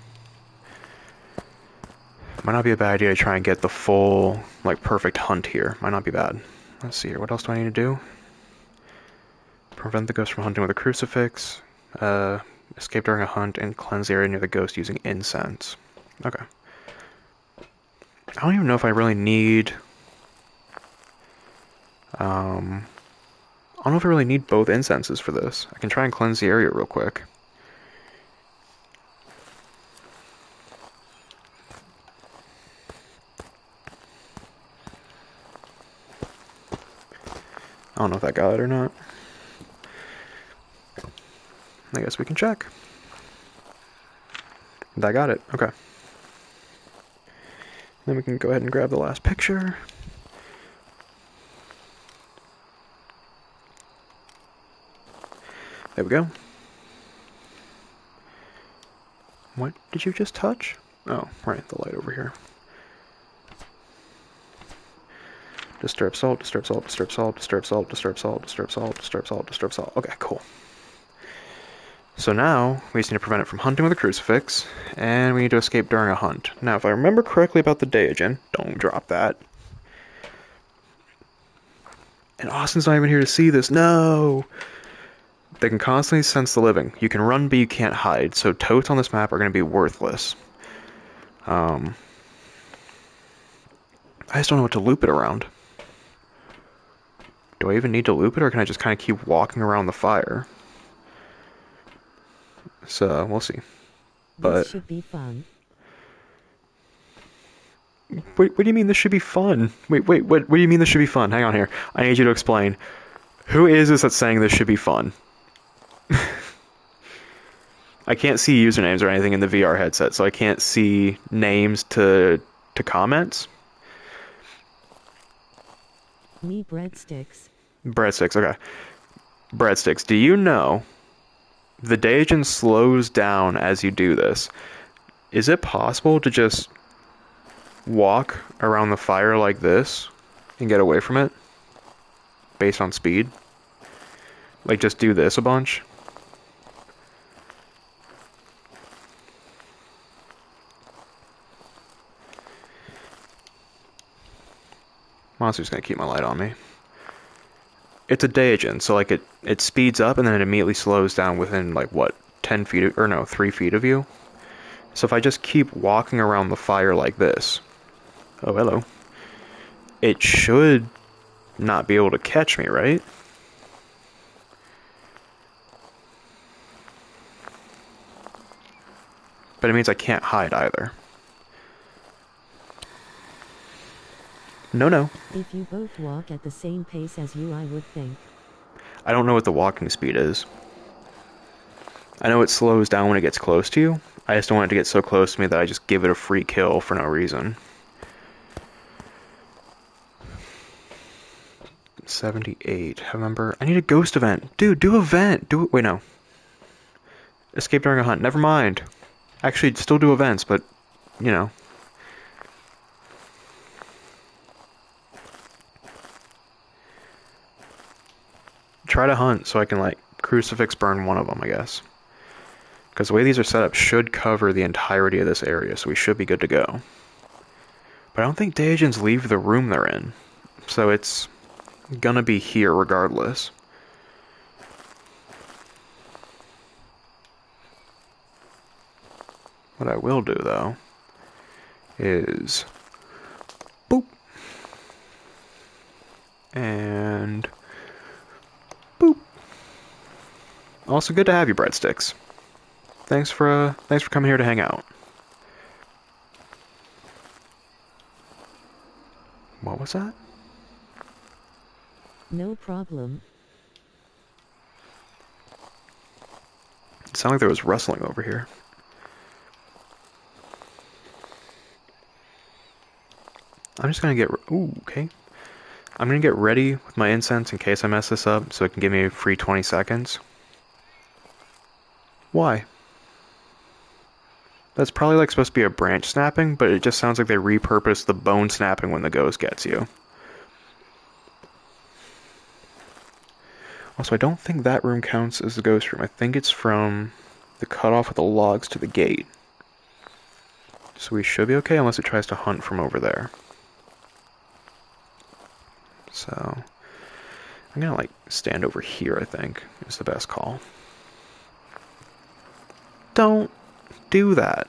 might not be a bad idea to try and get the full, like, perfect hunt here. Might not be bad. Let's see here, what else do I need to do? Prevent the ghost from hunting with a crucifix. Escape during a hunt, and cleanse the area near the ghost using incense. Okay. I don't even know if I really need... I don't know if I really need both incenses for this. I can try and cleanse the area real quick. I don't know if that got it or not. I guess we can check. That got it. Okay. Then we can go ahead and grab the last picture. There we go. What did you just touch? Oh, right, the light over here. Disturb salt, disturb salt, disturb salt, disturb salt, disturb salt, disturb salt, disturb salt, disturb salt. Okay, cool. So now, we just need to prevent it from hunting with a crucifix, and we need to escape during a hunt. Now, if I remember correctly about the Daijin, don't drop that. And Austin's not even here to see this. No! They can constantly sense the living. You can run, but you can't hide. So totes on this map are going to be worthless. So I just don't know what to loop it around. Do I even need to loop it, or can I just kind of keep walking around the fire? So, we'll see. But This should be fun. what do you mean this should be fun? Wait, what do you mean this should be fun? Hang on here. I need you to explain. Who is this that's saying this should be fun? I can't see usernames or anything in the VR headset, so I can't see names to comments. Me breadsticks. Breadsticks, okay. Breadsticks, do you know the Daijin slows down as you do this? Is it possible to just walk around the fire like this and get away from it based on speed? Like, just do this a bunch? Monster's gonna keep my light on me. It's a Daijin, so like it speeds up and then it immediately slows down within like what, 10 feet or no, 3 feet of you. So if I just keep walking around the fire like this, oh hello, it should not be able to catch me, right? But it means I can't hide either. No. If you both walk at the same pace as you, I would think. I don't know what the walking speed is. I know it slows down when it gets close to you. I just don't want it to get so close to me that I just give it a free kill for no reason. 78. Remember, I need a ghost event. Dude, do event. Do it. Wait, no. Escape during a hunt. Never mind. Actually, still do events, but, you know. Try to hunt so I can, like, crucifix burn one of them, I guess. Because the way these are set up should cover the entirety of this area, so we should be good to go. But I don't think Daijins leave the room they're in. So it's gonna be here regardless. What I will do, though, is boop. And boop. Also good to have you, breadsticks. Thanks for coming here to hang out. What was that? No problem. It sounded like there was rustling over here. I'm just gonna get... Ooh, okay. I'm gonna get ready with my incense in case I mess this up, so it can give me a free 20 seconds. Why? That's probably like supposed to be a branch snapping, but it just sounds like they repurposed the bone snapping when the ghost gets you. Also, I don't think that room counts as the ghost room. I think it's from the cutoff of the logs to the gate. So we should be okay unless it tries to hunt from over there. So I'm gonna like stand over here, I think, is the best call. Don't do that.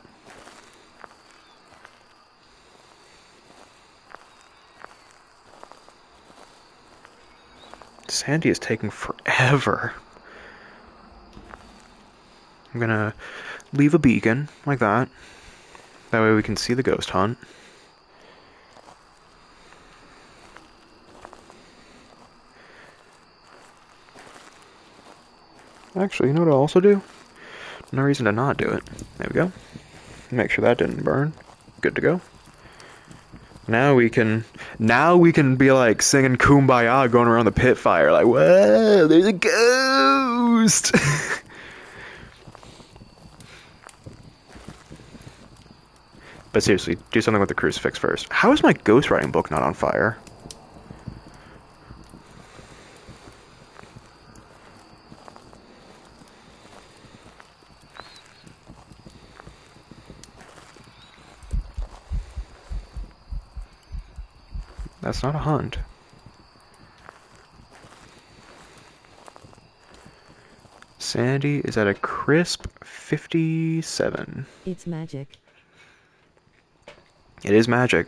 Sandy is taking forever. I'm gonna leave a beacon like that. That way we can see the ghost hunt. Actually, you know what I'll also do? No reason to not do it. There we go. Make sure that didn't burn. Good to go. Now we can be like singing Kumbaya going around the pit fire like, whoa, there's a ghost! But seriously, do something with the crucifix first. How is my ghostwriting book not on fire? That's not a hunt. Sandy is at a crisp 57. It's magic. It is magic.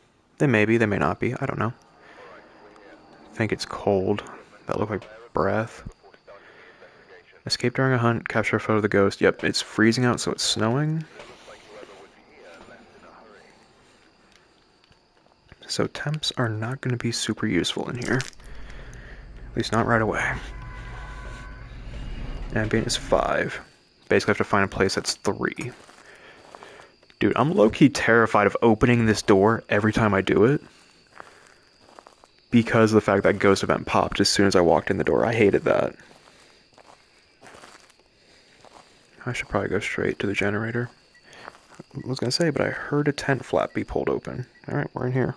They may be, they may not be. I don't know. I think it's cold. That looked like breath. Escape during a hunt. Capture a photo of the ghost. Yep, it's freezing out, so it's snowing. So temps are not going to be super useful in here. At least not right away. Ambient is 5. Basically have to find a place that's 3. Dude, I'm low-key terrified of opening this door every time I do it. Because of the fact that ghost event popped as soon as I walked in the door. I hated that. I should probably go straight to the generator. I was gonna say, but I heard a tent flap be pulled open. Alright, we're in here.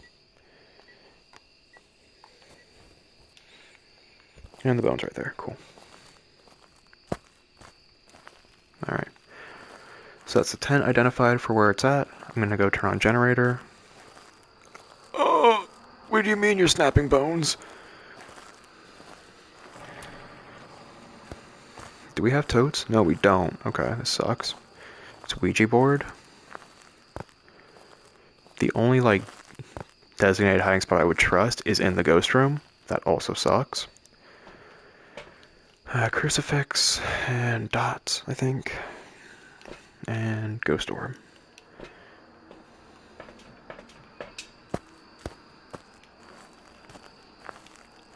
And the bone's right there. Cool. Alright. So that's the tent identified for where it's at. I'm gonna go turn on generator. Oh! What do you mean you're snapping bones? Do we have totes? No, we don't. Okay, this sucks. It's a Ouija board. The only, like, designated hiding spot I would trust is in the ghost room. That also sucks. Crucifix and dots, I think. And ghost orb.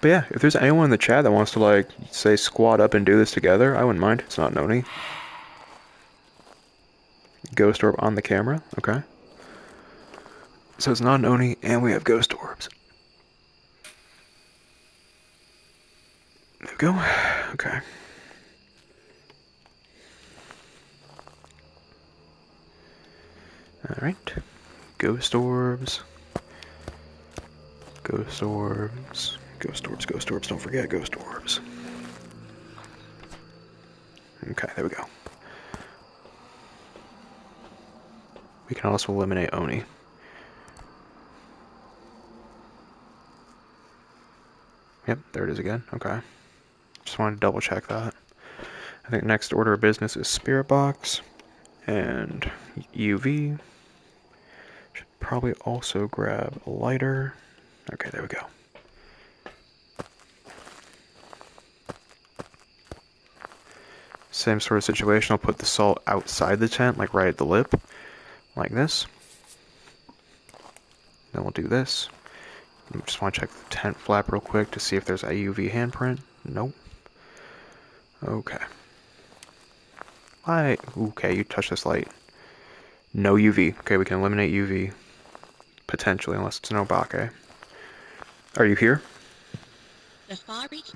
But yeah, if there's anyone in the chat that wants to, like, say squat up and do this together, I wouldn't mind. It's not Noni. Ghost orb on the camera. Okay. So it's not Noni, and we have ghost orbs. There we go. Okay. Alright. Ghost orbs. Ghost orbs. Ghost orbs, ghost orbs. Don't forget ghost orbs. Okay, there we go. We can also eliminate Oni. Yep, there it is again. Okay. Just wanted to double check that. I think next order of business is Spirit Box and UV. Should probably also grab a lighter. Okay, there we go. Same sort of situation. I'll put the salt outside the tent, like right at the lip, like this. Then we'll do this. I just want to check the tent flap real quick to see if there's a UV handprint. Nope. Okay. Okay, you touch this light. No UV. Okay, we can eliminate UV. Potentially, unless it's an Obake. Are you here? The far reach.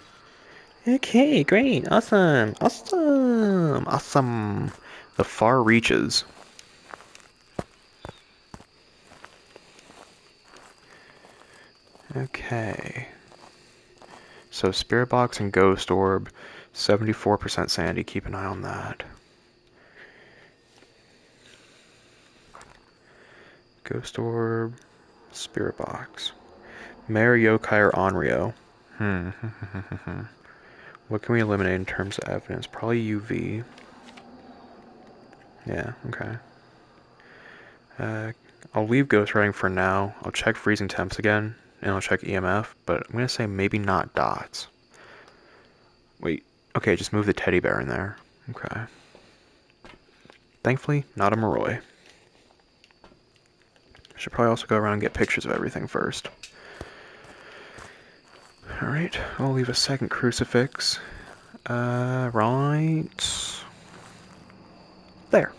Okay, great. Awesome. Awesome. Awesome. The far reaches. Okay. So Spirit Box and Ghost Orb, 74% sanity. Keep an eye on that. Ghost Orb, Spirit Box. Mare, Yokai, or Onryo. What can we eliminate in terms of evidence? Probably UV. Yeah, okay. I'll leave ghost writing for now. I'll check freezing temps again, and I'll check EMF, but I'm gonna say maybe not dots. Wait, okay, just move the teddy bear in there. Okay. Thankfully, not a Moroi. Should probably also go around and get pictures of everything first. Alright, I'll leave a second crucifix. Right there.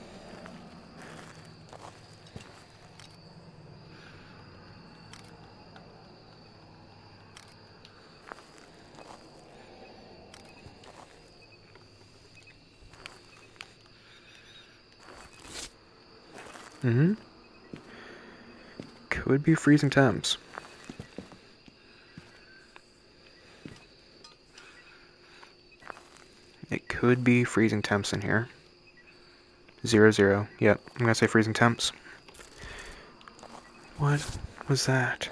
Could be freezing temps. It could be freezing temps in here. 0, 0. Yep, I'm gonna say freezing temps. What was that?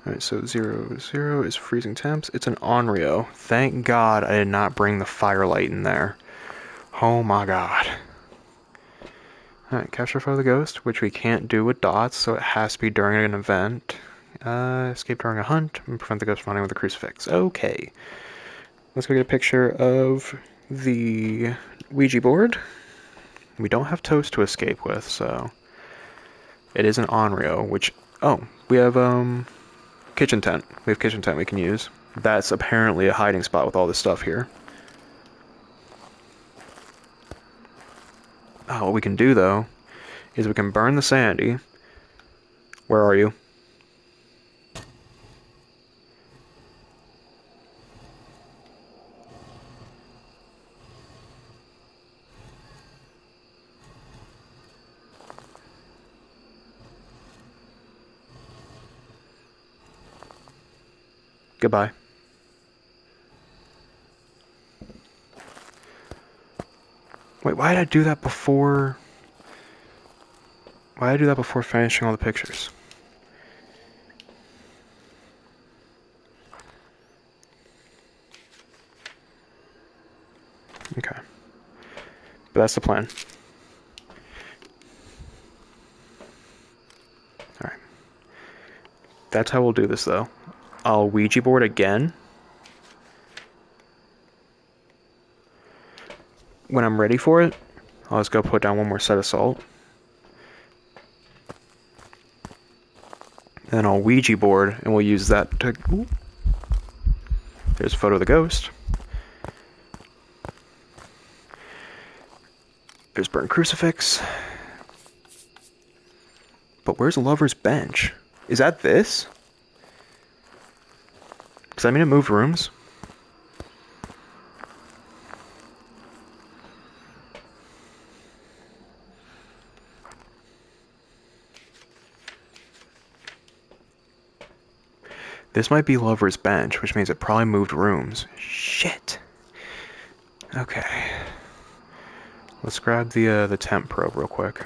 Alright, so 0, 0 is freezing temps. It's an Onryo. Thank God I did not bring the firelight in there. Oh my god. Alright, capture photo of the ghost, which we can't do with dots, so it has to be during an event. Escape during a hunt and prevent the ghost from hunting with a crucifix. Okay. Let's go get a picture of the Ouija board. We don't have toast to escape with, so it is an Onryo, which... Oh, we have, kitchen tent. We have kitchen tent we can use. That's apparently a hiding spot with all this stuff here. Oh, what we can do, though, is we can burn the sandy. Where are you? Goodbye. Wait, why did I do that before... Why did I do that before finishing all the pictures? Okay. But that's the plan. Alright. That's how we'll do this, though. I'll Ouija board again. When I'm ready for it, I'll just go put down one more set of salt. Then I'll Ouija board, and we'll use that to... Ooh. There's a photo of the ghost. There's burnt crucifix. But where's Lover's Bench? Is that this? Does that mean it moved rooms? This might be Lover's Bench, which means it probably moved rooms. Shit. Okay. Let's grab the temp probe real quick.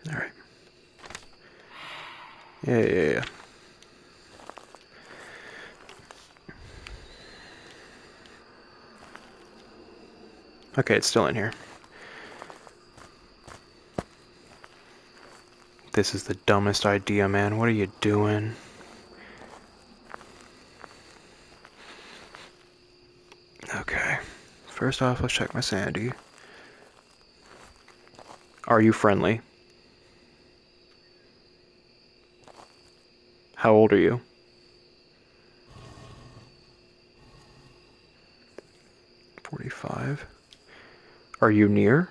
Alright. Yeah. Okay, it's still in here. This is the dumbest idea, man. What are you doing? Okay. First off, let's check my sanity. Are you friendly? How old are you? 45. Are you near?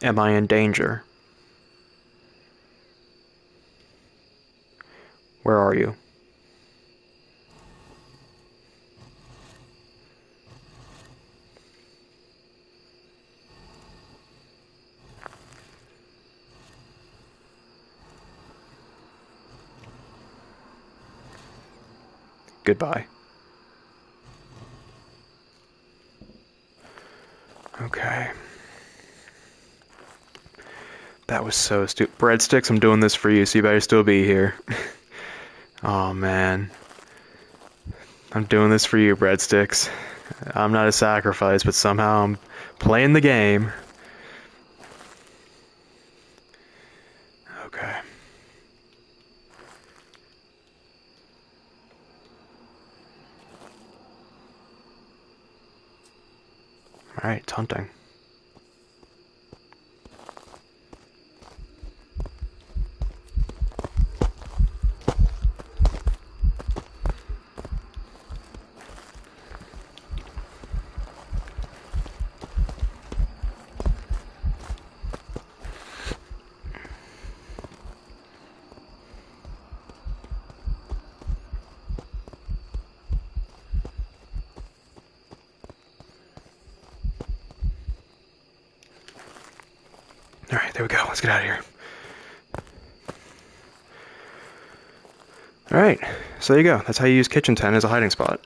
Am I in danger? Where are you? Goodbye. Okay. That was so stupid. Breadsticks, I'm doing this for you, so you better still be here. Oh, man. I'm doing this for you, Breadsticks. I'm not a sacrifice, but somehow I'm playing the game. Okay. Alright, it's hunting. Alright, there we go. Let's get out of here. Alright, so there you go. That's how you use kitchen tent as a hiding spot.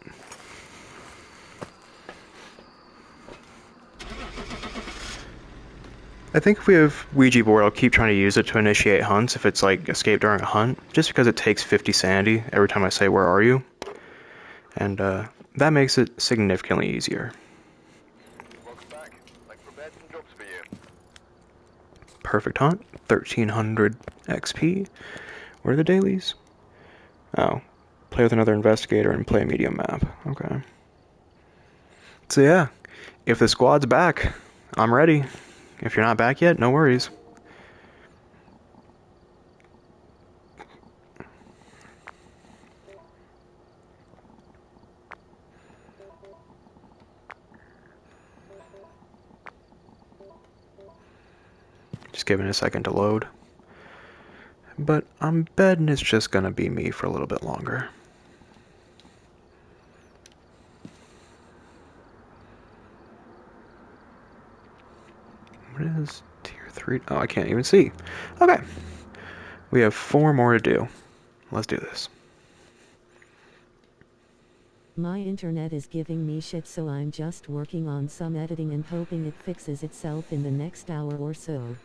I think if we have Ouija board, I'll keep trying to use it to initiate hunts if it's like escape during a hunt, just because it takes 50 sanity every time I say where are you, and that makes it significantly easier. Welcome back. I've prepared some jobs for you. Perfect hunt, 1300 XP. What are the dailies? Oh, play with another investigator and play a medium map. Okay. So yeah, if the squad's back, I'm ready. If you're not back yet, no worries. Just giving it a second to load. But I'm betting it's just gonna be me for a little bit longer. What is tier 3? Oh, I can't even see. Okay. We have 4 more to do. Let's do this. My internet is giving me shit, so I'm just working on some editing and hoping it fixes itself in the next hour or so.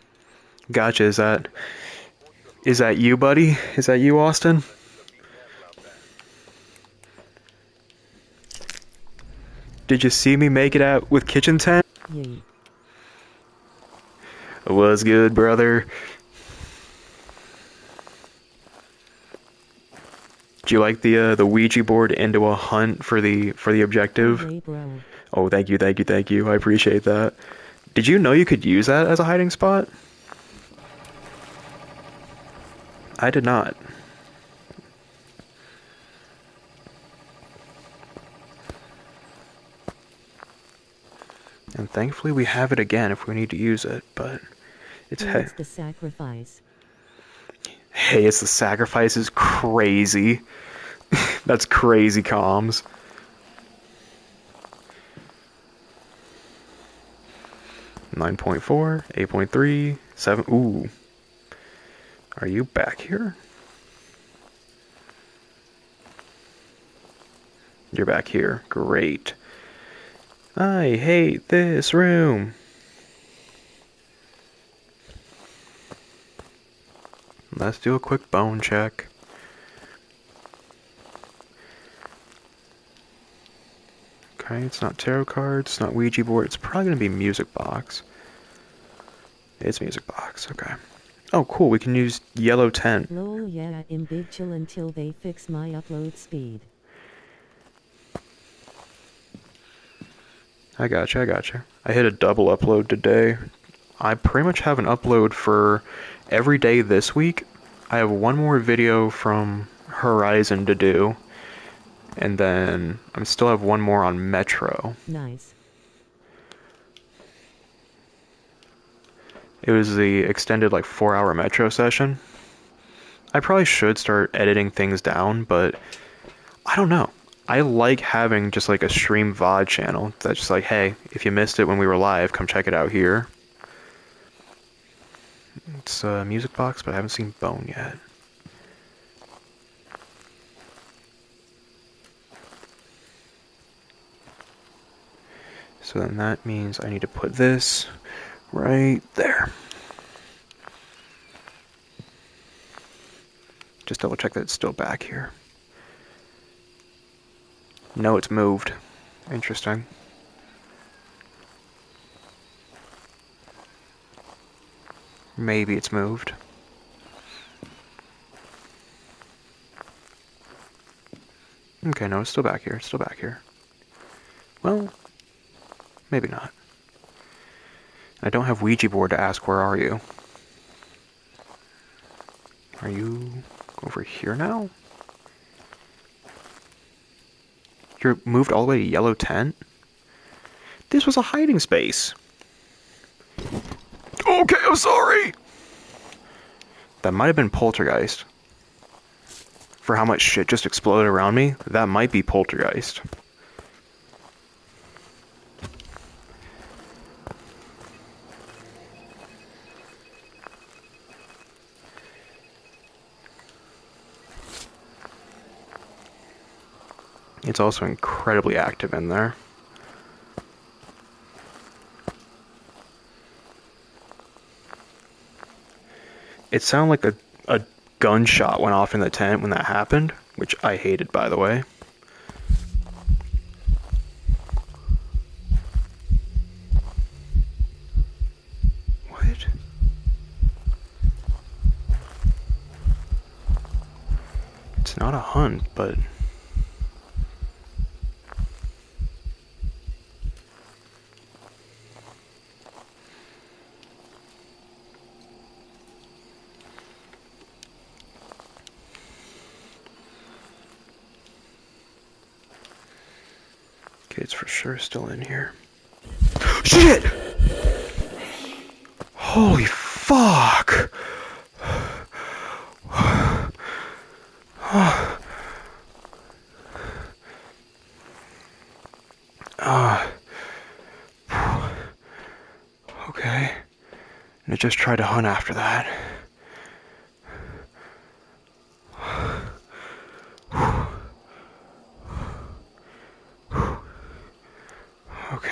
Gotcha, is that you, buddy? Is that you, Austin? Did you see me make it out with kitchen tent? Yay. What's good, brother? Do you like the Ouija board into a hunt for the objective? Hey, bro. Oh, thank you, thank you, thank you. I appreciate that. Did you know you could use that as a hiding spot? I did not. And thankfully we have it again if we need to use it, but it's Hey, it's the sacrifice. Hey, it's the sacrifice is crazy. That's crazy comms. 9.4, 8.3, 7. Ooh. Are you back here? You're back here. Great. I hate this room. Let's do a quick bone check. Okay, it's not tarot cards, it's not Ouija board, it's probably going to be music box. It's music box, okay. Oh, cool, we can use yellow tent. Lol, yeah, I'm big chill until they fix my upload speed. I gotcha. I hit a double upload today. I pretty much have an upload for every day this week. I have one more video from Horizon to do. And then I still have one more on Metro. Nice. It was the extended like 4-hour Metro session. I probably should start editing things down, but I don't know. I like having just like a stream VOD channel that's just like, hey, if you missed it when we were live, come check it out here. It's a music box, but I haven't seen Bone yet. So then that means I need to put this right there. Just double check that it's still back here. No, it's moved. Interesting. Maybe it's moved. Okay, no, it's still back here. It's still back here. Well, maybe not. I don't have Ouija board to ask where are you. Are you over here now? You're moved all the way to yellow tent? This was a hiding space. Okay, I'm sorry. That might have been poltergeist. For how much shit just exploded around me, that might be poltergeist. It's also incredibly active in there. It sounded like a gunshot went off in the tent when that happened, which I hated, by the way. What? It's not a hunt, but... Okay, it's for sure still in here. Shit! Holy fuck! Okay. And it just tried to hunt after that. Okay.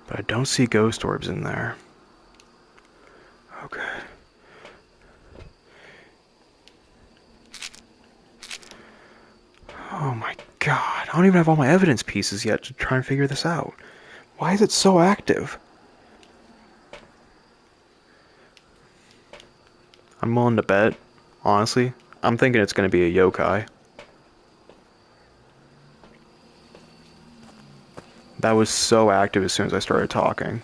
But I don't see ghost orbs in there. Okay. Oh my god. I don't even have all my evidence pieces yet to try and figure this out. Why is it so active? I'm willing to bet, honestly. I'm thinking it's going to be a yokai. That was so active as soon as I started talking.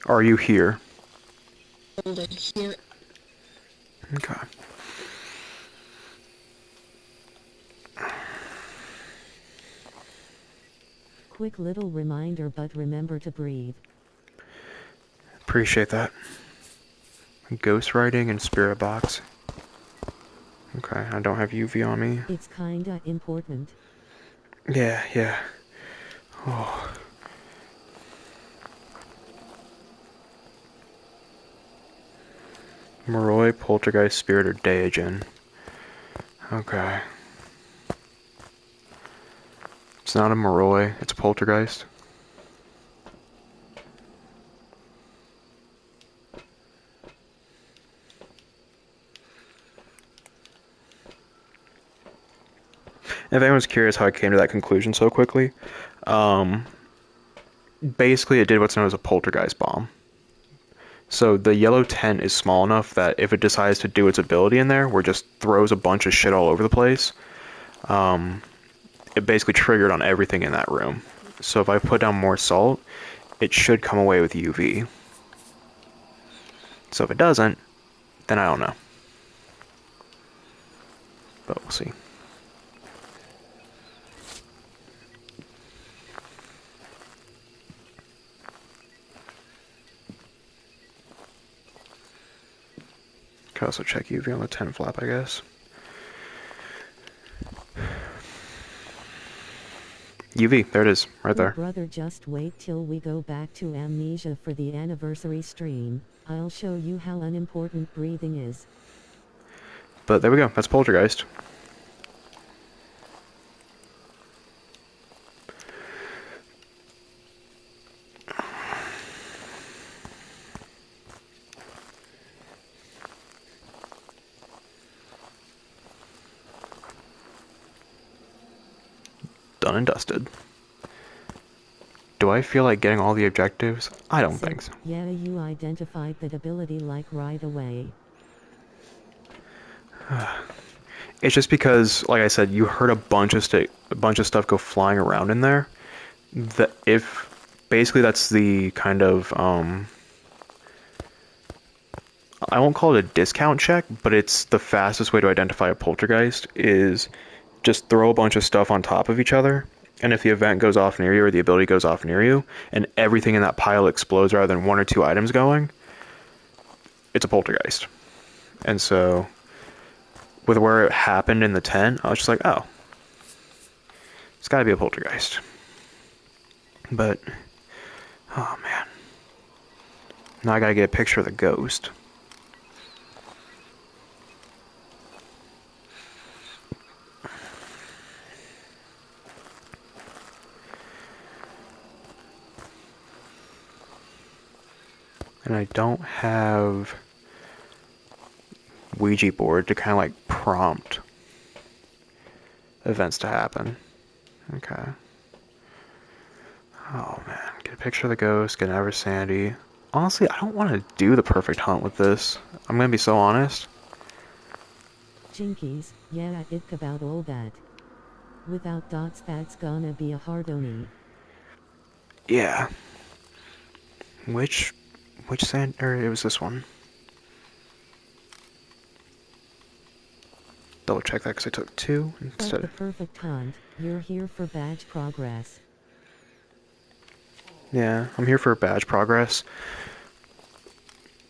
Are you here? Hold it here. Okay. Quick little reminder, but remember to breathe. Appreciate that. Ghostwriting and spirit box. Okay, I don't have UV on me. It's kinda important. Yeah. Oh. Moroi, Poltergeist, Spirit, or Daijin. Okay. It's not a Moroi, it's a Poltergeist. If anyone's curious how I came to that conclusion so quickly, basically it did what's known as a poltergeist bomb. So the yellow tent is small enough that if it decides to do its ability in there, where it just throws a bunch of shit all over the place, it basically triggered on everything in that room. So if I put down more salt, it should come away with UV. So if it doesn't, then I don't know. But we'll see. Could also check UV on the tent flap, I guess. UV, there it is, right there. Brother, just wait till we go back to Amnesia for the anniversary stream. I'll show you how unimportant breathing is. But there we go, that's Poltergeist. Done and dusted. Do I feel like getting all the objectives? I don't think so. Yeah, you identified that ability like right away. It's just because, like I said, you heard a bunch of stuff go flying around in there. That if basically that's the kind of I won't call it a discount check, but it's the fastest way to identify a poltergeist is just throw a bunch of stuff on top of each other, and if the event goes off near you or the ability goes off near you, and everything in that pile explodes rather than one or two items going, it's a poltergeist. And so, with where it happened in the tent, I was just like, oh, it's gotta be a poltergeist. But, Oh man. Now I gotta get a picture of the ghost. And I don't have Ouija board to kind of like prompt events to happen. Okay. Oh man, get a picture of the ghost, get an Ever Sandy. Honestly, I don't want to do the perfect hunt with this. I'm gonna be so honest. Jinkies, yeah, ick about all that. Without dots, that's gonna be a hard oni. Yeah. Which sand? Or it was this one. Double check that because I took 2 Fuck instead. the perfect hunt, you're here for badge progress. Yeah, I'm here for badge progress.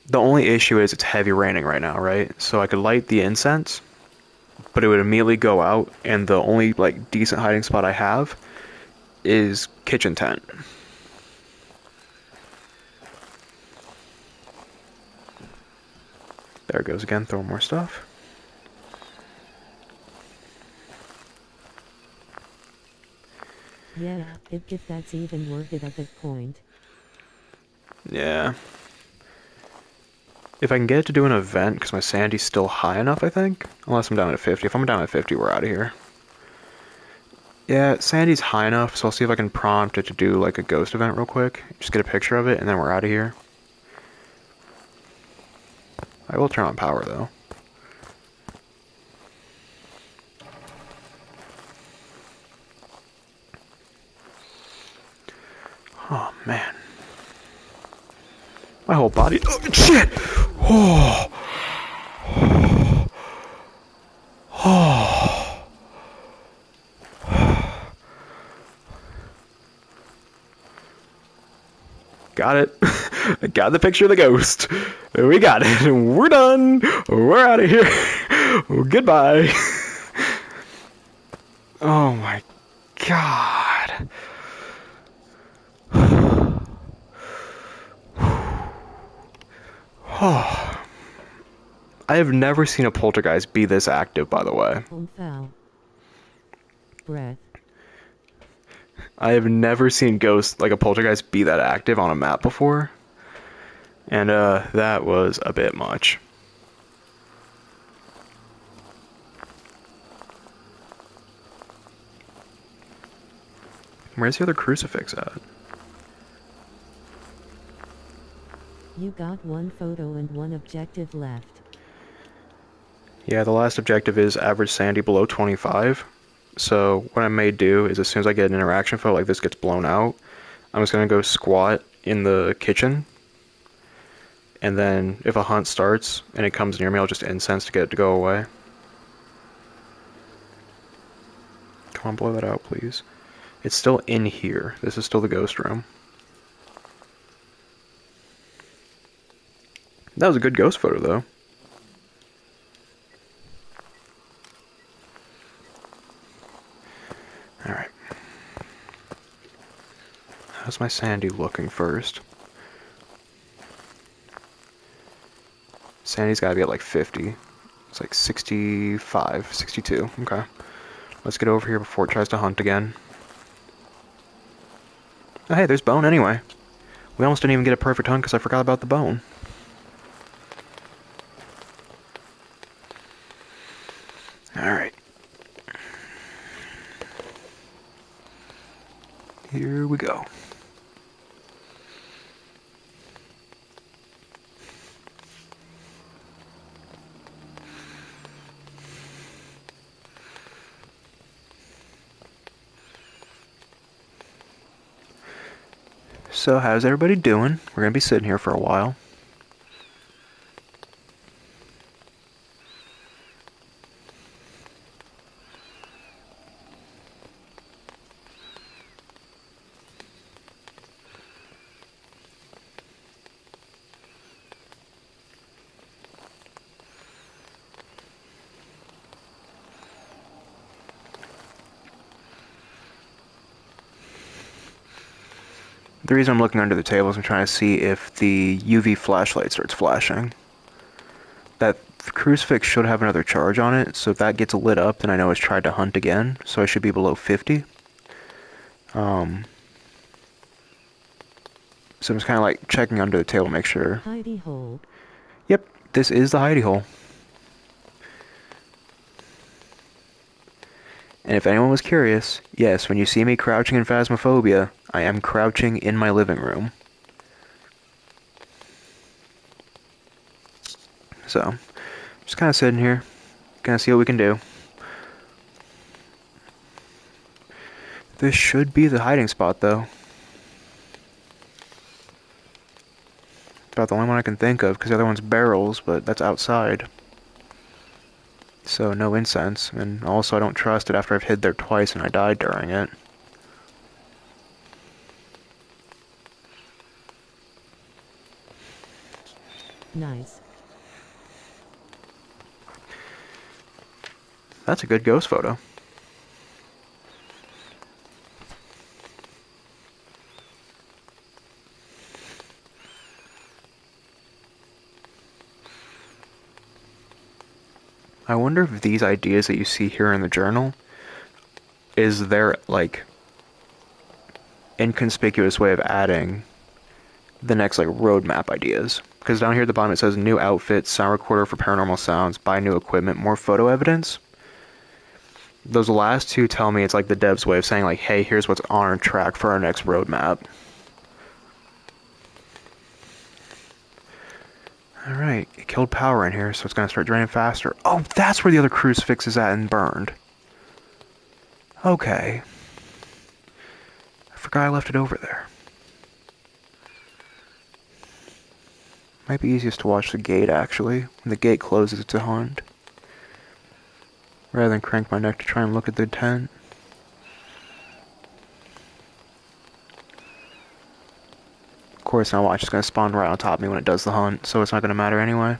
The only issue is it's heavy raining right now, right? So I could light the incense, but it would immediately go out, and the only like decent hiding spot I have is kitchen tent. There it goes again, throw more stuff. Yeah, if that's even worth it at that point. Yeah. If I can get it to do an event, because my sanity's still high enough, I think. Unless I'm down at 50. If I'm down at 50, we're out of here. Yeah, sanity's high enough, so I'll see if I can prompt it to do like a ghost event real quick. Just get a picture of it, and then we're out of here. I will turn on power, though. Oh, man. My whole body... Oh, shit! Oh! Oh! Got it. I got the picture of the ghost. We got it. We're done. We're out of here. Goodbye. Oh my god. Oh. I have never seen a poltergeist be this active, by the way. Foul. Breath. I have never seen ghosts like a poltergeist be that active on a map before. And that was a bit much. Where's the other crucifix at? You got one photo and one objective left. Yeah, the last objective is average sanity below 25. So what I may do is as soon as I get an interaction photo like this gets blown out, I'm just going to go squat in the kitchen. And then if a hunt starts and it comes near me, I'll just incense to get it to go away. Come on, blow that out, please. It's still in here. This is still the ghost room. That was a good ghost photo, though. Alright. How's my sanity looking first? Sanity's gotta be at like 50. It's like 65, 62. Okay. Let's get over here before it tries to hunt again. Oh, hey, there's bone anyway. We almost didn't even get a perfect hunt because I forgot about the bone. Alright. Here we go. So, how's everybody doing? We're gonna be sitting here for a while. The reason I'm looking under the table is I'm trying to see if the UV flashlight starts flashing. That crucifix should have another charge on it, so if that gets lit up, then I know it's tried to hunt again, so I should be below 50. So I'm just kind of like checking under the table, make sure. Hidey hole. Yep, this is the hidey hole. And if anyone was curious, yes, when you see me crouching in Phasmophobia, I am crouching in my living room. So, just kind of sitting here, kind of see what we can do. This should be the hiding spot, though. About the only one I can think of, because the other one's barrels, but that's outside. So no incense, and also I don't trust it after I've hid there twice and I died during it. Nice. That's a good ghost photo. I wonder if these ideas that you see here in the journal is their, like, inconspicuous way of adding the next, like, roadmap ideas. Because down here at the bottom it says new outfit, sound recorder for paranormal sounds, buy new equipment, more photo evidence. Those last two tell me it's like the dev's way of saying, like, hey, here's what's on our track for our next roadmap. Alright, it killed power in here, so it's gonna start draining faster. Oh, that's where the other crucifix is at and burned. Okay. I forgot I left it over there. Might be easiest to watch the gate, actually. When the gate closes, it's a hunt. Rather than crank my neck to try and look at the tent. Of course, now watch, it's gonna spawn right on top of me when it does the hunt, so it's not gonna matter anyway.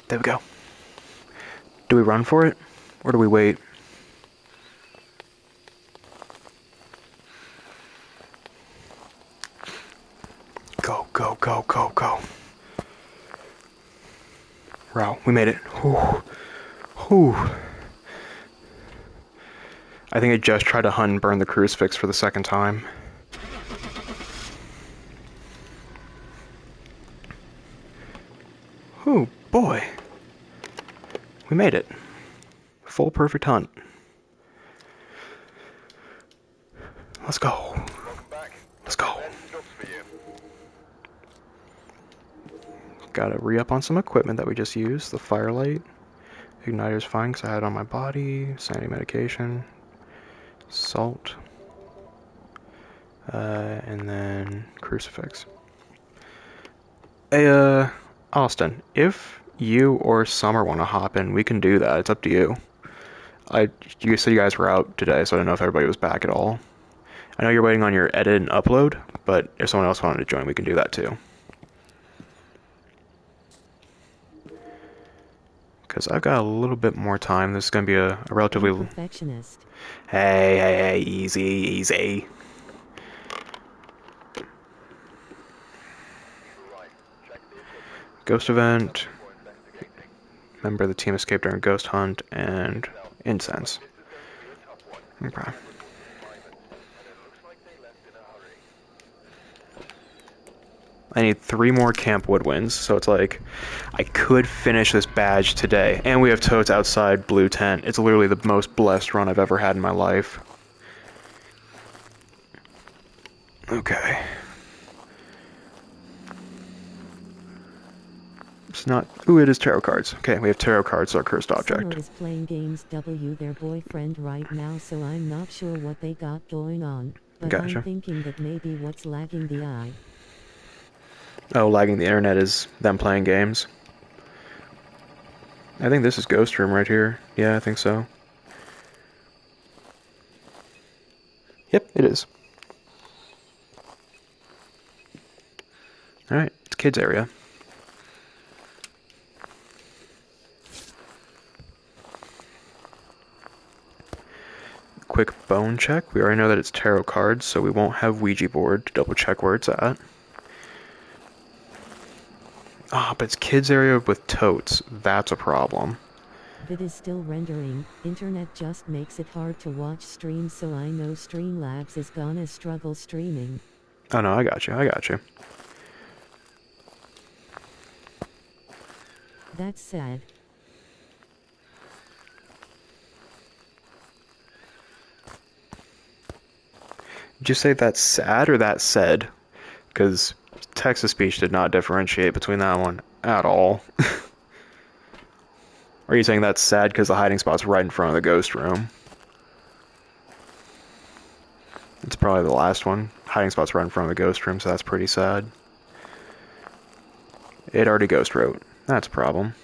There we go. Do we run for it? Or do we wait? Go, go, go, go, go. Wow, we made it. Whew. Whew. I think I just tried to hunt and burn the crucifix for the second time. Oh boy. We made it. Full perfect hunt. Let's go. Welcome back. Let's go. There's some jobs for you. Gotta re-up on some equipment that we just used. The firelight. Igniter's fine because I had it on my body. Sanity medication. Salt. And then crucifix. Hey, Austin, if you or Summer want to hop in, we can do that. It's up to you. You said you guys were out today, so I don't know if everybody was back at all. I know you're waiting on your edit and upload, but if someone else wanted to join, we can do that too. Because I've got a little bit more time. This is going to be a relatively... Perfectionist. Hey, easy, easy. Ghost event. Member of the team escaped during a ghost hunt, and incense. Okay. I need 3 more Camp Woodwinds, so it's like I could finish this badge today. And we have totes outside blue tent. It's literally the most blessed run I've ever had in my life. Okay. It's not... Ooh, it is tarot cards. Okay, we have tarot cards, our cursed object. Summer is playing games W their boyfriend right now, so I'm not sure what they got going on. But Gotcha. I'm thinking that maybe what's lagging the eye. Oh, lagging the internet is them playing games. I think this is Ghost Room right here. Yeah, I think so. Yep, it is. Alright, it's kids area. Quick bone check. We already know that it's tarot cards, so we won't have Ouija board to double check where it's at. Ah, but it's kids area with totes. That's a problem. Vid is still rendering. Internet just makes it hard to watch streams, so I know Streamlabs is gonna struggle streaming. Oh no, I got you. I got you. That's sad. Did you say that's sad or that said? Because text-to-speech did not differentiate between that one at all. Are you saying that's sad because the hiding spot's right in front of the ghost room? It's probably the last one. Hiding spot's right in front of the ghost room, so that's pretty sad. It already ghost wrote. That's a problem.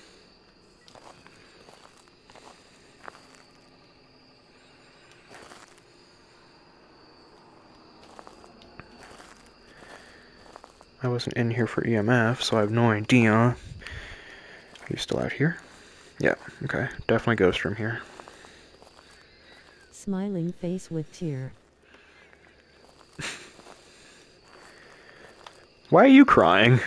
I wasn't in here for EMF, so I have no idea. Are you still out here? Yeah, okay. Definitely ghost room here. Smiling face with tear. Why are you crying?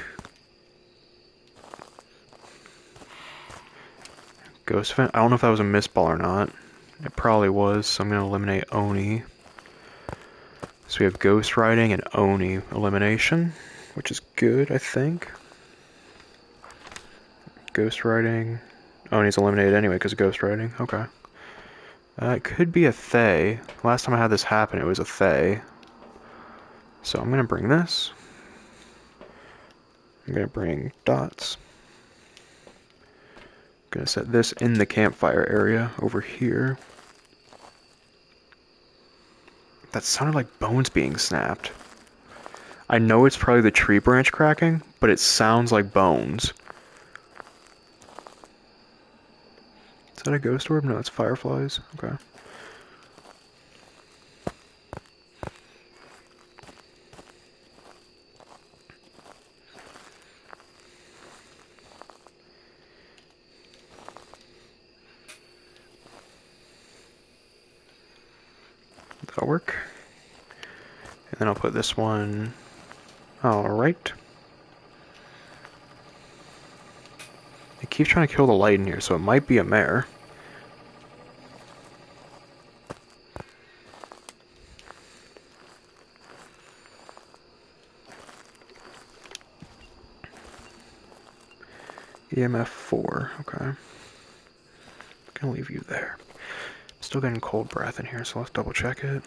Ghost event? I don't know if that was a miss ball or not. It probably was, so I'm going to eliminate Oni. So we have ghost riding and Oni elimination, which is good, I think. Ghost riding. Oni's eliminated anyway because of ghost riding. Okay. It could be a Thay. Last time I had this happen, it was a Thay. So I'm going to bring this. I'm going to bring dots. I'm going to set this in the campfire area over here. That sounded like bones being snapped. I know it's probably the tree branch cracking, but it sounds like bones. Is that a ghost orb? No, it's fireflies. Okay. That'll work. And then I'll put this one. Alright. It keeps trying to kill the light in here, so it might be a mare. EMF 4, okay. I'm gonna leave you there. Still getting cold breath in here, so let's double check it.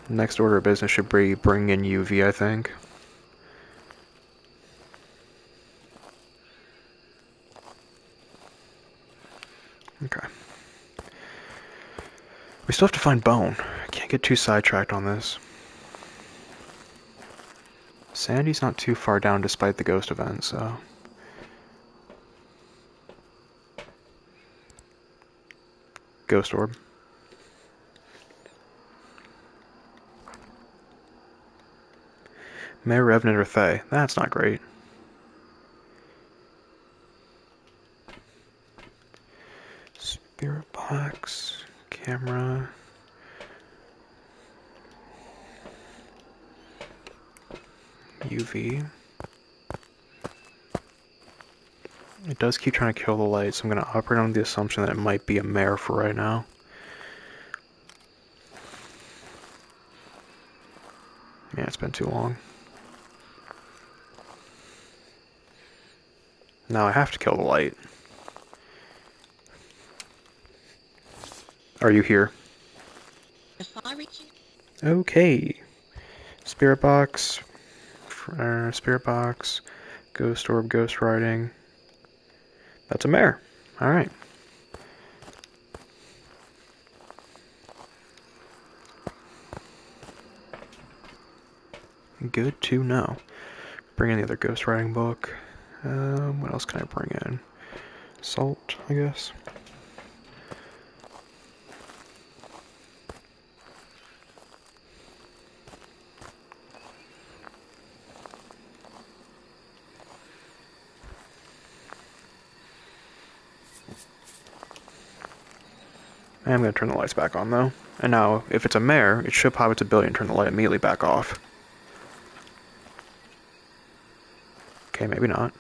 Next order of business should be bring in UV, I think. Okay. We still have to find bone. I can't get too sidetracked on this. Sandy's not too far down despite the ghost event, so... Ghost orb. Mare, Revenant, or Thay. That's not great. Spirit box. Camera. UV. It does keep trying to kill the light, so I'm going to operate on the assumption that it might be a mare for right now. Yeah, it's been too long. Now I have to kill the light. Are you here? If I reach you, Okay. Spirit box. Ghost orb, ghost riding. That's a mare. Alright. Good to know. Bring in the other ghost riding book. What else can I bring in? Salt, I guess. I'm going to turn the lights back on, though. And now, if it's a mare, it should pop its ability and turn the light immediately back off. Okay, maybe not.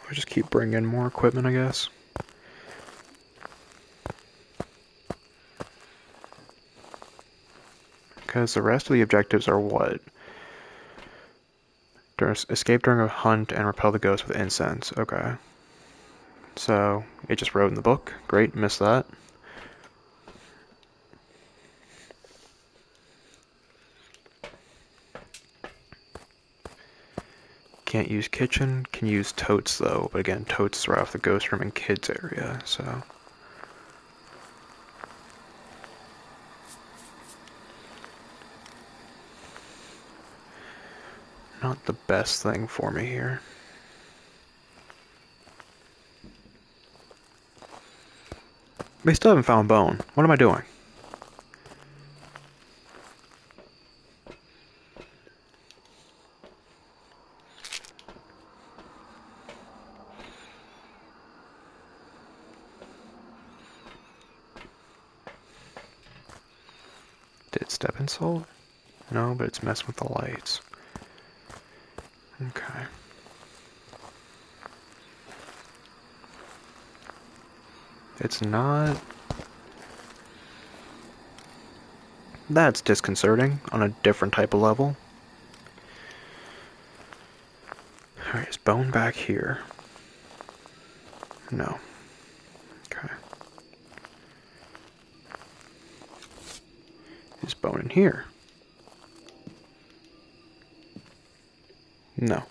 I'll just keep bringing in more equipment, I guess. Because the rest of the objectives are what? Escape during a hunt and repel the ghost with incense. Okay. So, it just wrote in the book. Great, missed that. Can't use kitchen, can use totes though, but again, totes are off the ghost room and kids area, so. Not the best thing for me here. We still haven't found bone. What am I doing? Did it step in salt? No, but it's messing with the lights. Okay. It's not... That's disconcerting on a different type of level. Alright, is bone back here? No. Okay. Is bone in here? No.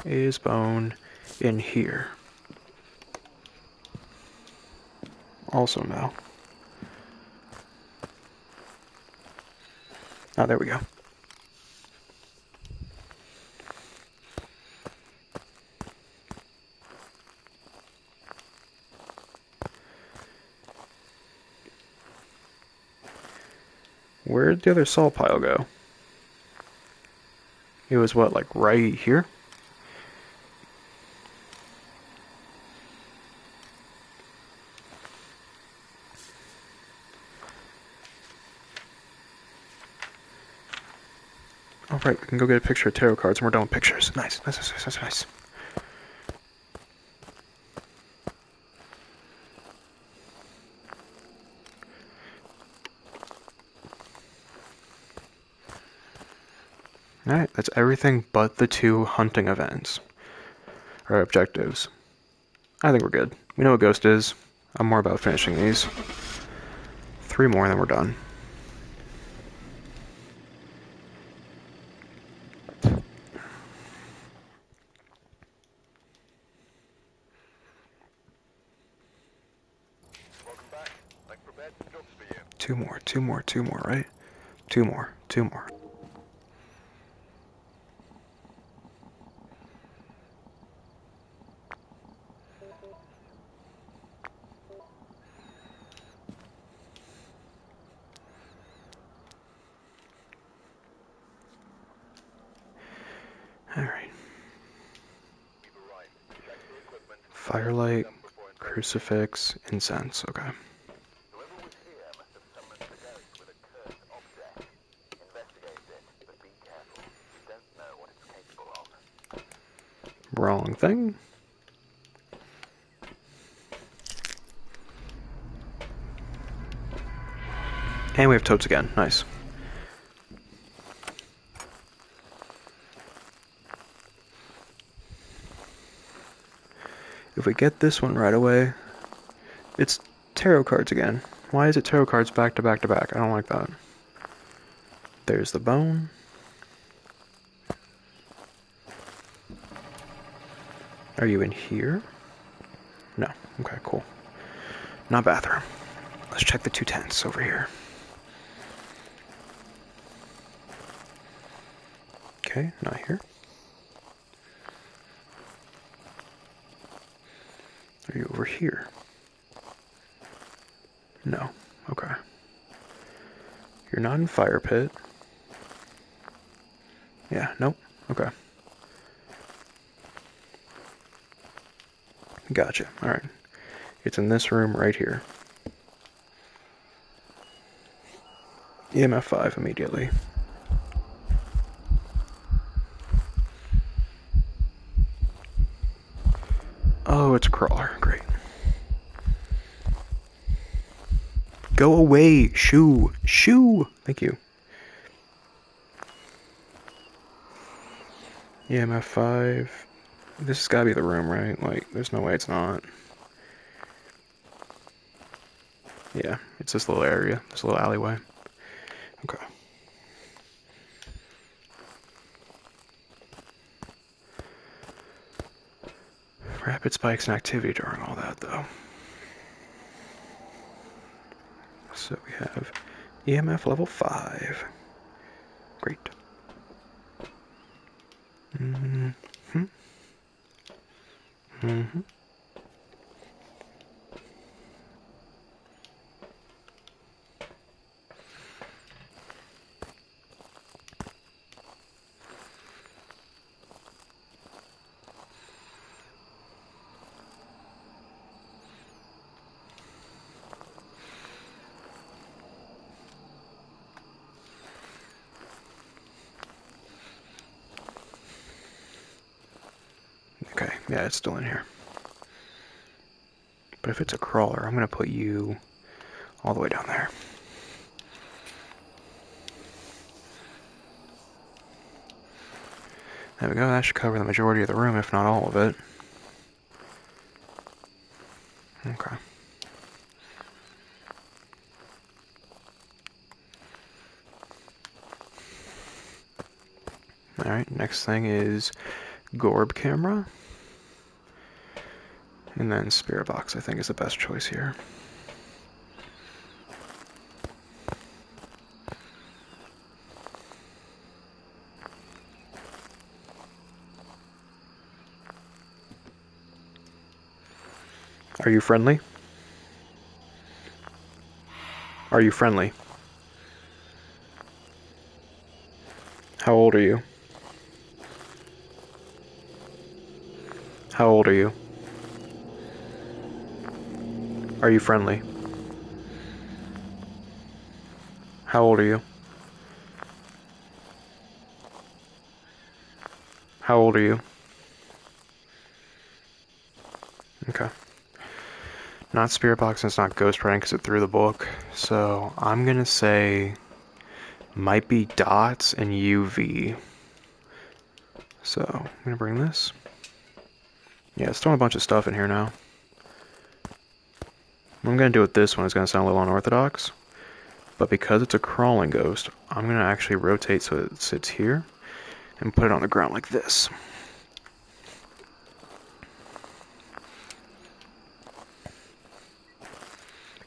Is bone in here? Also no. Oh, there we go. Where'd the other salt pile go? It was what, like right here? Oh right, we can go get a picture of tarot cards and we're done with pictures. Nice, nice, nice, nice, nice. Alright, that's everything but the 2 hunting events. Or objectives. I think we're good. We know what Ghost is. I'm more about finishing these. 3 more and then we're done. Welcome back. I've prepared some jobs for you. 2 more, 2 more, 2 more, right? 2 more, 2 more. Alright. We've arrived. Check the equipment. Firelight, Done before investigation. crucifix, incense. Okay. Whoever was here must have summoned the ghost with a cursed object. Investigate it, but be careful. You don't know what it's capable of. Wrong thing. And we have totes again. Nice. If we get this one right away, it's tarot cards again. Why is it tarot cards back to back to back? I don't like that. There's the bone. Are you in here? No. Okay, cool. Not bathroom. Let's check the 2 tents over here. Okay, not here. Are you over here? No. Okay. You're not in fire pit. Yeah, nope. Okay. Gotcha. Alright. It's in this room right here. EMF 5 immediately. Oh, it's a crawler. Great. Go away! Shoo! Shoo! Thank you. EMF 5. This has gotta be the room, right? Like, there's no way it's not. Yeah, it's this little area, this little alleyway. Okay. Rapid spikes in activity during all that, though. So we have EMF level 5. Great. Mm-hmm. Mm-hmm. Okay, yeah, it's still in here. But if it's a crawler, I'm gonna put you all the way down there. There we go, that should cover the majority of the room, if not all of it. Okay. Alright, next thing is Gorb camera. And then Spirit Box, I think, is the best choice here. Are you friendly? Are you friendly? How old are you? How old are you? Are you friendly? How old are you? How old are you? Okay. Not Spirit Box and it's not Ghost Writing because it threw the book. So I'm gonna say might be dots and UV. So I'm gonna bring this. Yeah, it's throwing a bunch of stuff in here now. What I'm gonna do with this one is gonna sound a little unorthodox, but because it's a crawling ghost, I'm gonna actually rotate so it sits here and put it on the ground like this.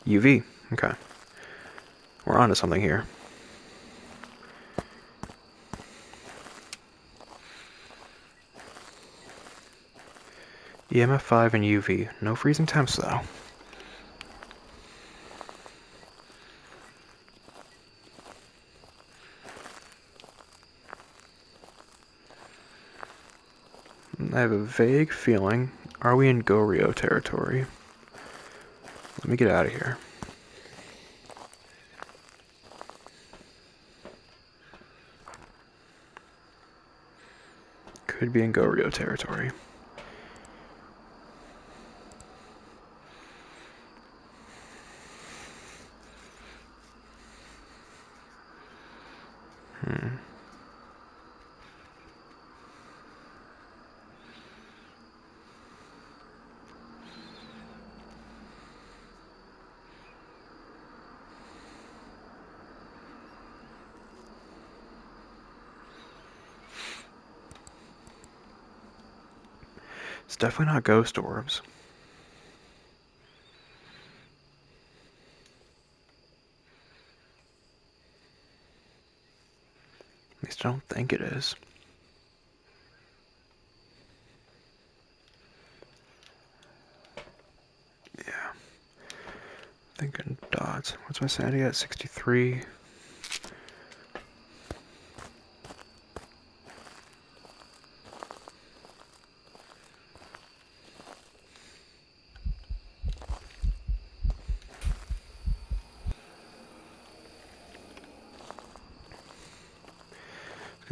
UV. Okay. We're onto something here. EMF 5 and UV. No freezing temps though. I have a vague feeling. Are we in Goryo territory? Let me get out of here. Could be in Goryo territory. It's definitely not ghost orbs. At least I don't think it is. Yeah. Thinking dots. What's my sanity at? 63.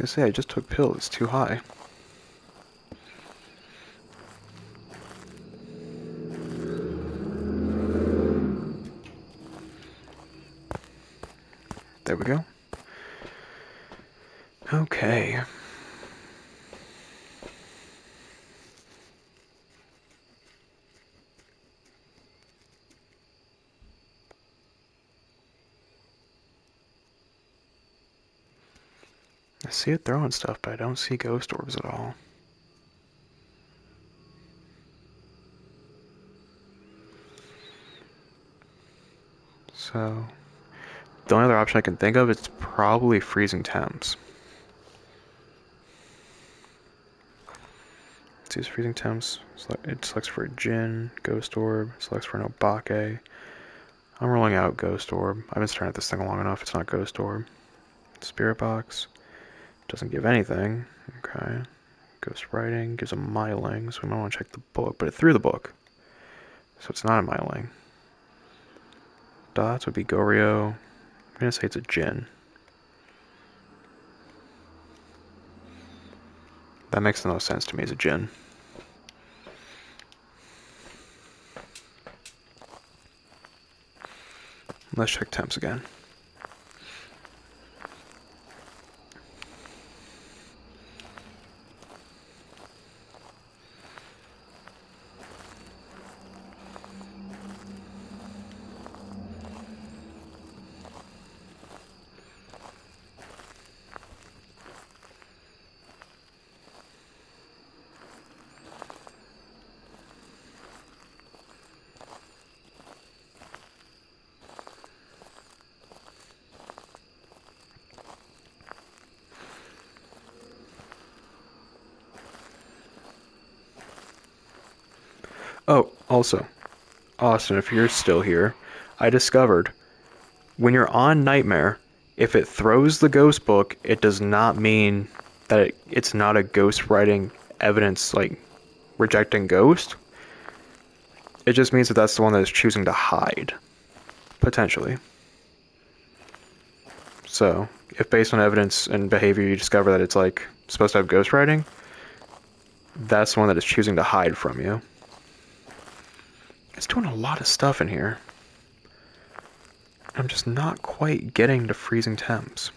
I was gonna say, I just took pills. It's too high. There we go. Okay. I see it throwing stuff, but I don't see ghost orbs at all. So, the only other option I can think of is probably freezing temps. Let's use freezing temps. It selects for a Jinn, ghost orb, selects for an Obake. I'm rolling out ghost orb. I've been staring at this thing long enough, it's not ghost orb. Spirit box. Doesn't give anything. Okay. Ghost writing gives a myling, so we might want to check the book, but it threw the book. So it's not a myling. Dots would be Goryo. I'm gonna say it's a Jinn. That makes the most sense to me as a Jinn. Let's check temps again. Oh, also, Austin, if you're still here, I discovered when you're on Nightmare, if it throws the ghost book, it does not mean that it's not a ghost writing evidence, like rejecting ghost. It just means that that's the one that is choosing to hide, potentially. So, if based on evidence and behavior you discover that it's like supposed to have ghost writing, that's the one that is choosing to hide from you. It's doing a lot of stuff in here. I'm just not quite getting to freezing temps.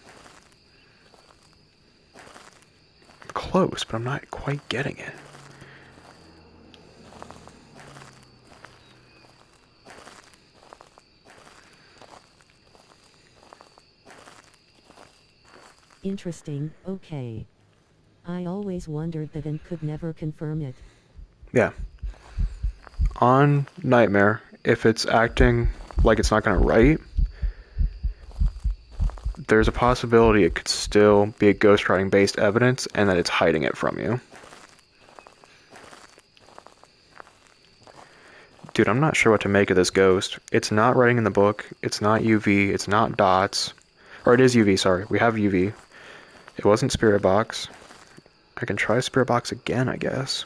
I'm close, but I'm not quite getting it. Interesting, okay. I always wondered that and could never confirm it. Yeah. On Nightmare, if it's acting like it's not going to write, there's a possibility it could still be a ghostwriting based evidence and that it's hiding it from you. Dude, I'm not sure what to make of this ghost. It's not writing in the book, it's not UV, it's not dots. Or it is UV, sorry. We have UV. It wasn't Spirit Box. I can try Spirit Box again, I guess.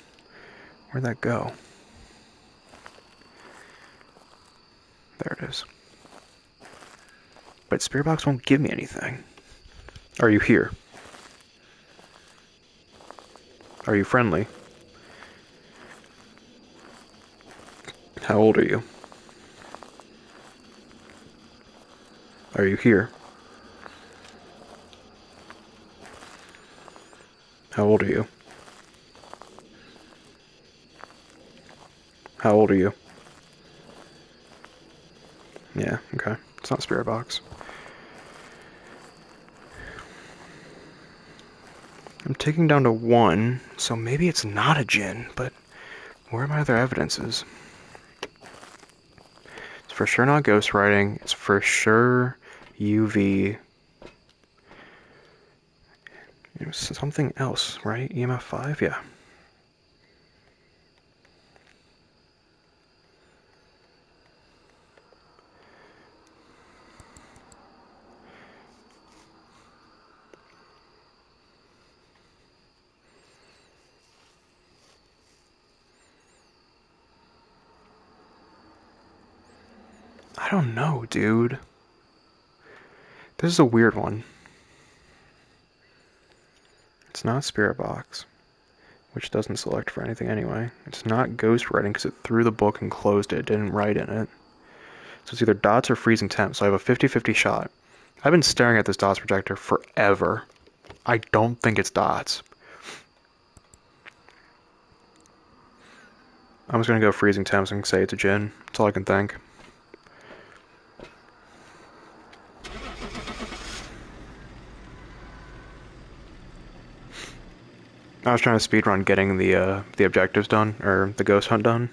Where'd that go? There it is. But Spirit Box won't give me anything. Are you here? Are you friendly? How old are you? Are you here? How old are you? How old are you? Yeah, okay. It's not Spirit Box. I'm taking down to 1, so maybe it's not a Jinn, but Where are my other evidences? It's for sure not ghostwriting. It's for sure UV. It was something else, right? EMF 5? Yeah. I don't know, dude. This is a weird one. It's not Spirit Box, which doesn't select for anything anyway. It's not ghostwriting because it threw the book and closed it. It didn't write in it. So it's either dots or freezing temps. So I have a 50-50 shot. I've been staring at this dots projector forever. I don't think it's dots. I'm just gonna go freezing temps and say it's a Jinn. That's all I can think. I was trying to speedrun getting the objectives done, or the ghost hunt done.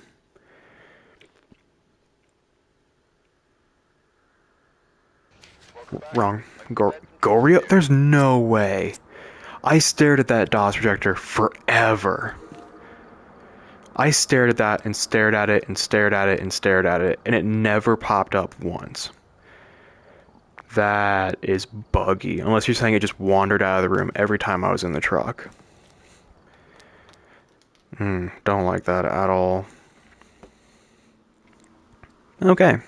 Wrong. Goria? There's no way. I stared at that DOS projector forever. I stared at that and stared at it and stared at it and stared at it, and it never popped up once. That is buggy. Unless you're saying it just wandered out of the room every time I was in the truck. Don't like that at all. Okay.